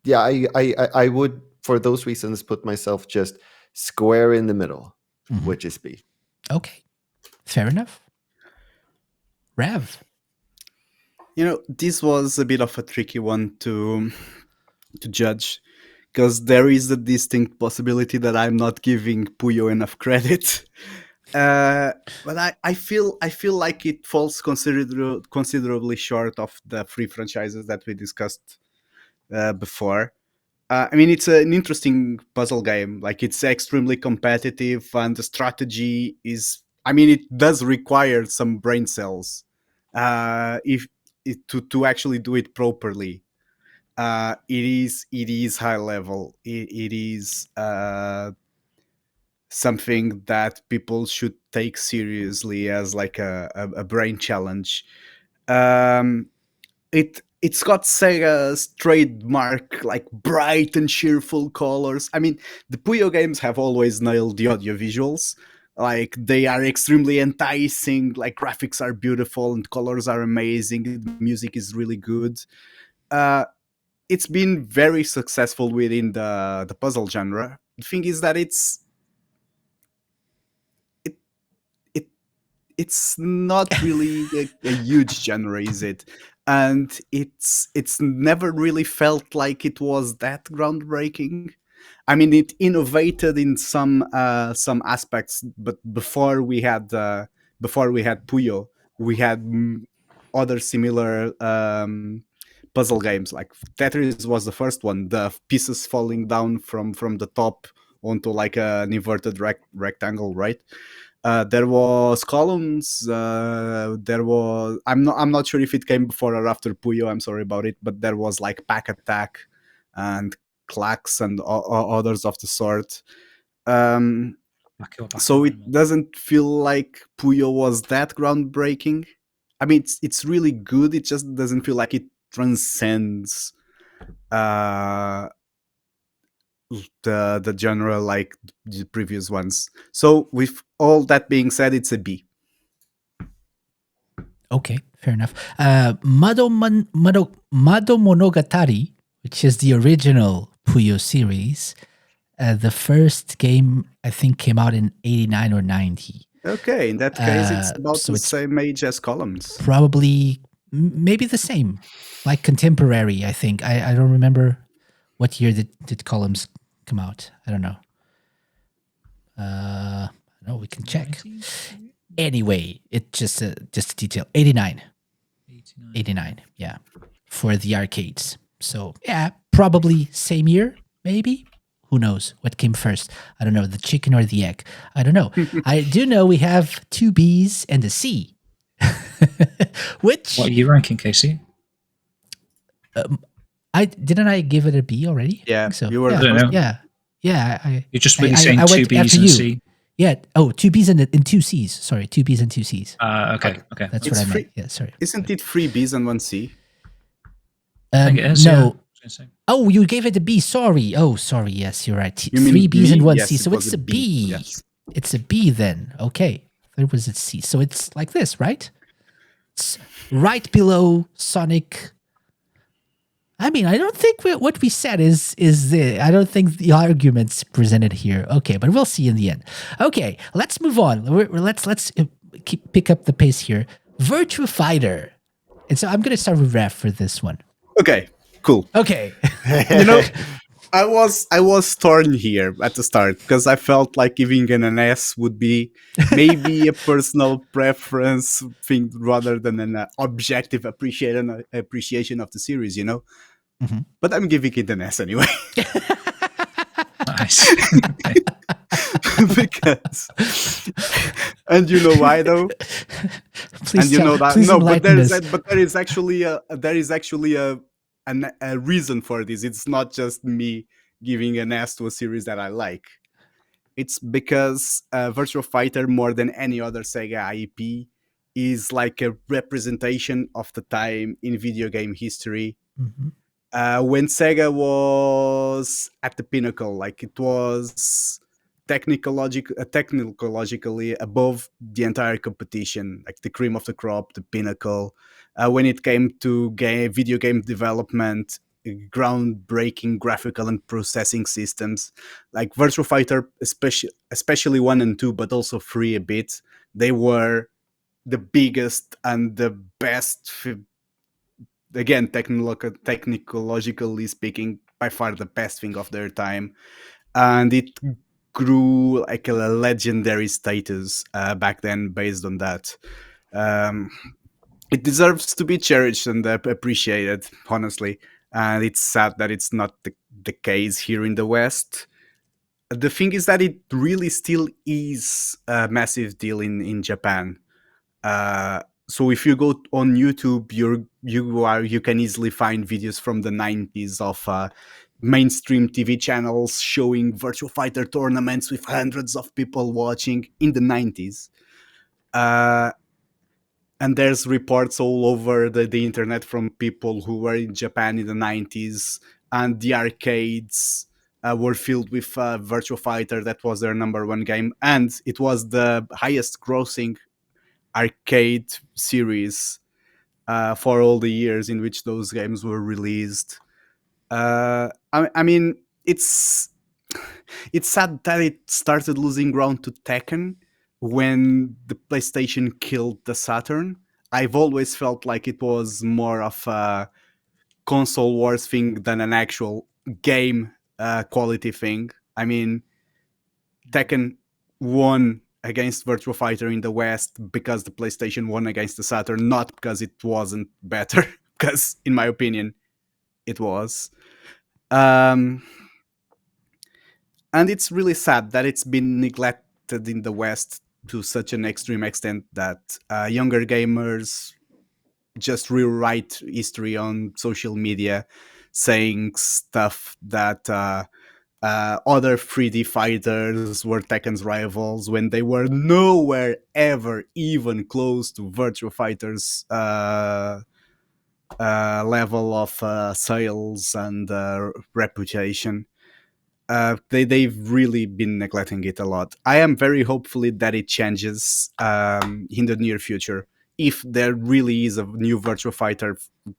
yeah, I would, for those reasons, put myself just square in the middle, which is B. Okay, fair enough. Rav. This was a bit of a tricky one to judge, because there is a distinct possibility that I'm not giving Puyo enough credit. But I feel like it falls considerably short of the three franchises that we discussed before. I mean, it's an interesting puzzle game. Like, it's extremely competitive, and the strategy is. I mean, it does require some brain cells, if to actually do it properly. It is high level. It is something that people should take seriously as like a brain challenge. Um, it's got Sega's trademark, like, bright and cheerful colors. I mean, the Puyo games have always nailed the audio visuals. Like, they are extremely enticing. Like, graphics are beautiful and colors are amazing. The music is really good. Uh, it's been very successful within the puzzle genre. The thing is that it, it it's not really a huge genre, is it? And it's never really felt like it was that groundbreaking. I mean, it innovated in some aspects, but before we had Puyo, we had other similar puzzle games. Like, Tetris was the first one, the pieces falling down from the top onto like an inverted rectangle, right? There was Columns. There was I'm not sure if it came before or after Puyo. I'm sorry about it, but there was like Pack Attack and Clacks and others of the sort. So it doesn't feel like Puyo was that groundbreaking. I mean, it's really good. It just doesn't feel like it transcends uh, the genre like the previous ones. So with all that being said, it's a B. Okay, fair enough. Mado Monogatari, which is the original Puyo series, the first game I think came out in 89 or 90. Okay, in that case, it's about so the it's same age as Columns. Probably maybe the same, like contemporary. I think I don't remember what year did Columns come out. I don't know. No, we can check. Anyway, it just a detail. 89. 89, yeah, for the arcades. So yeah, probably same year, maybe. Who knows what came first? I don't know, the chicken or the egg. I don't know. I do know we have 2 Bs and a C. Which What are you ranking, Casey? I give it a B already? I Yeah, think so. you were yeah, the I don't first know. yeah. You're just really saying I two went Bs after and you. C. Yeah. Oh, 2 Bs and 2 Cs. Sorry, 2 Bs and 2 Cs. Okay. That's It's what I free. meant. Yeah, sorry. Isn't it 3 Bs and 1 C? I think it is. No. Yeah. I was gonna say. Oh, you gave it a B. Sorry. Oh, sorry. Yes, you're right. You mean 3 Bs and B? 1 Yes, C. it So was it's a a B. B. Yes. It's a B then. Okay. There was a C. So it's like this, right? It's right below Sonic. I mean, I don't think what we said is I don't think the arguments presented here. Okay, but we'll see in the end. Okay, let's move on. Let's pick up the pace here. Virtua Fighter. And so I'm going to start with Ref for this one. Okay, cool. Okay. I was torn here at the start because I felt like giving an S would be maybe a personal preference thing rather than an objective appreciation of the series, Mhm. But I'm giving it an S anyway. Nice. Okay. Because, and you know why though? Please And you know that please no, but enlighten us. there is actually a reason for this. It's not just me giving an S to a series that I like. It's because Virtua Fighter, more than any other Sega IP, is like a representation of the time in video game history Mhm. when Sega was at the pinnacle. Like, it was technologically above the entire competition, like the cream of the crop, the pinnacle. When it came to video game development, groundbreaking graphical and processing systems, like Virtua Fighter, especially 1 and 2, but also 3 a bit, they were the biggest and the best again, technologically speaking, by far the best thing of their time, and it grew like a legendary status back then based on that. Um, it deserves to be cherished and appreciated, honestly. And it's sad that it's not the case here in the West. The thing is that it really still is a massive deal in Japan. So if you go on YouTube, you can easily find videos from the 90s of mainstream TV channels showing Virtua Fighter tournaments with hundreds of people watching in the 90s. And there's reports all over the internet from people who were in Japan in the 90s, and the arcades were filled with Virtua Fighter. That was their number one game, and it was the highest grossing arcade series for all the years in which those games were released. I mean, it's sad that it started losing ground to Tekken when the PlayStation killed the Saturn. I've always felt like it was more of a console wars thing than an actual game quality thing. I mean, Tekken won against Virtua Fighter in the West because the PlayStation won against the Saturn, not because it wasn't better, because in my opinion, it was. And it's really sad that it's been neglected in the West to such an extreme extent that younger gamers just rewrite history on social media, saying stuff that other 3D fighters were Tekken's rivals when they were nowhere ever even close to Virtua Fighter's level of sales and reputation. They've really been neglecting it a lot. I am very hopefully that it changes in the near future. If there really is a new Virtua Fighter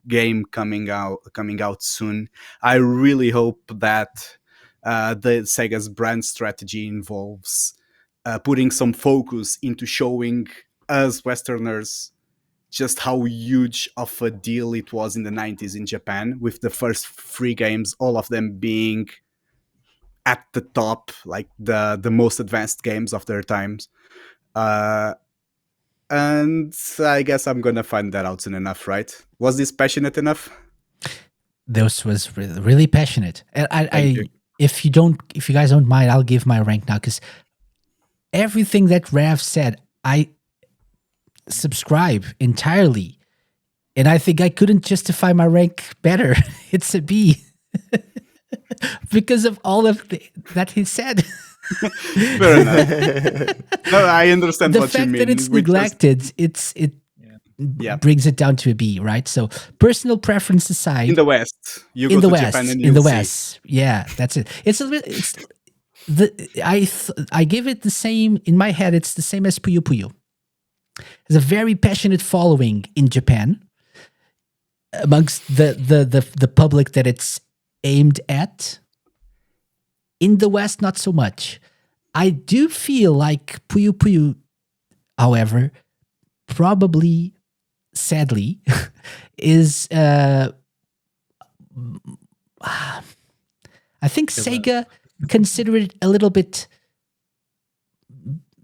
game coming out soon, I really hope that the Sega's brand strategy involves putting some focus into showing us Westerners just how huge of a deal it was in the 90s in Japan, with the first 3 games, all of them being at the top, like the most advanced games of their times. And I guess I'm gonna find that out soon enough, right? Was this passionate enough? This was really, really passionate. And Thank you. if you guys don't mind, I'll give my rank now, because everything that Rav said, I subscribe entirely. And I think I couldn't justify my rank better. It's a B. Because of all of that he said. Fair enough. No, I understand The what you fact mean. that it's We just- neglected, Yeah. brings it down to a B, right? So personal preference aside, in the West, you in go the to Japan West, and in the you'll see. West, yeah, that's it. I give it the same in my head. It's the same as Puyo Puyo. It's a very passionate following in Japan amongst the public that it's aimed at. In the West, not so much. I do feel like Puyo Puyo, however, probably, sadly, is I think Sega consider it a little bit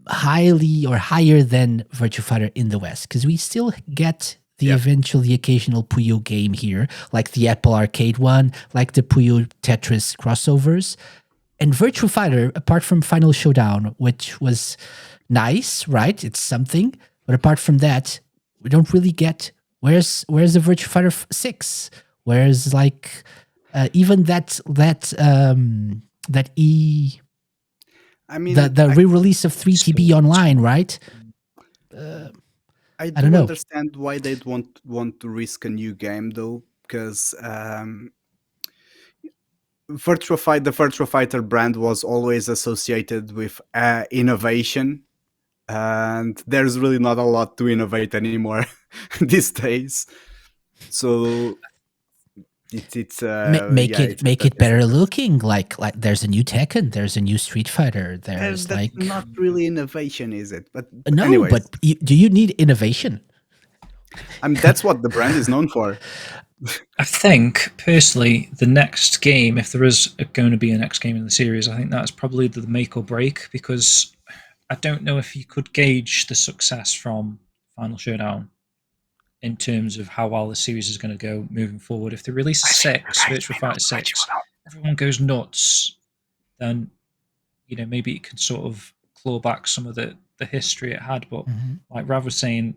highly or higher than Virtua Fighter in the West, because we still get the occasional Puyo game here, like the Apple Arcade one, like the Puyo Tetris crossovers. And Virtua Fighter, apart from Final Showdown, which was nice, right? It's something. But apart from that, we don't really get where's the Virtua Fighter 6? Where's like even that I mean, the re-release of 3TB Online, right? I don't know. understand why they'd want to risk a new game though, because the Virtua Fighter brand was always associated with innovation, and there's really not a lot to innovate anymore these days. So it's make it better looking. Like there's a new Tekken, there's a new Street Fighter. There's that's like not really innovation, is it? But no, anyways, but do you need innovation? I mean, that's what the brand is known for. think personally, the next game, if there is going to be a next game in the series, I think that's probably the make or break, because I don't know if you could gauge the success from Final Showdown in terms of how well the series is going to go moving forward. If they release a 6, Virtua Fighter 6, everyone goes nuts, then maybe it could sort of claw back some of the history it had. But like Rav was saying,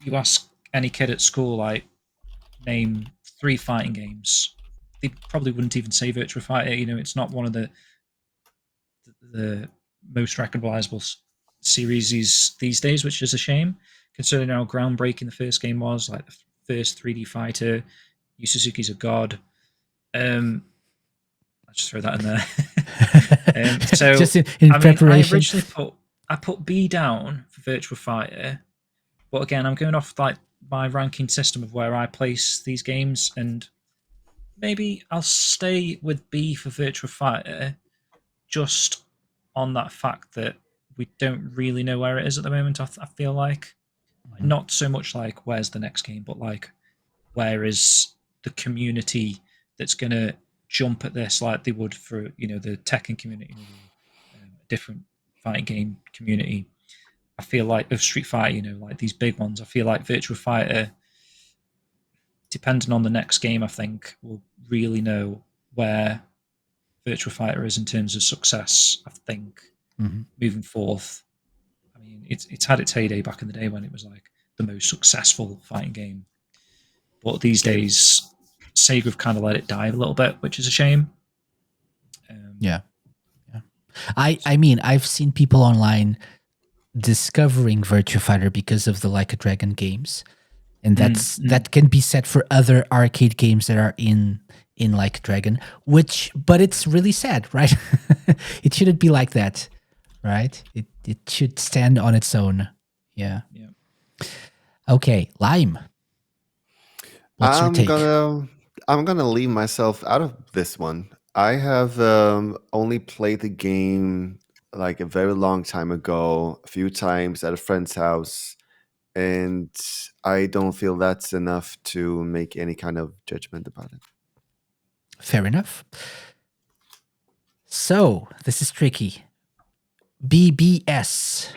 you ask any kid at school, like, name 3 fighting games, they probably wouldn't even say Virtua Fighter. It's not one of the most recognizable series these days, which is a shame, considering how groundbreaking the first game was. Like the first 3D fighter, Yu Suzuki's a god. I'll just throw that in there. So just in preparation. I originally put B down for Virtua Fighter, but again, I'm going off like my ranking system of where I place these games, and maybe I'll stay with B for Virtua Fighter, just on that fact that we don't really know where it is at the moment. I feel like not so much like where's the next game, but like where is the community that's going to jump at this like they would for the Tekken community, a different fighting game community. I feel like of Street Fighter, like these big ones. I feel like Virtua Fighter, depending on the next game, I think we'll really know where Virtua Fighter is in terms of success. I think moving forth. I mean, it's had its heyday back in the day when it was like the most successful fighting game, but these days Sega have kind of let it die a little bit, which is a shame. Yeah. I mean, I've seen people online discovering Virtua Fighter because of the Like a Dragon games, and that can be said for other arcade games that are in Like a Dragon, but it's really sad, right? It shouldn't be like that, right? It should stand on its own. Yeah. Okay, Lime. What's your take? I'm gonna leave myself out of this one. I have only played the game like a very long time ago, a few times at a friend's house, and I don't feel that's enough to make any kind of judgment about it. Fair enough. So this is tricky. BBS.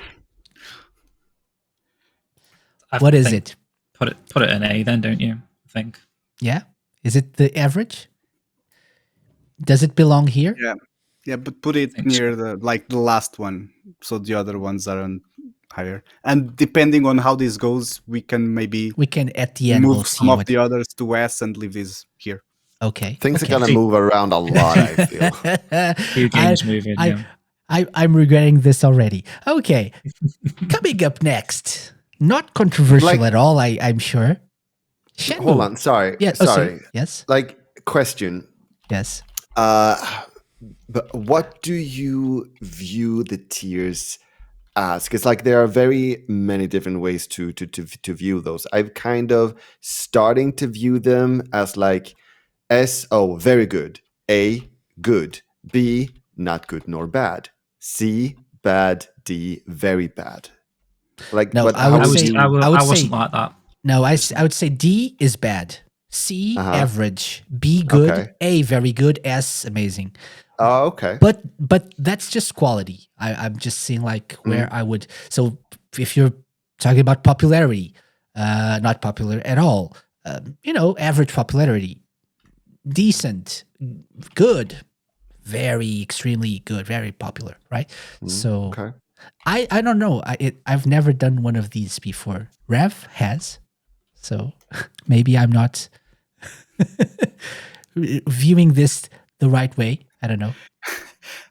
What is it? Put it in A then, don't you? I think. Yeah. Is it the average? Does it belong here? Yeah, but put it near the last one, so the other ones aren't higher. And depending on how this goes, we can at the end move some of the others to S and leave this here. Okay. Things are gonna move around a lot, I feel. Few games moving. I'm regretting this already. Okay. Coming up next. Not controversial at all, I'm sure. Shenmue. Hold on, sorry. Yeah, sorry. Yes. Question. Yes. But what do you view the tiers as? Because there are very many different ways to view those. I'm kind of starting to view them as S, oh, very good. A, good. B, not good nor bad. C, bad. D, very bad. No, I wasn't like that. No, I would say D is bad. C, average. B, good. Okay. A, very good. S, amazing. Oh, okay. But that's just quality. I'm just seeing where I would. So if you're talking about popularity, not popular at all, average popularity, decent, good, very extremely good, very popular, right? So okay. I don't know. I've never done one of these before. Rev has, so maybe I'm not viewing this the right way. I don't know.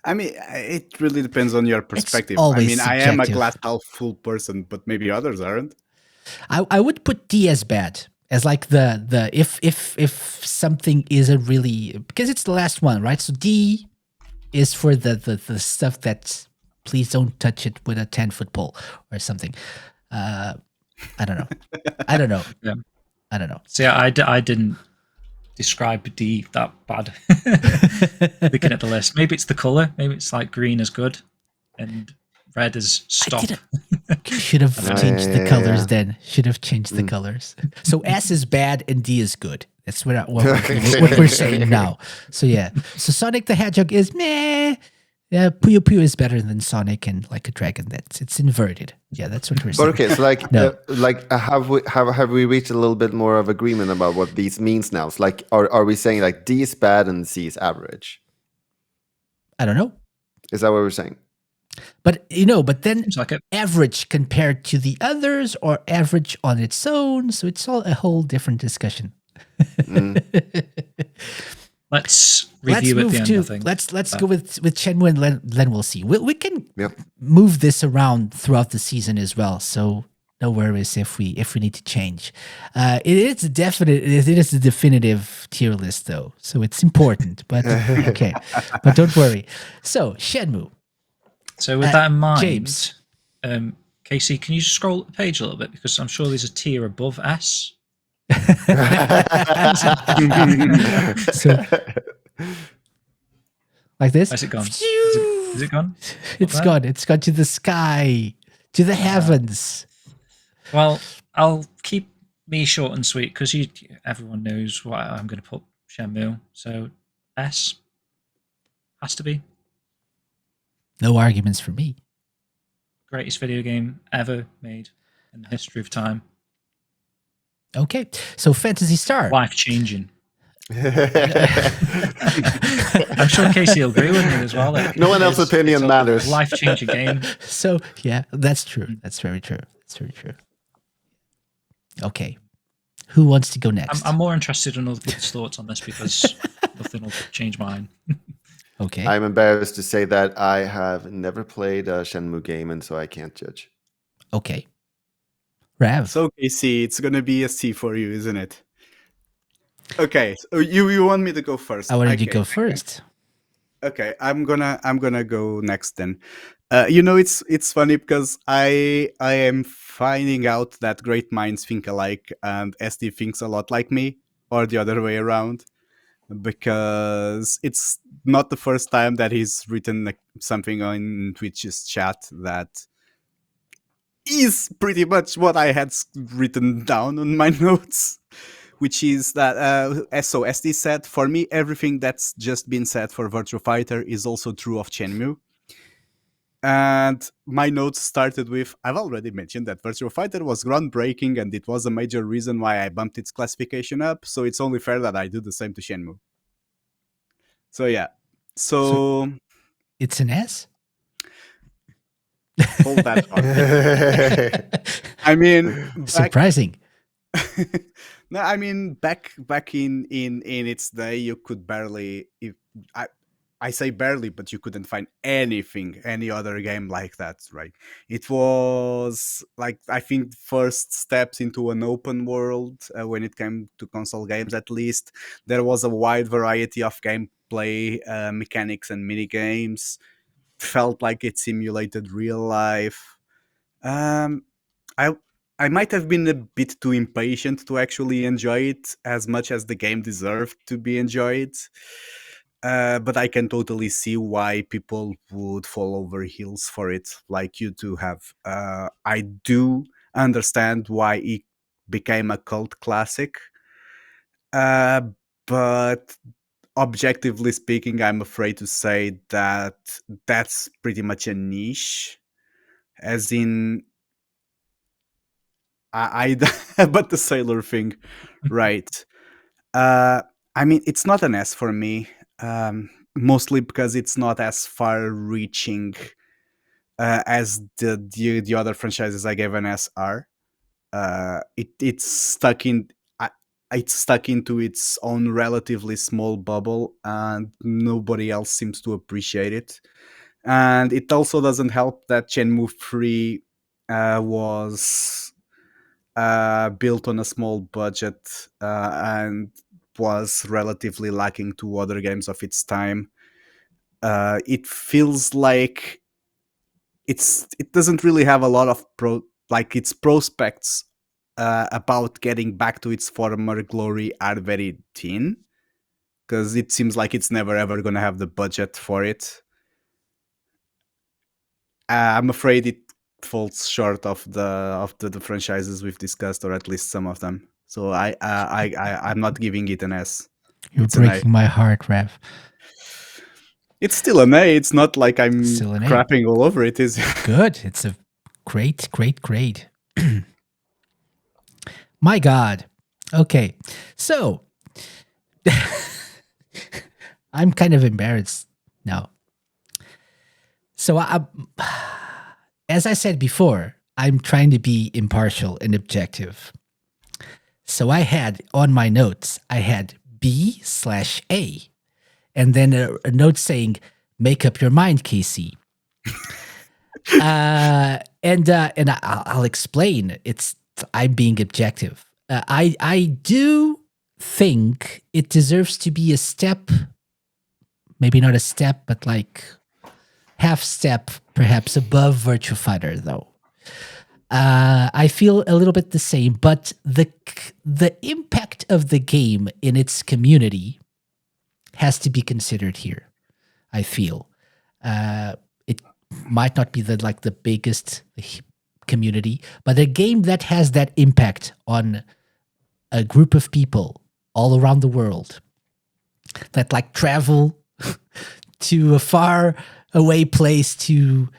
I mean, it really depends on your perspective. Subjective. I am a glass half full person, but maybe others aren't. I would put D as bad, as the if something isn't really, because it's the last one, right? So D is for the stuff that's, please don't touch it with a 10-foot pole or something. I don't know. Yeah. I don't know. See, I didn't describe D that bad. Looking at the list, maybe it's the color. Maybe it's green is good, and red is stop. didn't- Should have Oh, changed the yeah, colors yeah. then. Should have changed the Mm. colors. So S is bad and D is good. That's what we're saying now. So yeah. So Sonic the Hedgehog is meh. Yeah, Puyo Puyo is better than Sonic and Like a Dragon. It's inverted. Yeah, that's what we're But saying. okay, so like, No. have we reached a little bit more of agreement about what these means now? It's like, are we saying like D is bad and C is average? I don't know. Is that what we're saying? But but then Seems like it. average compared to the others or average on its own. So it's all a whole different discussion. Mm. Let's review at the end. I think. Let's go with Shenmue and then we'll see. We can Yep. move this around throughout the season as well. So no worries if we need to change. It is a definitive tier list though, so it's important. But okay, but don't worry. So Shenmue. So with that in mind, James. Casey, can you just scroll up the page a little bit because I'm sure there's a tier above S. So like this. Where's it gone? Is it gone? It's there? gone. It's gone to the sky, to the heavens. Well, I'll keep me short and sweet because everyone knows what I'm going to put Shenmue. So S has to be No arguments for me. greatest video game ever made in the history of time. Okay, so Phantasy Star. Life changing. I'm sure Casey will agree with me as well. Like, No one else's opinion matters. Life changing game. So yeah, that's true. That's very true. That's very true. Okay, who wants to go next? I'm more interested in other people's thoughts on this because nothing will change mine. Okay, I'm embarrassed to say that I have never played a Shenmue game, and so I can't judge. okay. Rav. So Casey, it's gonna be a C for you, isn't it? Okay, so you want me to go first? I wanted you to Okay. go first. Okay, I'm gonna go next then. It's funny because I am finding out that great minds think alike and SD thinks a lot like me, or the other way around, because it's not the first time that he's written something on Twitch's chat that is pretty much what I had written down on my notes, which is that so SD said, for me, everything that's just been said for Virtua Fighter is also true of Shenmue. And my notes started with, I've already mentioned that Virtua Fighter was groundbreaking and it was a major reason why I bumped its classification up, so it's only fair that I do the same to Shenmue. So yeah. So It's an S. hold that thought. I mean, Surprising. no, I mean back in its day, you could barely. I say barely, but you couldn't find any other game like that, right? It was like, I think, first steps into an open world when it came to console games. At least there was a wide variety of gameplay mechanics and mini games. Felt like it simulated real life. I might have been a bit too impatient to actually enjoy it as much as the game deserved to be enjoyed. But I can totally see why people would fall over heels for it, like you two have. I do understand why it became a cult classic. But objectively speaking, I'm afraid to say that that's pretty much a niche. As in, but the sailor thing, right? I mean, it's not an S for me, mostly because it's not as far-reaching as the other franchises I gave an S are. It's stuck in. It's stuck into its own relatively small bubble, and nobody else seems to appreciate it. And it also doesn't help that Shenmue 3 was built on a small budget and was relatively lacking to other games of its time. It feels like it doesn't really have a lot of its prospects about getting back to its former glory are very thin, because it seems like it's never ever going to have the budget for it. I'm afraid it falls short of the franchises we've discussed, or at least some of them. So I'm not giving it an S. You're It's an A. breaking my heart, Rev. It's still an A. It's not like I'm Still an A. crapping all over it, is it? Good. It's a great, great grade. My God. Okay. So I'm kind of embarrassed now. So as I said before, I'm trying to be impartial and objective. So I had on my notes, I had B/A, and then a note saying, "Make up your mind, Casey." And I'll explain. I'm being objective. I do think it deserves to be a step, maybe not a step, but like half step, perhaps above Virtua Fighter, though. I feel a little bit the same, but the impact of the game in its community has to be considered here. I feel it might not be the biggest community, but a game that has that impact on a group of people all around the world that like travel to a far away place to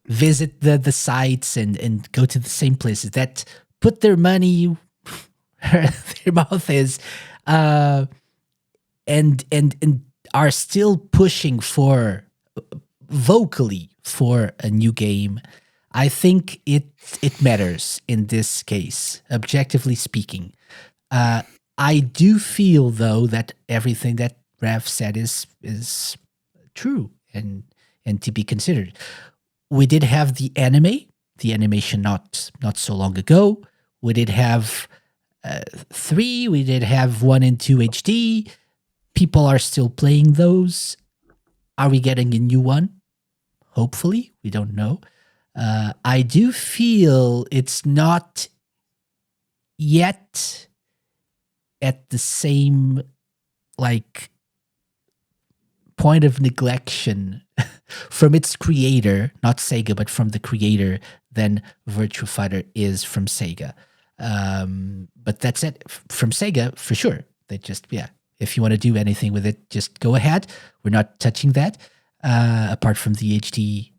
visit the sites and go to the same places, that put their money where their mouth is, and are still pushing for vocally for a new game. I think it matters in this case, objectively speaking. I do feel though that everything that Rav said is true and to be considered. We did have the animation not so long ago. We did have 3. We did have 1 and 2 HD. People are still playing those. Are we getting a new one? Hopefully, we don't know. I do feel it's not yet at the same like point of neglection from its creator, not Sega, but from the creator, than Virtua Fighter is from Sega. But that's it. From Sega, for sure. They just, if you want to do anything with it, just go ahead. We're not touching that, apart from the HD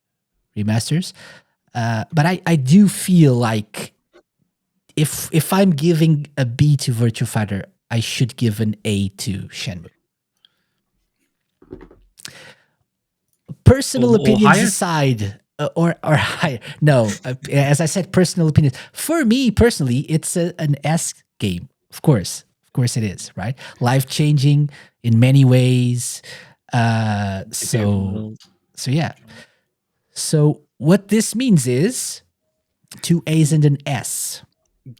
remasters. But I do feel like if I'm giving a B to Virtua Fighter, I should give an A to Shenmue. Personal Or opinions higher? aside, or higher. No, as I said, personal opinions. For me personally, it's an S game. Of course it is, right? Life changing in many ways. So yeah. So what this means is 2 A's and an S.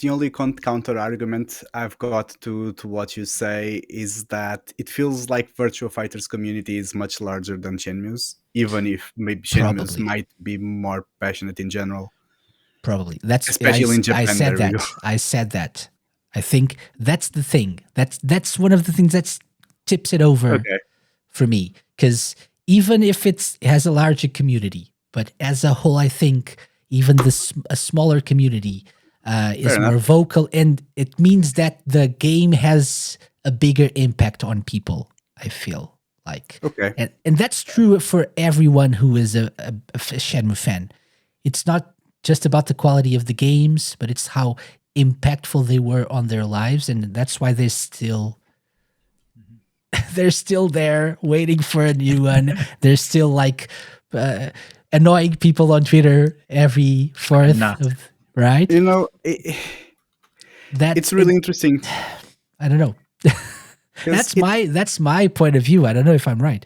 The only counter argument I've got to what you say is that it feels like Virtua Fighter's community is much larger than Shenmue's, even if maybe Shenmue's Probably. might be more passionate in general. Probably. That's Especially in Japan, I said there we that. go. I said that. I think that's the thing. That's one of the things that tips it over for me. Because even if it has a larger community, but as a whole, I think even a smaller community is more vocal, and it means that the game has a bigger impact on people, I feel like. And that's true for everyone who is a Shenmue fan. It's not just about the quality of the games, but it's how impactful they were on their lives, and that's why they're still there waiting for a new one. They're still like annoying people on Twitter every 4th, right? You know, it's really interesting. I don't know. That's my point of view. I don't know if I'm right.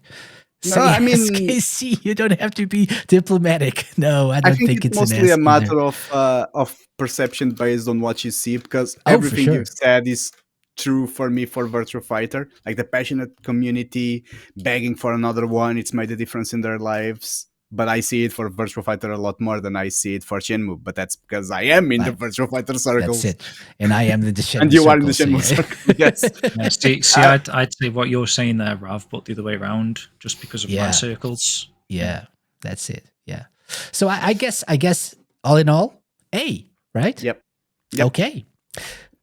No, I mean, KC, you don't have to be diplomatic. No, I don't think it's mostly an a matter of perception based on what you see, because everything you've said is true for me for Virtua Fighter. Like the passionate community begging for another one, it's made a difference in their lives. But I see it for Virtua Fighter a lot more than I see it for Shenmue. But that's because I am in the Virtua Fighter circles. That's it. And I am in the Shenmue and you circle, are in the Shenmue circle. Yes. See, I'd say what you're saying there, Rav, but the other way around, just because of my circles. Yeah, that's it. Yeah. So I guess all in all, A, right? Yep. Okay.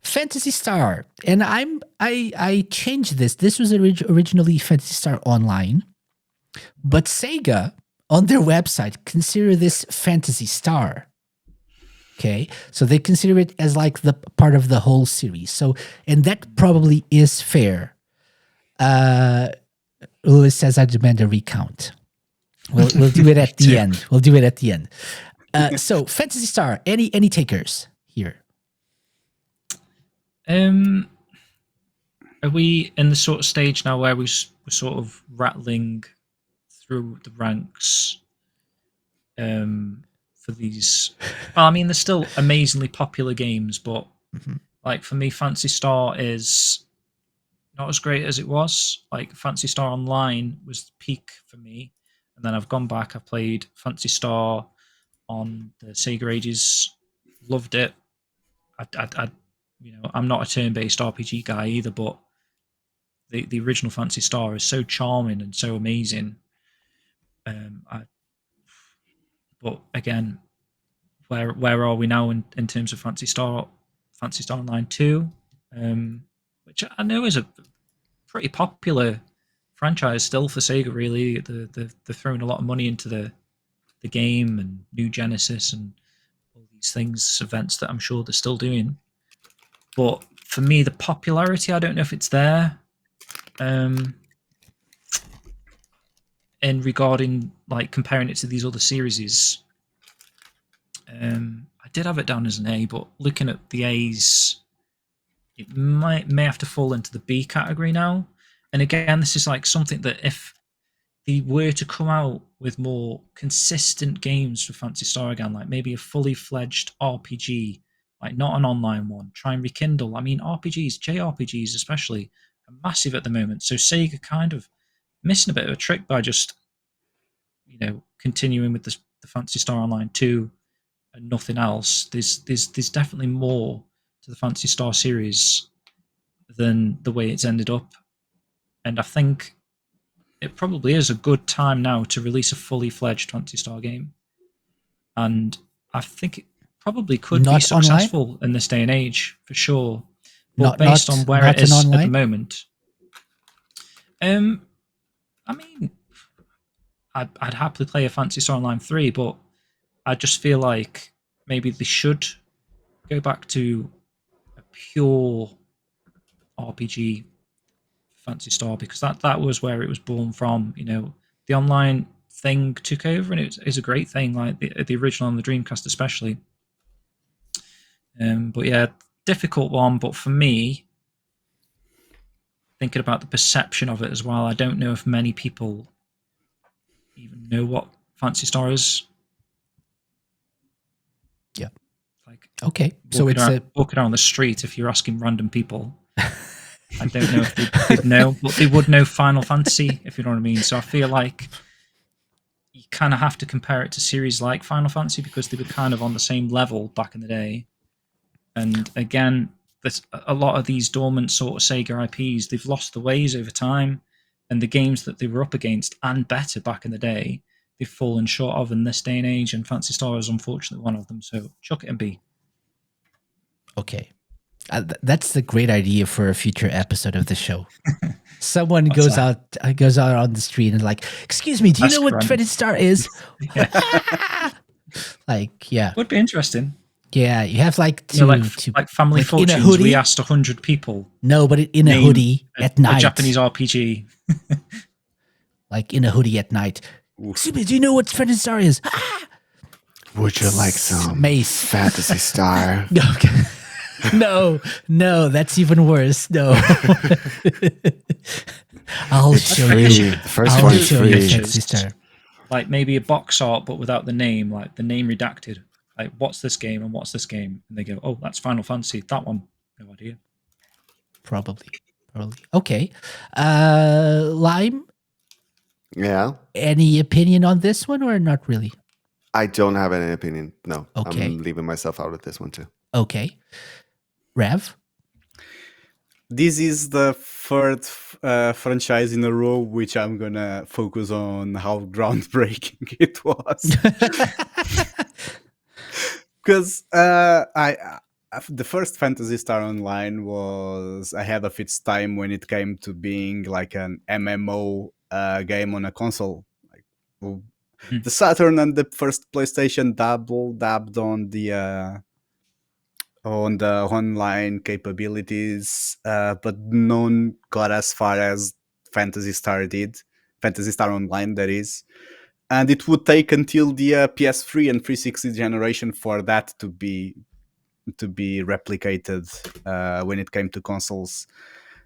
Phantasy Star. And I changed this. This was originally Phantasy Star Online. But Sega on their website consider this Phantasy Star. Okay. So they consider it as like the part of the whole series. So and that probably is fair. Lewis says I demand a recount. We'll do it at the end. We'll do it at the end. So Phantasy Star, any takers here? Are we in the sort of stage now where we're sort of rattling through the ranks for these? Well, I mean, they're still amazingly popular games, but like for me, Phantasy Star is not as great as it was. Like Phantasy Star Online was the peak for me, and then I've gone back. I've played Phantasy Star on the Sega Ages, loved it. I'm not a turn-based RPG guy either, but the original Phantasy Star is so charming and so amazing. But again, where are we now in terms of Phantasy Star Online 2, which I know is a pretty popular franchise still for Sega. Really, they're throwing a lot of money into the game and New Genesis and all these things, events that I'm sure they're still doing. But for me, the popularity, I don't know if it's there. In regarding like comparing it to these other series, I did have it down as an A, but looking at the A's, it may have to fall into the B category now. And again, this is like something that if they were to come out with more consistent games for Phantasy Star again, like maybe a fully fledged RPG, like not an online one, try and rekindle. I mean, RPGs, JRPGs especially, are massive at the moment. So Sega kind of missing a bit of a trick by just, continuing with the Phantasy Star Online 2 and nothing else. There's definitely more to the Phantasy Star series than the way it's ended up. And I think it probably is a good time now to release a fully fledged Phantasy Star game. And I think it probably could be successful in this day and age, for sure. But based on where it is at the moment, I mean, I'd happily play a Phantasy Star Online 3, but I just feel like maybe they should go back to a pure RPG Phantasy Star, because that was where it was born from. The online thing took over, and it is a great thing, like the original on the Dreamcast especially. But yeah, difficult one. But for me, thinking about the perception of it as well, I don't know if many people even know what Phantasy Star is. Yeah. Like, okay, so it's walking around the street, if you're asking random people, I don't know if they'd know, but they would know Final Fantasy, if you know what I mean. So I feel like you kind of have to compare it to series like Final Fantasy, because they were kind of on the same level back in the day. And again, there's a lot of these dormant sort of Sega IPs, they've lost the ways over time, and the games that they were up against and better back in the day, they've fallen short of in this day and age, and Phantasy Star is unfortunately one of them. So chuck it in B. Okay. That's a great idea for a future episode of the show. Someone goes out on the street and like, excuse me, do you know what Phantasy Star is? Like, yeah. Would be interesting. Yeah, you have like like Family Fortunes, we asked 100 people. No, but in a hoodie at night. A Japanese RPG. Like in a hoodie at night. Excuse me, do you know what Phantasy Star is? Would you like some Mace Phantasy Star? No, that's even worse. No. I'll show you. The first one's free. Like maybe a box art, but without the name, like the name redacted. Like, what's this game and what's this game? And they go, oh, that's Final Fantasy. That one, no idea. Probably. Okay. Lime? Yeah? Any opinion on this one or not really? I don't have any opinion. No. Okay. I'm leaving myself out of this one too. Okay. Rav? this is the third franchise in a row which I'm gonna focus on how groundbreaking it was. Because the first Phantasy Star Online was ahead of its time when it came to being like an MMO game on a console. Like, well, Mhm. the Saturn and the first PlayStation dabbed on the online capabilities, but none got as far as Phantasy Star did. Phantasy Star Online, that is. And it would take until the PS3 and 360 generation for that to be replicated when it came to consoles.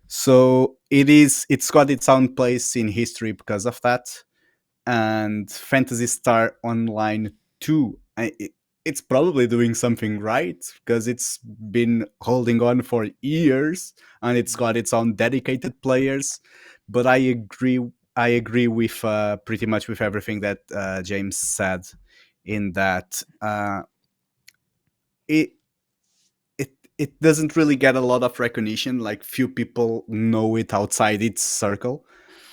So it's got its own place in history because of that. And Phantasy Star Online 2, it's probably doing something right because it's been holding on for years and it's got its own dedicated players. But I agree with pretty much with everything that James said, in that it it doesn't really get a lot of recognition. Like, few people know it outside its circle.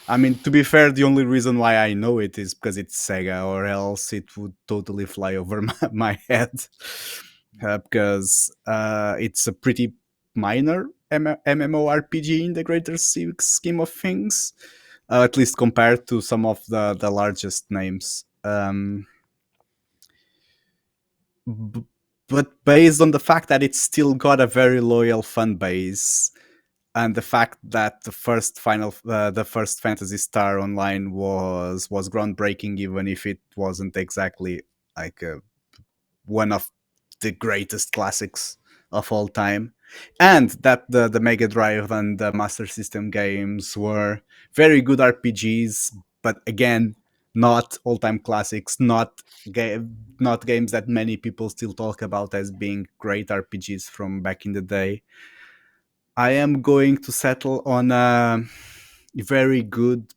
I mean, to be fair, the only reason why I know it is because it's Sega, or else it would totally fly over my head. Because it's a pretty minor MMORPG in the greater scheme of things, at least compared to some of the largest names. B- but based on the fact that it's still got a very loyal fan base, and the fact that the first Phantasy Star Online was groundbreaking, even if it wasn't exactly like one of the greatest classics of all time, and that the Mega Drive and the Master System games were very good RPGs, but again, not all-time classics, not games that many people still talk about as being great RPGs from back in the day. I am going to settle on a very good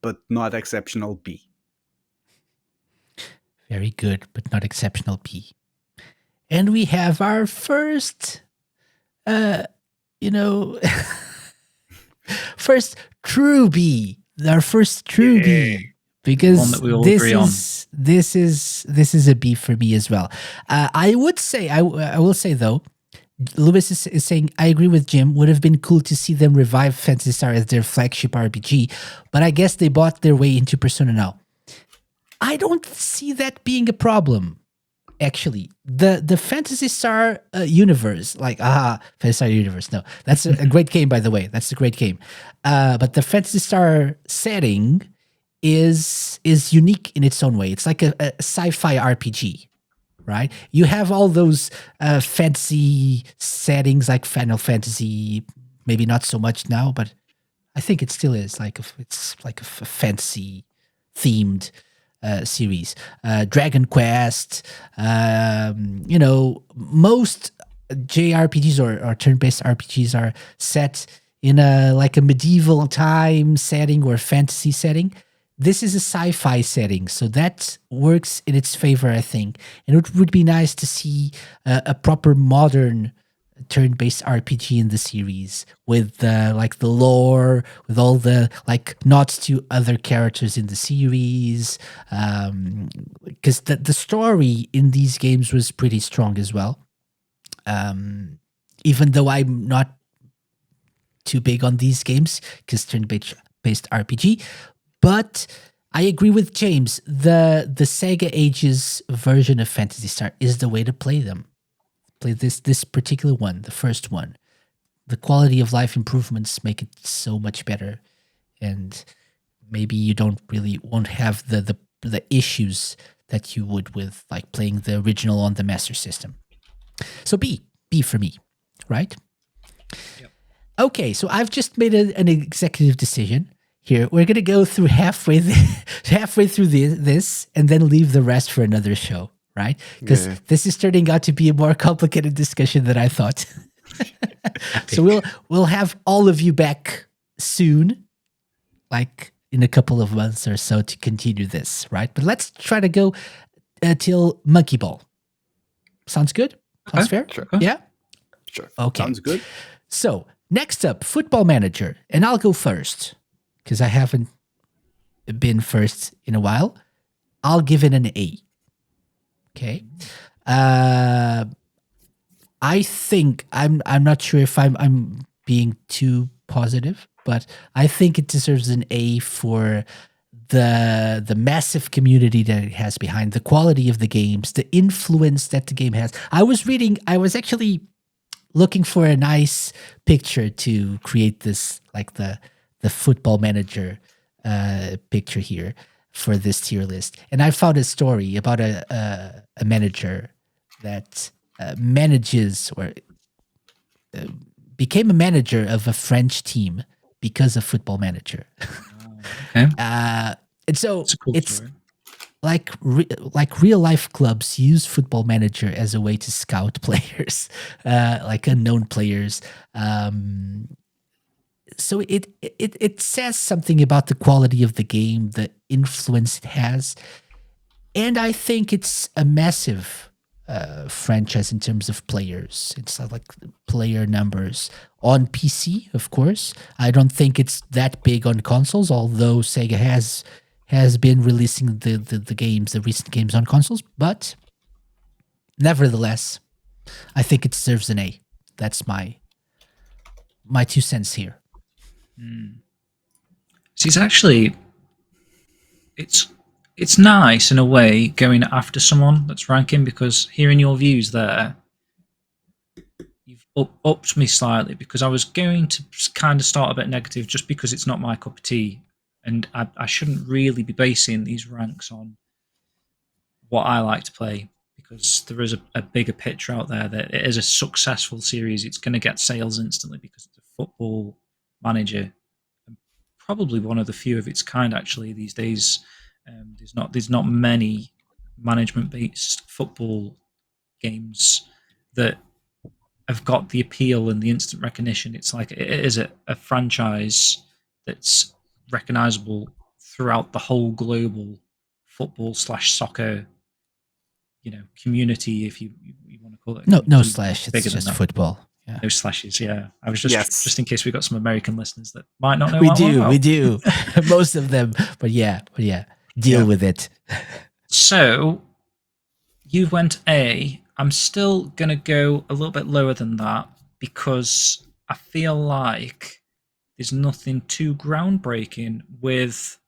but not exceptional B. Very good, but not exceptional B. And we have our first, uh, you know, first true B. Our first true B. Because One that we all this agree on. this is a B for me as well. I would say I will say though, Lewis is saying, I agree with Jim. Would have been cool to see them revive Phantasy Star as their flagship RPG, but I guess they bought their way into Persona now. I don't see that being a problem. Actually, the Phantasy Star universe, like Phantasy Star universe. No, that's a great game, by the way. That's a great game. But the Phantasy Star setting is unique in its own way. It's like a sci-fi RPG, right? You have all those fancy settings like Final Fantasy, maybe not so much now, but I think it still is it's like a fantasy themed series. Dragon Quest, most JRPGs or turn-based RPGs are set in a medieval time setting or fantasy setting. This is a sci-fi setting, so that works in its favor, I think. And it would be nice to see a proper modern turn-based RPG in the series with the lore, with all the nods to other characters in the series. Because the story in these games was pretty strong as well. Even though I'm not too big on these games, because turn-based RPG. But I agree with James. The Sega Ages version of Phantasy Star is the way to play them. Play this particular one, the first one. The quality of life improvements make it so much better, and maybe you won't have the issues that you would with playing the original on the Master System. So B for me, right? Yep. Okay, so I've just made an executive decision. Here, we're gonna go through halfway through this, and then leave the rest for another show, right? Because this is turning out to be a more complicated discussion than I thought. So we'll have all of you back soon, like in a couple of months or so, to continue this, right? But let's try to go till Monkey Ball. Sounds good? Sounds fair? Sure. Yeah. Sure. Okay. Sounds good. So Next up, Football Manager. And I'll go first because I haven't been first in a while. I'll give it an A. Okay. I think I'm not sure if I'm being too positive, but I think it deserves an A for the massive community that it has behind, the quality of the games, the influence that the game has. I was actually looking for a nice picture to create this, like the Football Manager picture here for this tier list, and I found a story about a manager that manages or became a manager of a French team because of Football Manager. Okay. And so It's a cool it's story. like real life clubs use Football Manager as a way to scout players, like unknown players. So it says something about the quality of the game, the influence it has, and I think it's a massive franchise in terms of players. It's like player numbers on PC, of course. I don't think it's that big on consoles, although Sega has been releasing the recent games on consoles. But nevertheless, I think it deserves an A. That's my 2 cents here. See, it's nice in a way going after someone that's ranking, because hearing your views there, you've upped me slightly, because I was going to kind of start a bit negative just because it's not my cup of tea, and I shouldn't really be basing these ranks on what I like to play, because there is a bigger picture out there that it is a successful series. It's going to get sales instantly because it's a football manager, and probably one of the few of its kind actually these days. There's not many management based football games that have got the appeal and the instant recognition. It's like it is a franchise that's recognizable throughout the whole global football / soccer, community, if you want to call it. No slash. It's just football. Yeah. No slashes. Yeah, I was Yes. just in case we got some American listeners that might not know. We what I'm on do, about. we do. Most of them, but yeah, deal with it. So you went A. I'm still gonna go a little bit lower than that, because I feel like there's nothing too groundbreaking with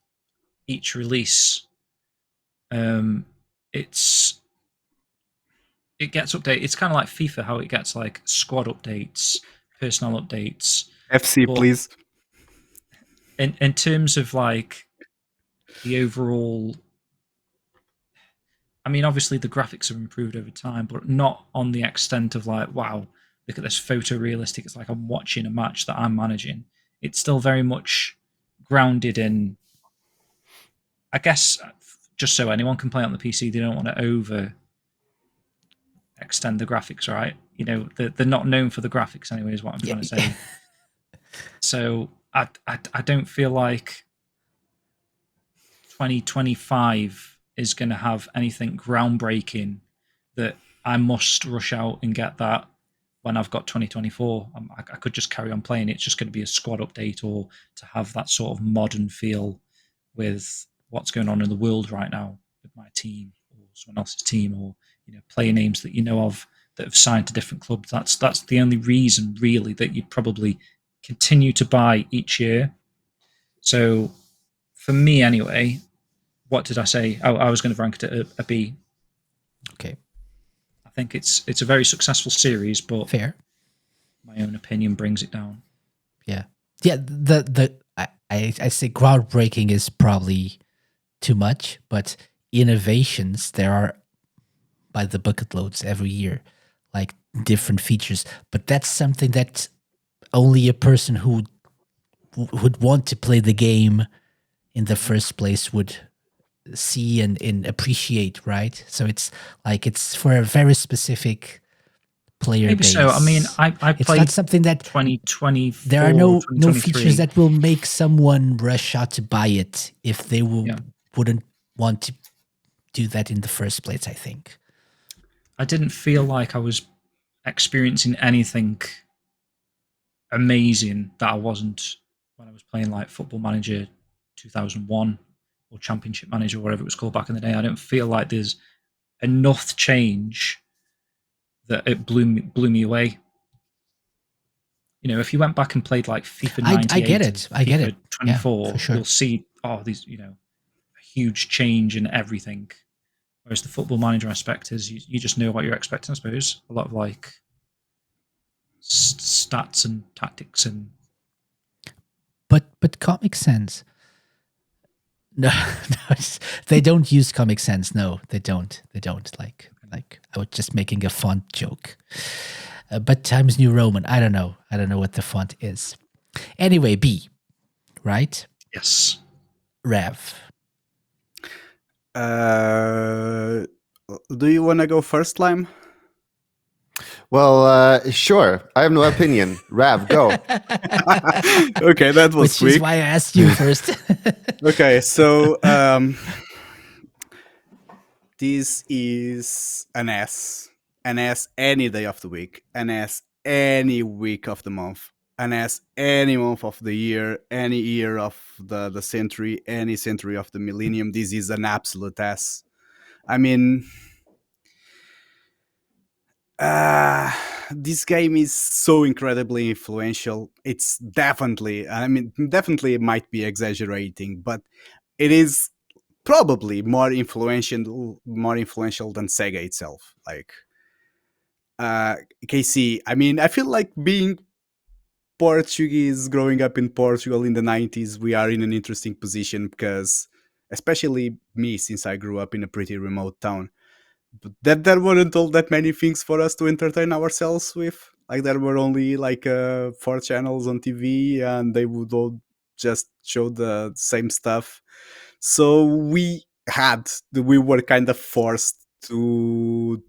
each release. It gets updated. It's kind of like FIFA, how it gets like squad updates, personnel updates. FC, But please. in terms of like the overall, I mean, obviously the graphics have improved over time, but not on the extent of like, wow, look at this photorealistic. It's like I'm watching a match that I'm managing. It's still very much grounded in, I guess, just so anyone can play on the PC, they don't want to over extend the graphics, right? They're not known for the graphics anyway, is what I'm trying to say. So I don't feel like 2025 is going to have anything groundbreaking that I must rush out and get that when I've got 2024. I could just carry on playing. It's just going to be a squad update, or to have that sort of modern feel with what's going on in the world right now with my team or someone else's team, or player names that you know of that have signed to different clubs. That's the only reason really that you'd probably continue to buy each year. So for me anyway, what did I say? I was going to rank it a B. Okay. I think it's a very successful series, but Fair. my own opinion brings it down. Yeah. I say groundbreaking is probably too much, but innovations there are by the bucket loads every year, like different features. But that's something that only a person who would want to play the game in the first place would see and appreciate, right? So it's for a very specific player Maybe base. so. I mean, I it's played not something that 2024. there are no 2023. features that will make someone rush out to buy it if they wouldn't want to do that in the first place, I think. I didn't feel like I was experiencing anything amazing that I wasn't when I was playing like Football Manager 2001 or Championship Manager, or whatever it was called back in the day. I don't feel like there's enough change that it blew me away. You know, if you went back and played like FIFA 98, I get it. I get FIFA it. Yeah, 24, for sure. you'll see these, a huge change in everything. Whereas the Football Manager aspect is you just know what you're expecting, I suppose. A lot of like stats and tactics and But Comic Sans. No, no, they don't use Comic Sans. No, they don't. They don't. Like I was just making a font joke. But Times New Roman. I don't know. I don't know what the font is. Anyway, B, right? yes. Rev. Do you want to go first, Lime? Well, sure. I have no opinion. Rav, go. Okay, that was Which quick. is why I asked you first. Okay, so this is an S. An S any day of the week. An S any week of the month. An S any month of the year. Any year of the century. Any century of the millennium. This is an absolute S. I mean, this game is so incredibly influential. It's definitely, definitely it might be exaggerating, but it is probably more influential than Sega itself. Like, KC, I feel like being Portuguese, growing up in Portugal in the 90s, we are in an interesting position because, especially me, since I grew up in a pretty remote town, but that there weren't all that many things for us to entertain ourselves with. Like there were only like 4 channels on TV, and they would all just show the same stuff. So we were kind of forced to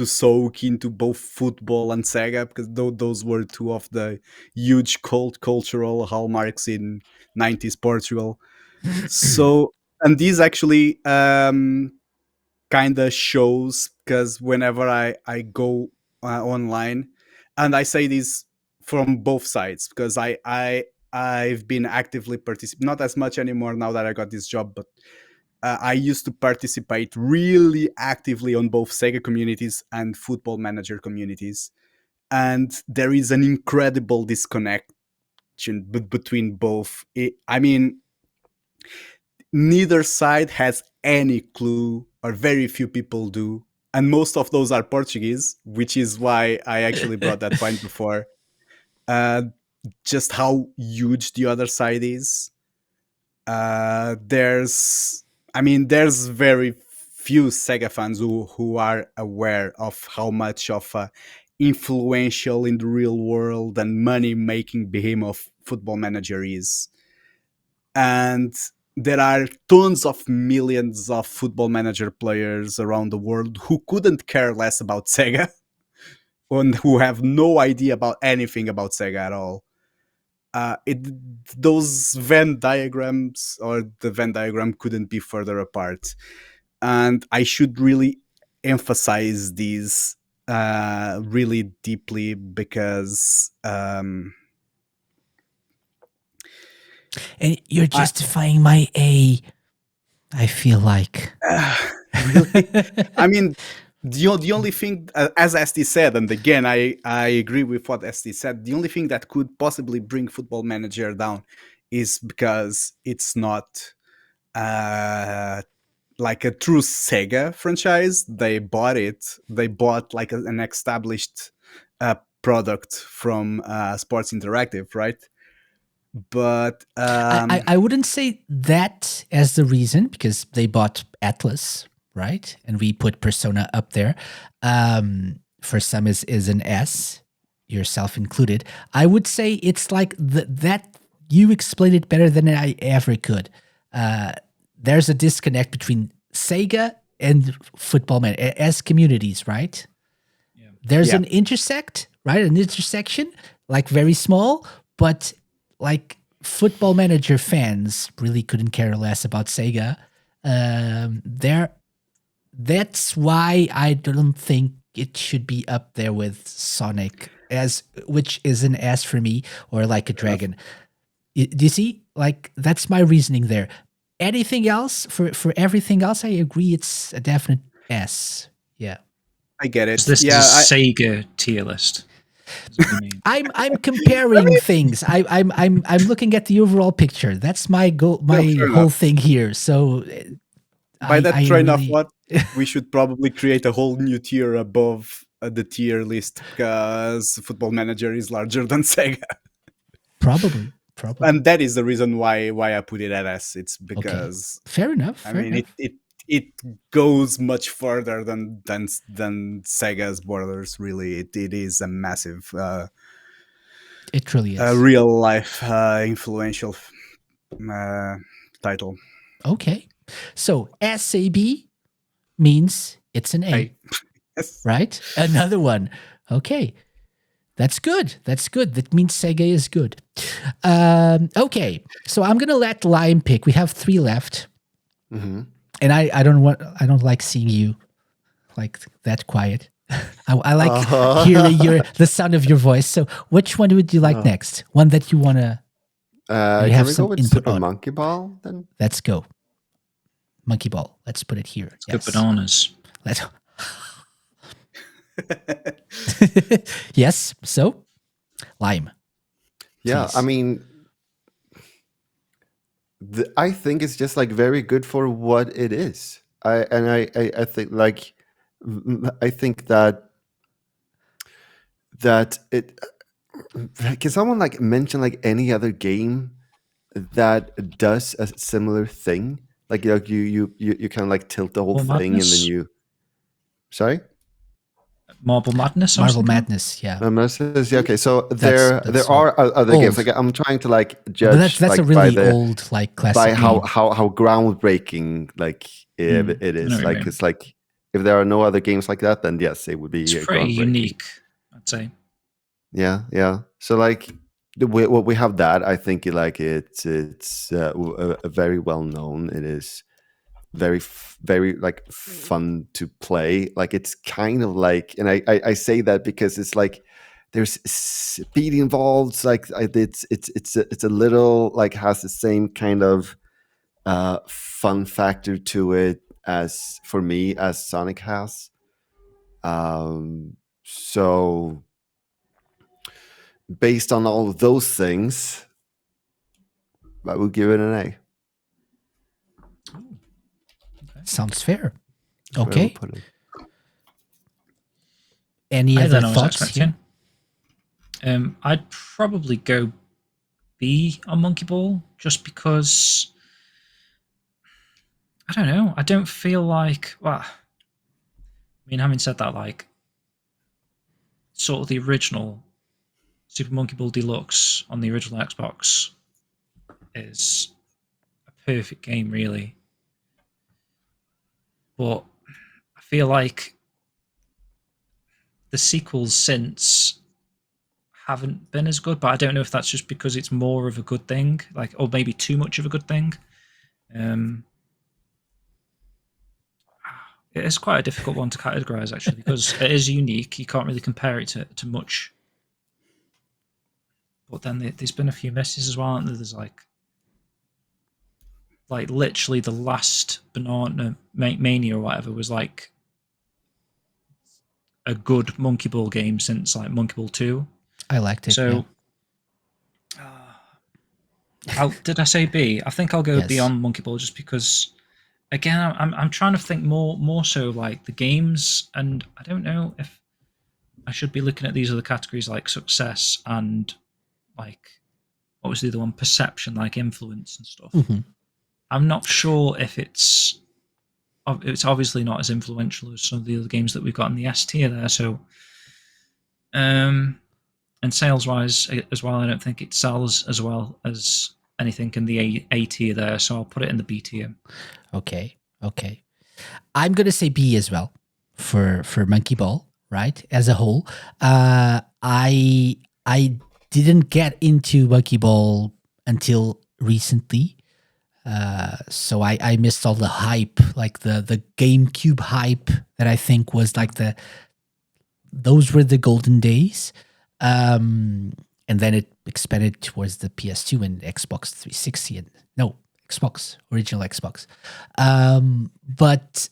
soak into both football and Sega, because those were two of the huge cultural hallmarks in 90s Portugal. So, and these actually kind of shows, because whenever I go online, and I say this from both sides, because I've been actively participating, not as much anymore now that I got this job, but I used to participate really actively on both Sega communities and Football Manager communities, and there is an incredible disconnection between both. Neither side has any clue, or very few people do, and most of those are Portuguese, which is why I actually brought that point before. Uh, just how huge the other side is. There's very few Sega fans who are aware of how much of a influential in the real world and money making behemoth Football Manager is. And there are tons of millions of Football Manager players around the world who couldn't care less about Sega and who have no idea about anything about Sega at all. Those Venn diagrams, or the Venn diagram, couldn't be further apart. And I should really emphasize these really deeply, because And you're justifying my A, I feel like. really, the only thing, as SD said, and again, I agree with what SD said, the only thing that could possibly bring Football Manager down is because it's not like a true Sega franchise. They bought like an established product from Sports Interactive, right? But I wouldn't say that as the reason, because they bought Atlas, right? And we put Persona up there. For some is an S, yourself included. I would say it's like that you explained it better than I ever could. There's a disconnect between Sega and Football Man as communities, right? Yeah. There's Yeah. an intersect, right? An intersection, like very small, but like Football Manager fans really couldn't care less about Sega. That's why I don't think it should be up there with Sonic as which is an S for me, or like a dragon. Do you see? Like that's my reasoning there. Anything else for everything else, I agree. It's a definite S. Yeah. I get it. This Yeah, is a Sega tier list. Is what you mean? I'm comparing things. I'm looking at the overall picture. That's my goal. My fair whole enough. thing here. So by that train of really- thought, we should probably create a whole new tier above the tier list because Football Manager is larger than Sega, probably. and that is the reason why I put it at S. It's because Fair enough. I fair mean enough. it goes much further than Sega's borders. Really, it is a massive, It truly is. real life, influential title. Okay. So SAB means it's an A, Hey, Yes. right? Another one. Okay. That's good. That's good. That means Sega is good. Okay. So I'm going to let Lime pick. We have 3 left. Mm-hmm. And I don't like seeing you like that quiet. I like hearing the sound of your voice. So which one would you like next? One that you want to Can have we some go with input Super on. Monkey Ball then? Let's go. Monkey Ball. Let's put it here. it's good bananas. Let's. Yes. So, Lime. Yeah, Please. I mean, I think it's just like very good for what it is. I think like I think that it can someone like mention like any other game that does a similar thing? Like you kind of like tilt the whole Marble thing and then Madness? you. Sorry. Marble Madness. I was Marvel thinking of? Madness. Yeah. Yeah, okay, so there that's are other games. old. Like I'm trying to like But judge that's like a really old like classic by game. how groundbreaking like it I know is. what you Like mean. it's like if there are no other games like that, then yes, it would be It's pretty groundbreaking. unique, I'd say. Yeah. So like what we have that I think it's very well known. It is very like fun to play. Like it's kind of like, and I say that because it's like there's speed involved. Like it's a little like has the same kind of fun factor to it as for me as Sonic has. So based on all of those things, I would give it an A. Sounds fair. That's where I would Okay. put it. Any Higher other than I was thoughts here? expecting. I'd probably go B on Monkey Ball just because I don't know. I don't feel like I mean, having said that, like sort of the original Super Monkey Ball Deluxe on the original Xbox is a perfect game, really. But I feel like the sequels since haven't been as good, but I don't know if that's just because it's more of a good thing, like, or maybe too much of a good thing. It is quite a difficult one to categorize, actually, because it is unique. You can't really compare it to much. But then there's been a few misses as well, aren't there? There's like literally the last Banana Mania or whatever was like a good Monkey Ball game since like Monkey Ball 2. I liked it. So, did I say B? I think I'll go Yes. beyond Monkey Ball just because, again, I'm trying to think more so like the games, and I don't know if I should be looking at these other categories like success and like what was the other one, perception, like influence and stuff. Mhm. I'm not sure if it's obviously not as influential as some of the other games that we've got in the S tier there. So, and sales wise as well, I don't think it sells as well as anything in the A tier there. So I'll put it in the B tier. Okay. I'm gonna say B as well for Monkey Ball, right? As a whole, I didn't get into Monkey Ball until recently, so I missed all the hype, like the GameCube hype that I think was like those were the golden days. And then it expanded towards the PS2 and Xbox 360 and Xbox, original Xbox. But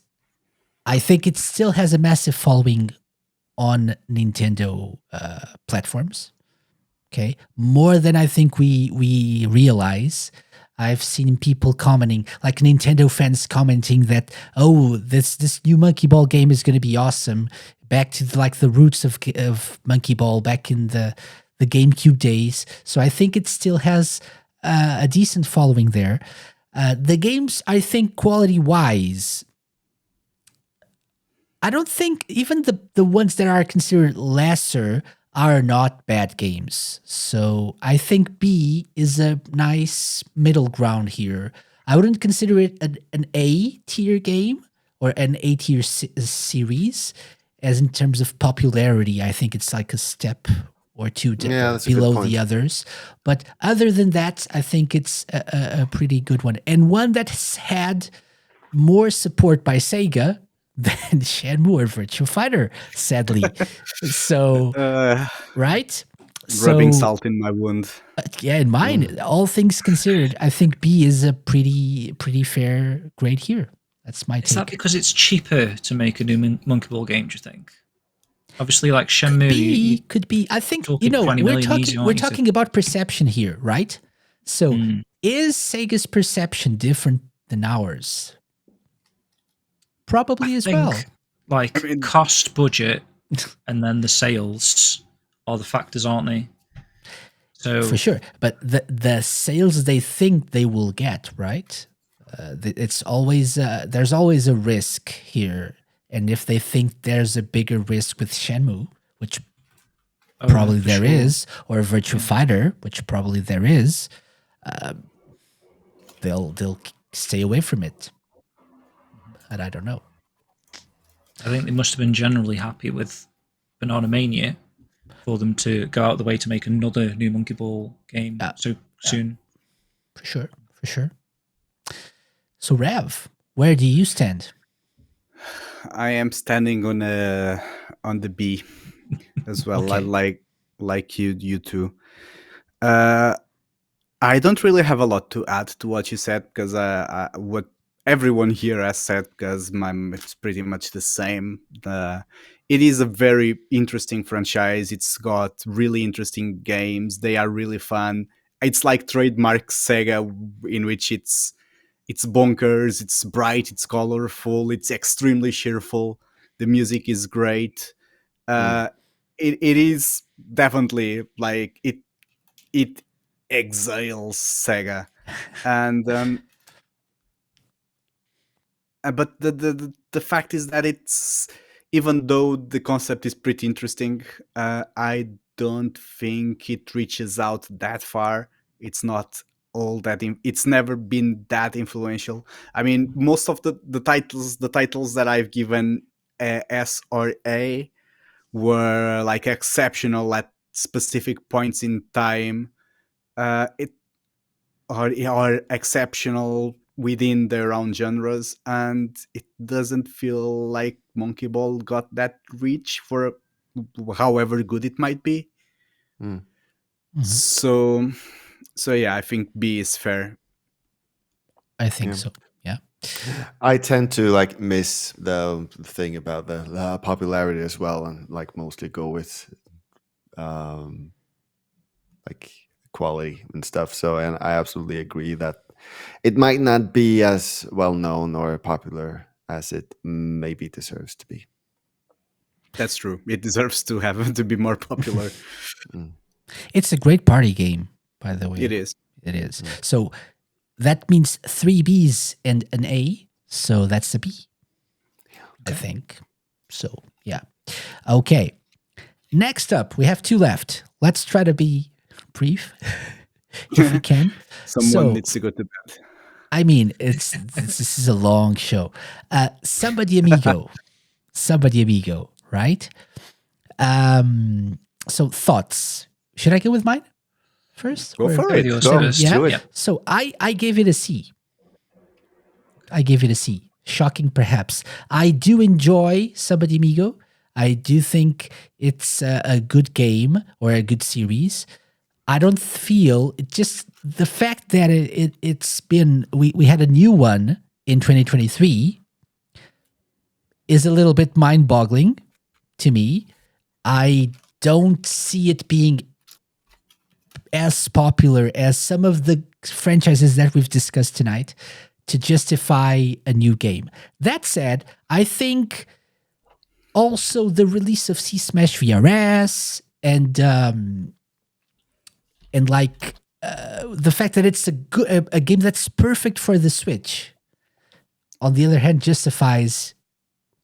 I think it still has a massive following on Nintendo platforms. Okay, more than I think we realize. I've seen people commenting, like Nintendo fans commenting that, oh, this new Monkey Ball game is going to be awesome. Back to the roots of Monkey Ball back in the GameCube days. So I think it still has a decent following there. The games, I think, quality-wise, I don't think even the ones that are considered lesser are not bad games. So I think B is a nice middle ground here. I wouldn't consider it an A tier game or an A tier series, as in terms of popularity. I think it's like a step or two below the others. But other than that, I think it's a pretty good one. And one that's had more support by Sega than Shenmue or Virtua Fighter, sadly. So, right? Rubbing salt in my wound. Yeah, in mine, all things considered, I think B is a pretty fair grade here. That's my take. Is that because it's cheaper to make a new Monkey Ball game, do you think? Obviously, like Shenmue... Could be. I think, we're talking about perception here, right? So, is Sega's perception different than ours? Probably as well. Like cost, budget, and then the sales are the factors, aren't they? So for sure, but the sales they think they will get, right? It's always there's always a risk here, and if they think there's a bigger risk with Shenmue, which probably there is, or Virtua Fighter, which probably there is, they'll stay away from it. And I don't know. I think they must have been generally happy with Banana Mania for them to go out of the way to make another new Monkey Ball game so soon. For sure. So Rav, where do you stand? I am standing on the B as well. Okay. like you two. I don't really have a lot to add to what you said, because what everyone here has said, because it's pretty much the same. It is a very interesting franchise. It's got really interesting games. They are really fun. It's like trademark Sega, in which it's bonkers, it's bright, it's colorful, it's extremely cheerful. The music is great. It is definitely like it exhales Sega, and but the fact is that it's, even though the concept is pretty interesting, I don't think it reaches out that far. It's not all that it's never been that influential. I mean, most of the titles that I've given S or A were like exceptional at specific points in time. It are exceptional within their own genres, and it doesn't feel like Monkey Ball got that reach for however good it might be. So yeah, I think B is fair. I think so. Yeah. I tend to miss the thing about the popularity as well, and mostly go with quality and stuff. So, and I absolutely agree that it might not be as well known or popular as it maybe deserves to be. That's true. It deserves to be more popular. It's a great party game, by the way. It is. So that means 3 Bs and an A. So that's a B, I think. So, yeah. Okay. Next up, we have 2 left. Let's try to be brief, if we can. Someone needs to go to bed. I mean, this is a long show. Samba de Amigo. Samba de Amigo, right? So thoughts. Should I go with mine first? Go for it. Yeah. So I gave it a C. Shocking, perhaps. I do enjoy Samba de Amigo. I do think it's a good game or a good series. I don't feel just the fact that it's been we had a new one in 2023 is a little bit mind-boggling to me. I don't see it being as popular as some of the franchises that we've discussed tonight to justify a new game. That said, I think also the release of C Smash VRS and like the fact that it's a game that's perfect for the Switch, on the other hand, justifies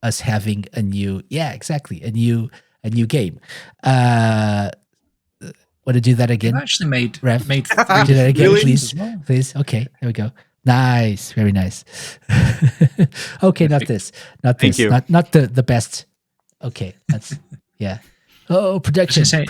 us having a new game. Want to do that They've again? actually made Rev? made Do three that again, Really? please. as well. Please. Okay, there we go. Nice, very nice. Okay, not this, Thank you. not the best. Okay, that's yeah. Oh, production. say-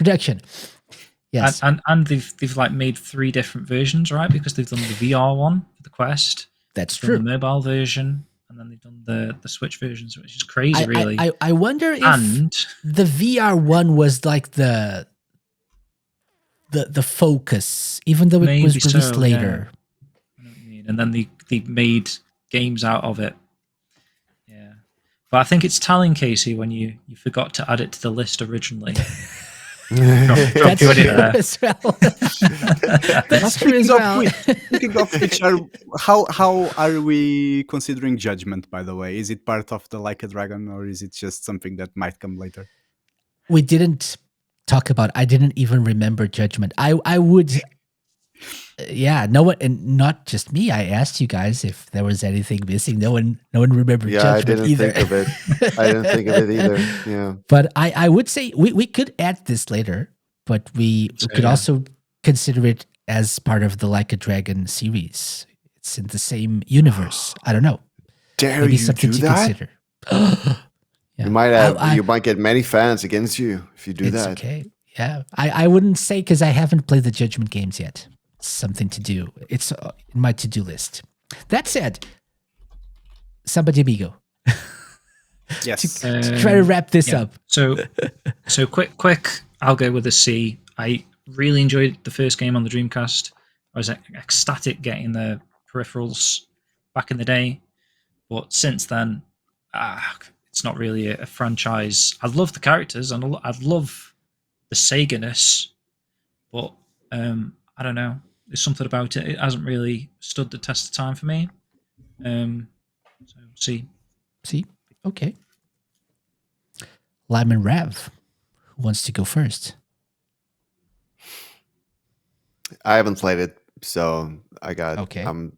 Yes, And they've like made 3 different versions, right? Because they've done the VR one for the Quest, that's they've done true. the mobile version, and then they've done the Switch versions, which is crazy, I, really. I wonder if and the VR one was like the focus, even though it Maybe was released so, later. I know what you mean. And then they made games out of it. Yeah. But I think it's telling, Casey, when you forgot to add it to the list originally. That's you in true there. as well. That's true as well. Speaking of which, how are we considering Judgment, by the way? Is it part of the Like a Dragon, or is it just something that might come later? We didn't talk about. I didn't even remember Judgment. I would. Yeah, no one, and not just me. I asked you guys if there was anything missing. No one remembered Yeah, I Judgment didn't either. think of it. I didn't think of it either. Yeah. But I would say we could add this later, but we So, could yeah. also consider it as part of the Like a Dragon series. It's in the same universe. I don't know. Dare Maybe you something do to that? consider. Yeah. You might have. I- You might get many fans against you if you do It's that. okay. Yeah, I wouldn't say because I haven't played the Judgment games yet. Something to do. It's in my to-do list. That said, Samba de Amigo. Yes. To try to wrap this Yeah. up. So quick. I'll go with a C. I really enjoyed the first game on the Dreamcast. I was ecstatic getting the peripherals back in the day, but since then, it's not really a franchise. I love the characters and I love the Sega-ness, but I don't know. There's something about it. It hasn't really stood the test of time for me. So C. See? Okay. Lyman Rav. Who wants to go first? I haven't played it, so I got. Okay. I'm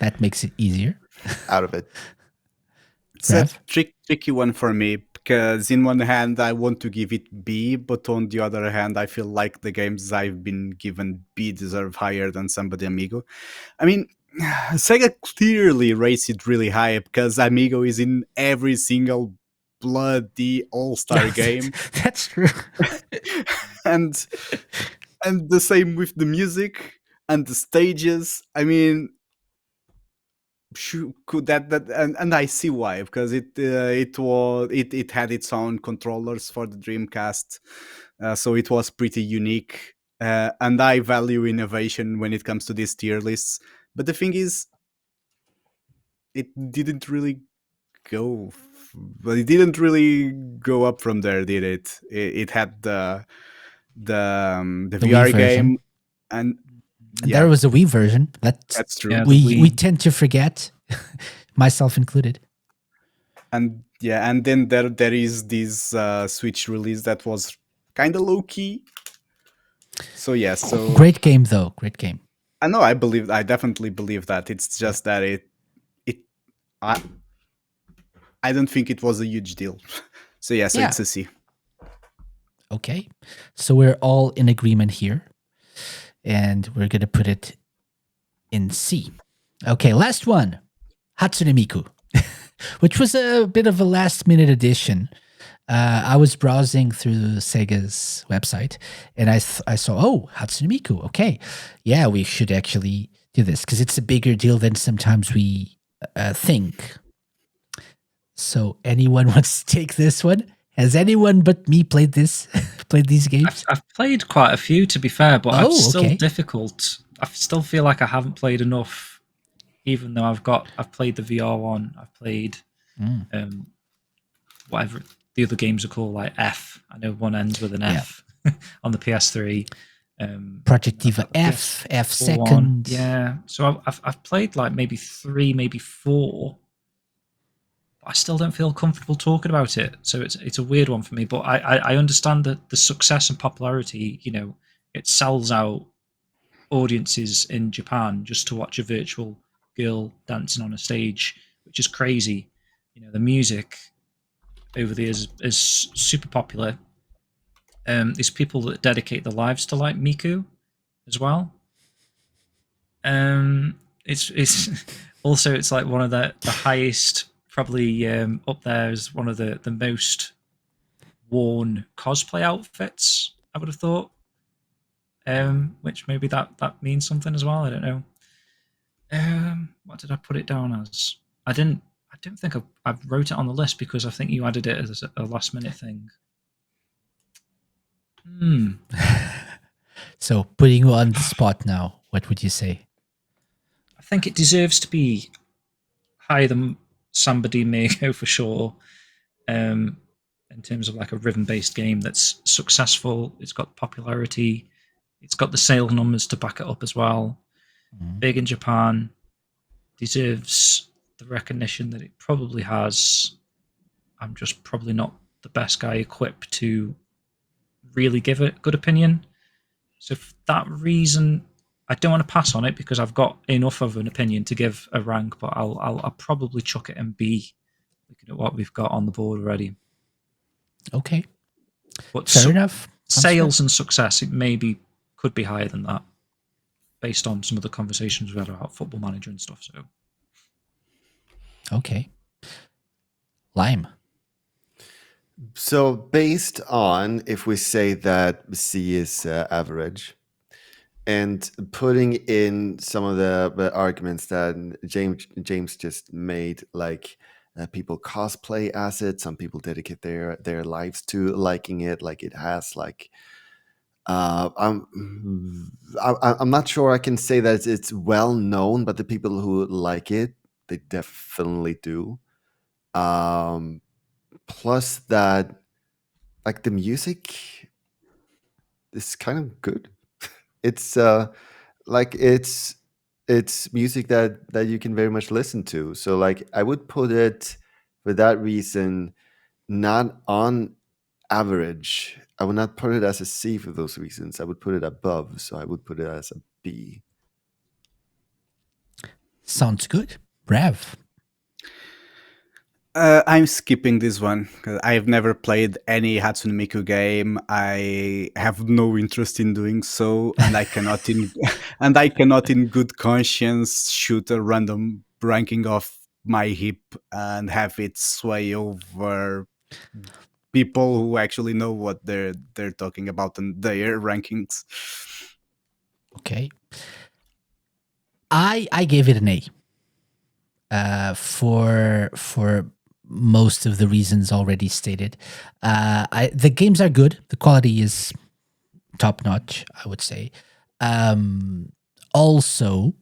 That makes it easier. out of it. It's a Rev? tricky one for me, because in one hand I want to give it B, but on the other hand I feel like the games I've been given B deserve higher than Samba de Amigo. I mean, Sega clearly rates it really high because Amigo is in every single bloody all-star game. That's true. and the same with the music and the stages. I mean, could that and I see why, because it had its own controllers for the Dreamcast, so it was pretty unique. And I value innovation when it comes to these tier lists. But the thing is, it didn't really go. But it didn't really go up from there, did it? It had the Wii VR version. game, and yeah, There was a Wii version. that's true. Yeah, the we Wii. tend to forget, myself included. And yeah, and then there is this Switch release that was kind of low key. So yeah, so Great game though. Great game. I know, I definitely believe that. It's just that I don't think it was a huge deal. So yeah, so Yeah. it's a C. Okay. So we're all in agreement here. And we're going to put it in C. Okay, last one. Hatsune Miku, which was a bit of a last minute addition. I was browsing through Sega's website and I saw, oh, Hatsune Miku. Okay. Yeah, we should actually do this because it's a bigger deal than sometimes we think. So anyone wants to take this one? Has anyone but me played these games? I've played quite a few, to be fair, but Oh, it's still okay. difficult. I still feel like I haven't played enough, even though I've played the VR one. I've played whatever the other games are called, like F. I know one ends with an F on the PS3. Project Diva F, F Second. Yeah, so I've played like maybe 3, maybe 4. But I still don't feel comfortable talking about it. So it's a weird one for me. But I understand that the success and popularity. It sells out audiences in Japan just to watch a virtual girl dancing on a stage, which is crazy. The music over the years is super popular. There's people that dedicate their lives to like Miku as well. It's also it's like one of the highest, probably up there as one of the most worn cosplay outfits, I would have thought. Which maybe that means something as well. I don't know. What did I put it down as? I don't think I wrote it on the list because I think you added it as a last minute thing. So putting you on the spot now, what would you say? I think it deserves to be higher than Samba de Amigo for sure. In terms of like a rhythm-based game that's successful, it's got popularity, it's got the sales numbers to back it up as well. Big in Japan, deserves the recognition that it probably has. I'm just probably not the best guy equipped to really give it a good opinion. So for that reason, I don't want to pass on it because I've got enough of an opinion to give a rank, but I'll probably chuck it in B, looking at what we've got on the board already. Okay. But Fair enough. Sales and success, it maybe could be higher than that, based on some of the conversations we had about Football Manager and stuff. So, okay. Lime. So based on, if we say that C is average, and putting in some of the arguments that James just made, like people cosplay as it, some people dedicate their lives to liking it, like it has like. I'm not sure I can say that it's well known, but the people who like it, they definitely do. Plus that, like the music is kind of good. It's like it's music that you can very much listen to. So like I would put it for that reason not on average. I would not put it as a C for those reasons. I would put it above, so I would put it as a B. Sounds good. Rev. I'm skipping this one because I've never played any Hatsune Miku game. I have no interest in doing so, and I cannot in good conscience shoot a random ranking off my hip and have it sway over people who actually know what they're talking about and their rankings. Okay. I gave it an A. For most of the reasons already stated. The games are good. The quality is top notch, I would say. Also,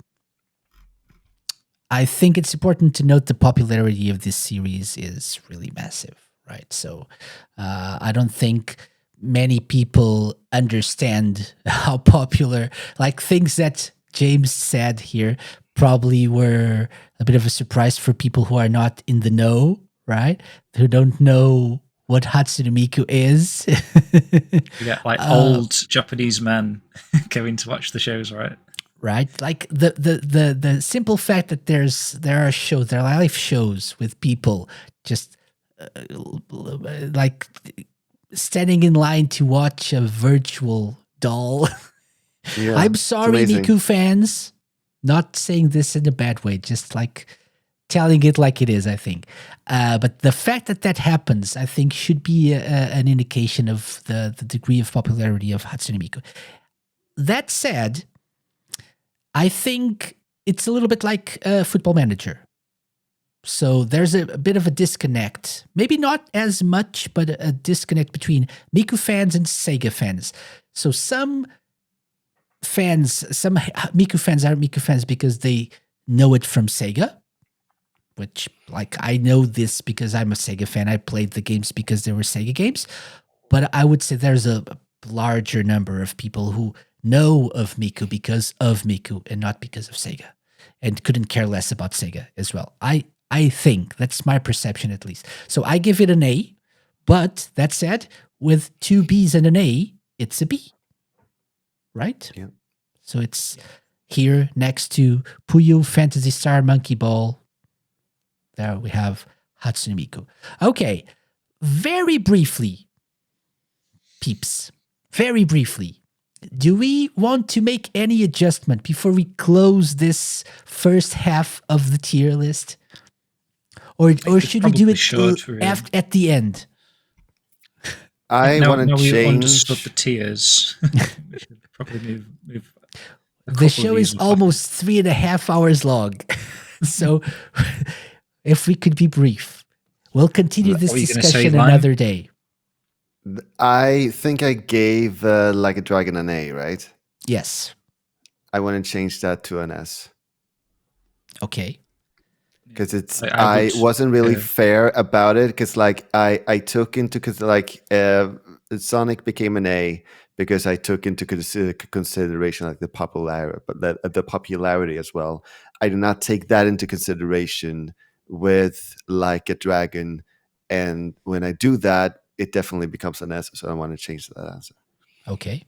I think it's important to note the popularity of this series is really massive, right? So I don't think many people understand how popular, like things that James said here probably were a bit of a surprise for people who are not in the know, right? Who don't know what Hatsune Miku is. yeah, like old Japanese men going to watch the shows, right? Right, like the simple fact that there are live shows with people just like standing in line to watch a virtual doll. Yeah, I'm sorry, Miku fans. Not saying this in a bad way, just like telling it like it is, I think. But the fact that happens, I think, should be an indication of the degree of popularity of Hatsune Miku. That said, I think it's a little bit like Football Manager. So there's a bit of a disconnect. Maybe not as much, but a disconnect between Miku fans and Sega fans. So some Miku fans aren't Miku fans because they know it from Sega, which, like, I know this because I'm a Sega fan. I played the games because they were Sega games. But I would say there's a larger number of people who know of Miku because of Miku and not because of Sega, and couldn't care less about Sega as well. I think that's my perception, at least. So I give it an A, but that said, with 2 B's and an A, it's a B, right? Yeah. So it's here next to Puyo, Phantasy Star, Monkey Ball. There we have Hatsune Miku. Okay, very briefly, peeps, very briefly, do we want to make any adjustment before we close this first half of the tier list? Or should we do it at the end? I want to we change. understood the tiers. We should probably move. The show is almost 3.5 hours long. So if we could be brief, we'll continue this discussion another day. I think I gave Like a Dragon an A, right? Yes. I want to change that to an S. Okay. Because I wasn't really fair about it, because like I took into, because like Sonic became an A because I took into consideration like the popularity as well. I did not take that into consideration with Like a Dragon, and when I do that, it definitely becomes an S. So I want to change that answer. Okay.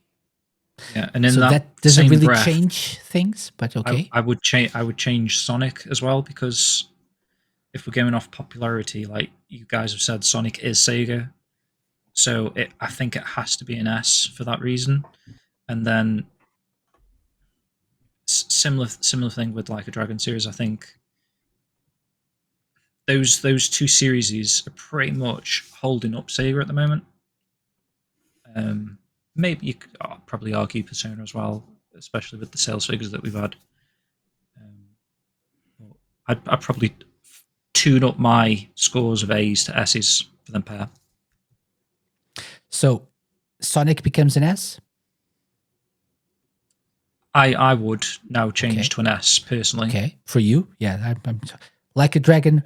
Yeah, and then so that doesn't really change things, but okay. I would change Sonic as well, because if we're going off popularity, like you guys have said, Sonic is Sega, so I think it has to be an S for that reason. And then similar thing with Like a Dragon series. I think those 2 series are pretty much holding up Sega at the moment. Maybe you could probably argue Persona as well, especially with the sales figures that we've had. I'd probably tune up my scores of A's to S's for them pair. So Sonic becomes an S? I would now change to an S personally. Okay, for you? Yeah. I'm Like a Dragon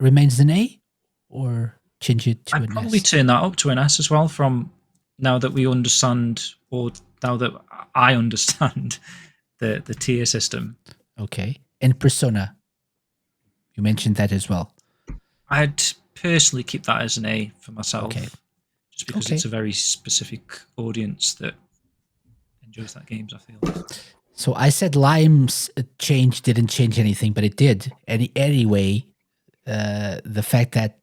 remains an A, or change it to an S? I'd probably turn that up to an S as well, from now that we understand, or now that I understand the tier system. Okay. And Persona, you mentioned that as well. I'd personally keep that as an A for myself, just because it's a very specific audience that enjoys that games, I feel. So I said Lime's change didn't change anything, but it did. Anyway, the fact that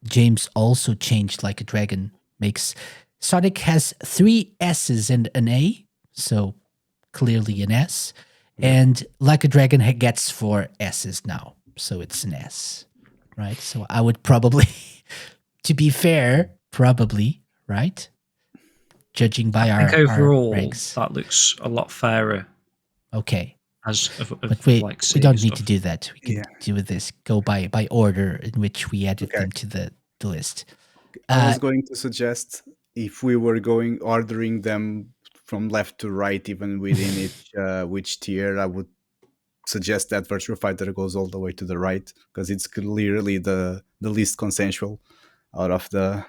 James also changed Like a Dragon makes Sonic has 3 S's and an A, so clearly an S. And Like a Dragon gets 4 S's now, so it's an S, right? So I would probably, to be fair, right? Judging by I think overall, our ranks. that looks a lot fairer. Okay. But we don't need stuff. to do that. We can do this. Go by order in which we added them to the list. I was going to suggest, if we were ordering them from left to right, even within which tier, I would suggest that Virtua Fighter goes all the way to the right, because it's clearly the least consensual out of the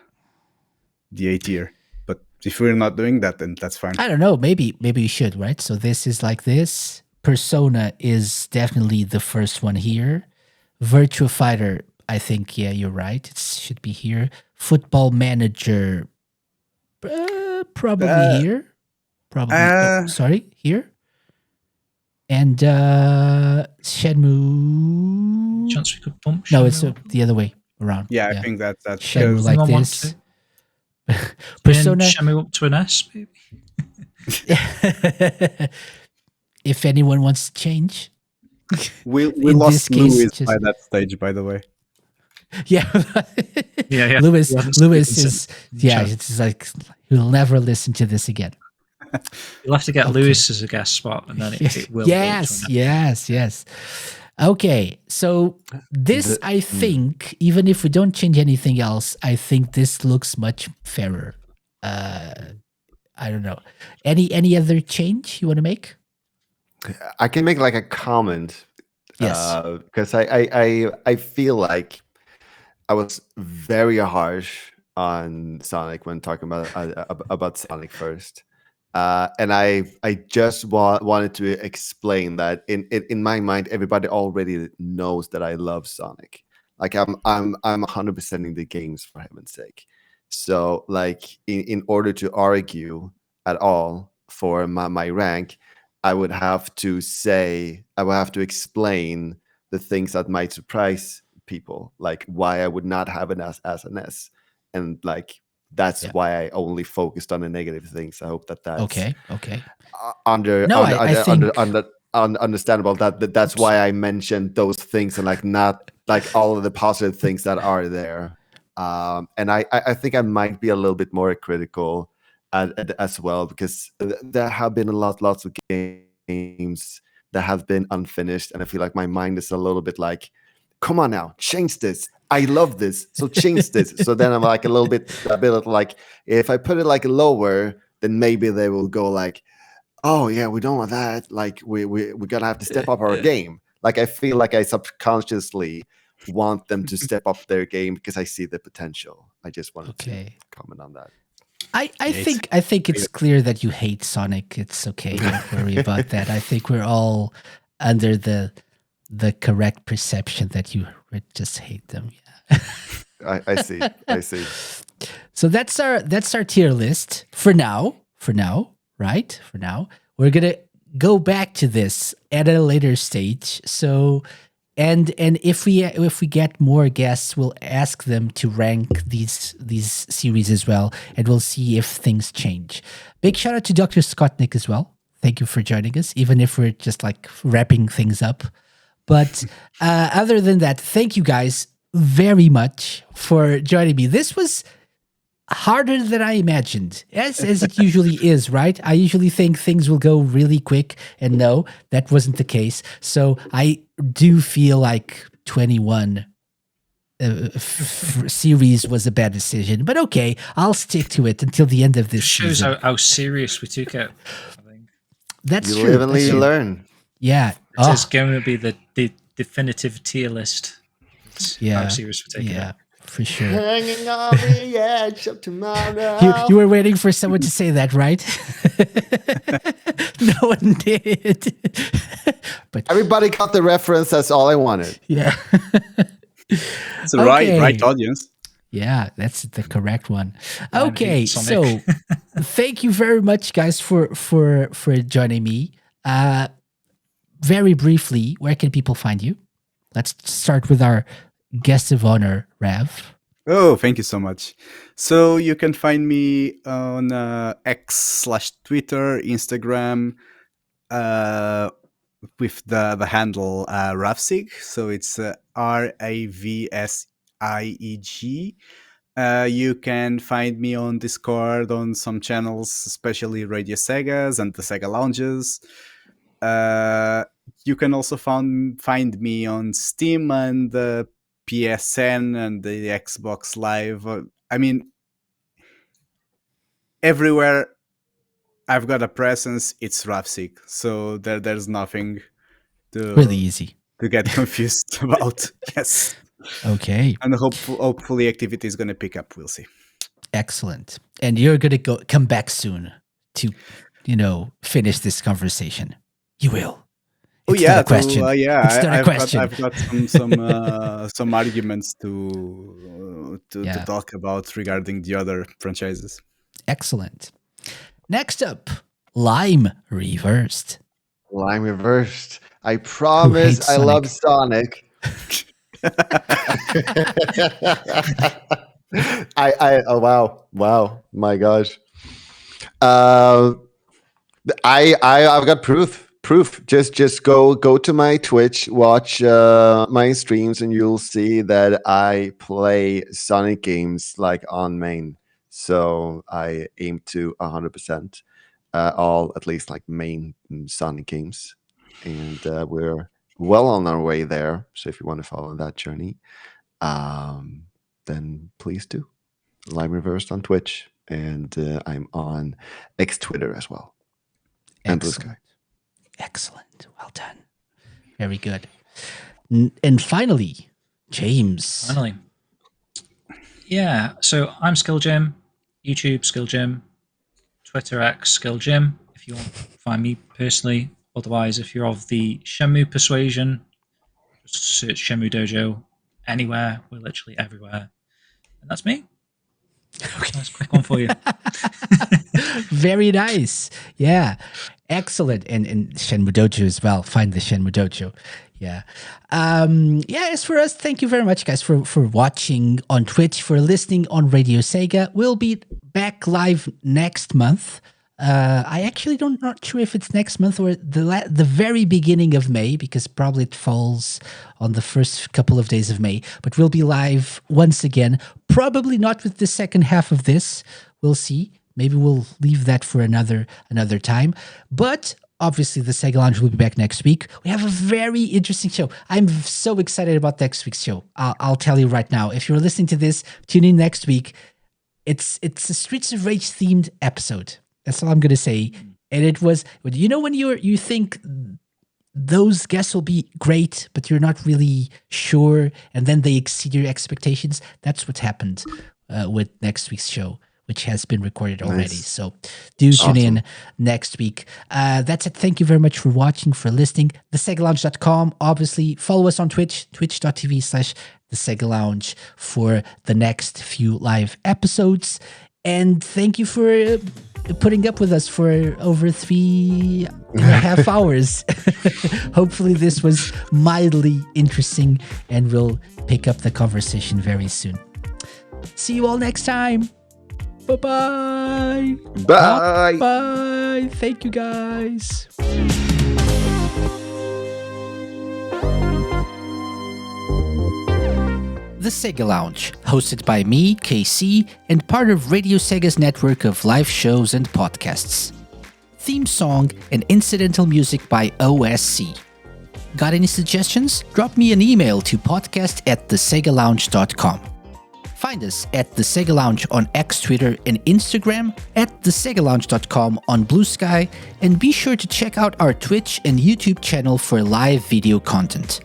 A tier. But if we're not doing that, then that's fine. I don't know. Maybe we should, right? So this is like this. Persona is definitely the first one here. Virtua Fighter, I think, yeah, you're right. It should be here. Football Manager, probably here. Probably. Sorry, here. And Shenmue. Chance we could bump. No, it's the other way around. Yeah, I think that's Shenmue like this. Persona. Shenmue up to an S, maybe. If anyone wants to change. We lost Lewis by that stage, by the way. Yeah. Yeah. Lewis is, it's like, he'll never listen to this again. You'll have to get Lewis as a guest spot, and then it will. Yes. Okay, so this, The- I think, even if we don't change anything else, I think this looks much fairer. I don't know. Any other change you want to make? I can make like a comment Yes. because I feel like I was very harsh on Sonic when talking about Sonic first, and I just wanted to explain that in my mind, everybody already knows that I love Sonic. Like I'm 100% in the games, for heaven's sake. So like in order to argue at all for my rank, I would have to explain the things that might surprise people, like why I would not have an as an S, and like that's Yeah. why I only focused on the negative things. I hope that that's Okay. Okay. under No, I think understandable. That's oops. why I mentioned those things and like not like all of the positive things that are there. And I think I might be a little bit more critical as well, because there have been lots of games that have been unfinished, and I feel like my mind is a little bit like, come on now, change this. I love this, so change this. So then I'm like a bit like, if I put it like lower, then maybe they will go like, oh yeah, we don't want that. Like we're gonna have to step up our game. Like I feel like I subconsciously want them to step up their game because I see the potential. I just wanted to Okay. comment on that. I think it's clear that you hate Sonic. It's okay. Don't worry about that. I think we're all under the correct perception that you just hate them. Yeah. I see. I see. So that's our tier list for now. For now, right? For now, we're gonna go back to this at a later stage. So, and if we get more guests, we'll ask them to rank these series as well, and we'll see if things change. Big shout out to Dr. Scottnick as well. Thank you for joining us, even if we're just like wrapping things up. But other than that, thank you guys very much for joining me. This was harder than I imagined, as it usually is, right? I usually think things will go really quick, and no, that wasn't the case. So I do feel like 21 series was a bad decision, but okay, I'll stick to it until the end of this It shows season. how serious we took it. I think That's You true. live and That's true. learn. Yeah. it's Oh, going to be the definitive tier list. It's yeah. how serious we're taking Yeah, it. for sure. Hanging on the edge of tomorrow. You were waiting for someone to say that, right? No one did. But Everybody got the reference. That's all I wanted. yeah. It's the Okay. right audience. Yeah, that's the correct one. Mine Okay, hates Sonic. so thank you very much, guys, for joining me. Very briefly, where can people find you? Let's start with our guest of honor, Rav. Oh, thank you so much. So you can find me on X/Twitter, Instagram, with the handle Ravsieg. So it's Ravsieg. You can find me on Discord, on some channels, especially Radio Segas and the SEGA Lounges. You can also find me on Steam and the PSN and the Xbox Live. I mean, everywhere I've got a presence, it's Ravsieg. So there's nothing to Really easy. to get confused about. Yes. Okay, And hopefully activity is going to pick up. We'll see. excellent. And you're gonna come back soon to, finish this conversation. You will. Oh It's yeah, not a question. yeah. It's not a question. I've got some arguments to Yeah. talk about regarding the other franchises. Excellent. Next up, Lime Reversed. Line reversed. I promise hates I love Sonic? Sonic. Wow, my gosh. I've got proof. Just go to my Twitch, watch my streams, and you'll see that I play Sonic games like on main. So I aim to 100% all at least like main Sonic games, and well on our way there. So if you want to follow that journey, then please do. Live Reversed on Twitch, and I'm on X Twitter as well. And Blue Sky. Excellent. Well done. Very good. And finally, James. Finally. Yeah, so I'm SkillJim, YouTube SkillJim, Twitter X SkillJim, if you want to find me personally. Otherwise, if you're of the Shenmue persuasion, just search Shenmue Dojo anywhere. We're literally everywhere. And that's me. Okay. Nice quick one for you. Very nice. Yeah. Excellent. And Shenmue Dojo as well. Find the Shenmue Dojo. Yeah. As for us, thank you very much, guys, for watching on Twitch, for listening on Radio Sega. We'll be back live next month. I actually not sure if it's next month or the very beginning of May, because probably it falls on the first couple of days of May. But we'll be live once again, probably not with the second half of this. We'll see. Maybe we'll leave that for another time. But obviously, the SEGA Lounge will be back next week. We have a very interesting show. I'm so excited about next week's show. I'll tell you right now. If you're listening to this, tune in next week. It's a Streets of Rage themed episode. That's all I'm gonna say. And it was, when you think those guests will be great, but you're not really sure, and then they exceed your expectations. That's what happened with next week's show, which has been recorded already. Nice. So do tune in next week. That's it. Thank you very much for watching, for listening. TheSegaLounge.com. Obviously, follow us on Twitch, twitch.tv/TheSegaLounge for the next few live episodes. And thank you for putting up with us for over 3.5 hours. Hopefully this was mildly interesting, and we'll pick up the conversation very soon. See you all next time. Bye-bye. Bye. Bye. Thank you, guys. The Sega Lounge, hosted by me, KC, and part of Radio Sega's network of live shows and podcasts. Theme song and incidental music by OSC. Got any suggestions? Drop me an email to podcast@thesegalounge.com. Find us at The Sega Lounge on X, Twitter, and Instagram, at thesegalounge.com on Blue Sky, and be sure to check out our Twitch and YouTube channel for live video content.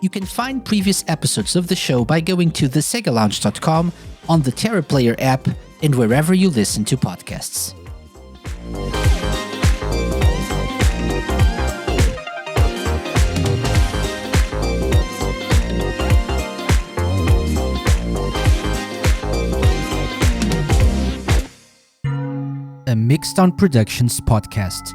You can find previous episodes of the show by going to thesegalounge.com, on the Terra Player app, and wherever you listen to podcasts. A Mixed On Productions podcast.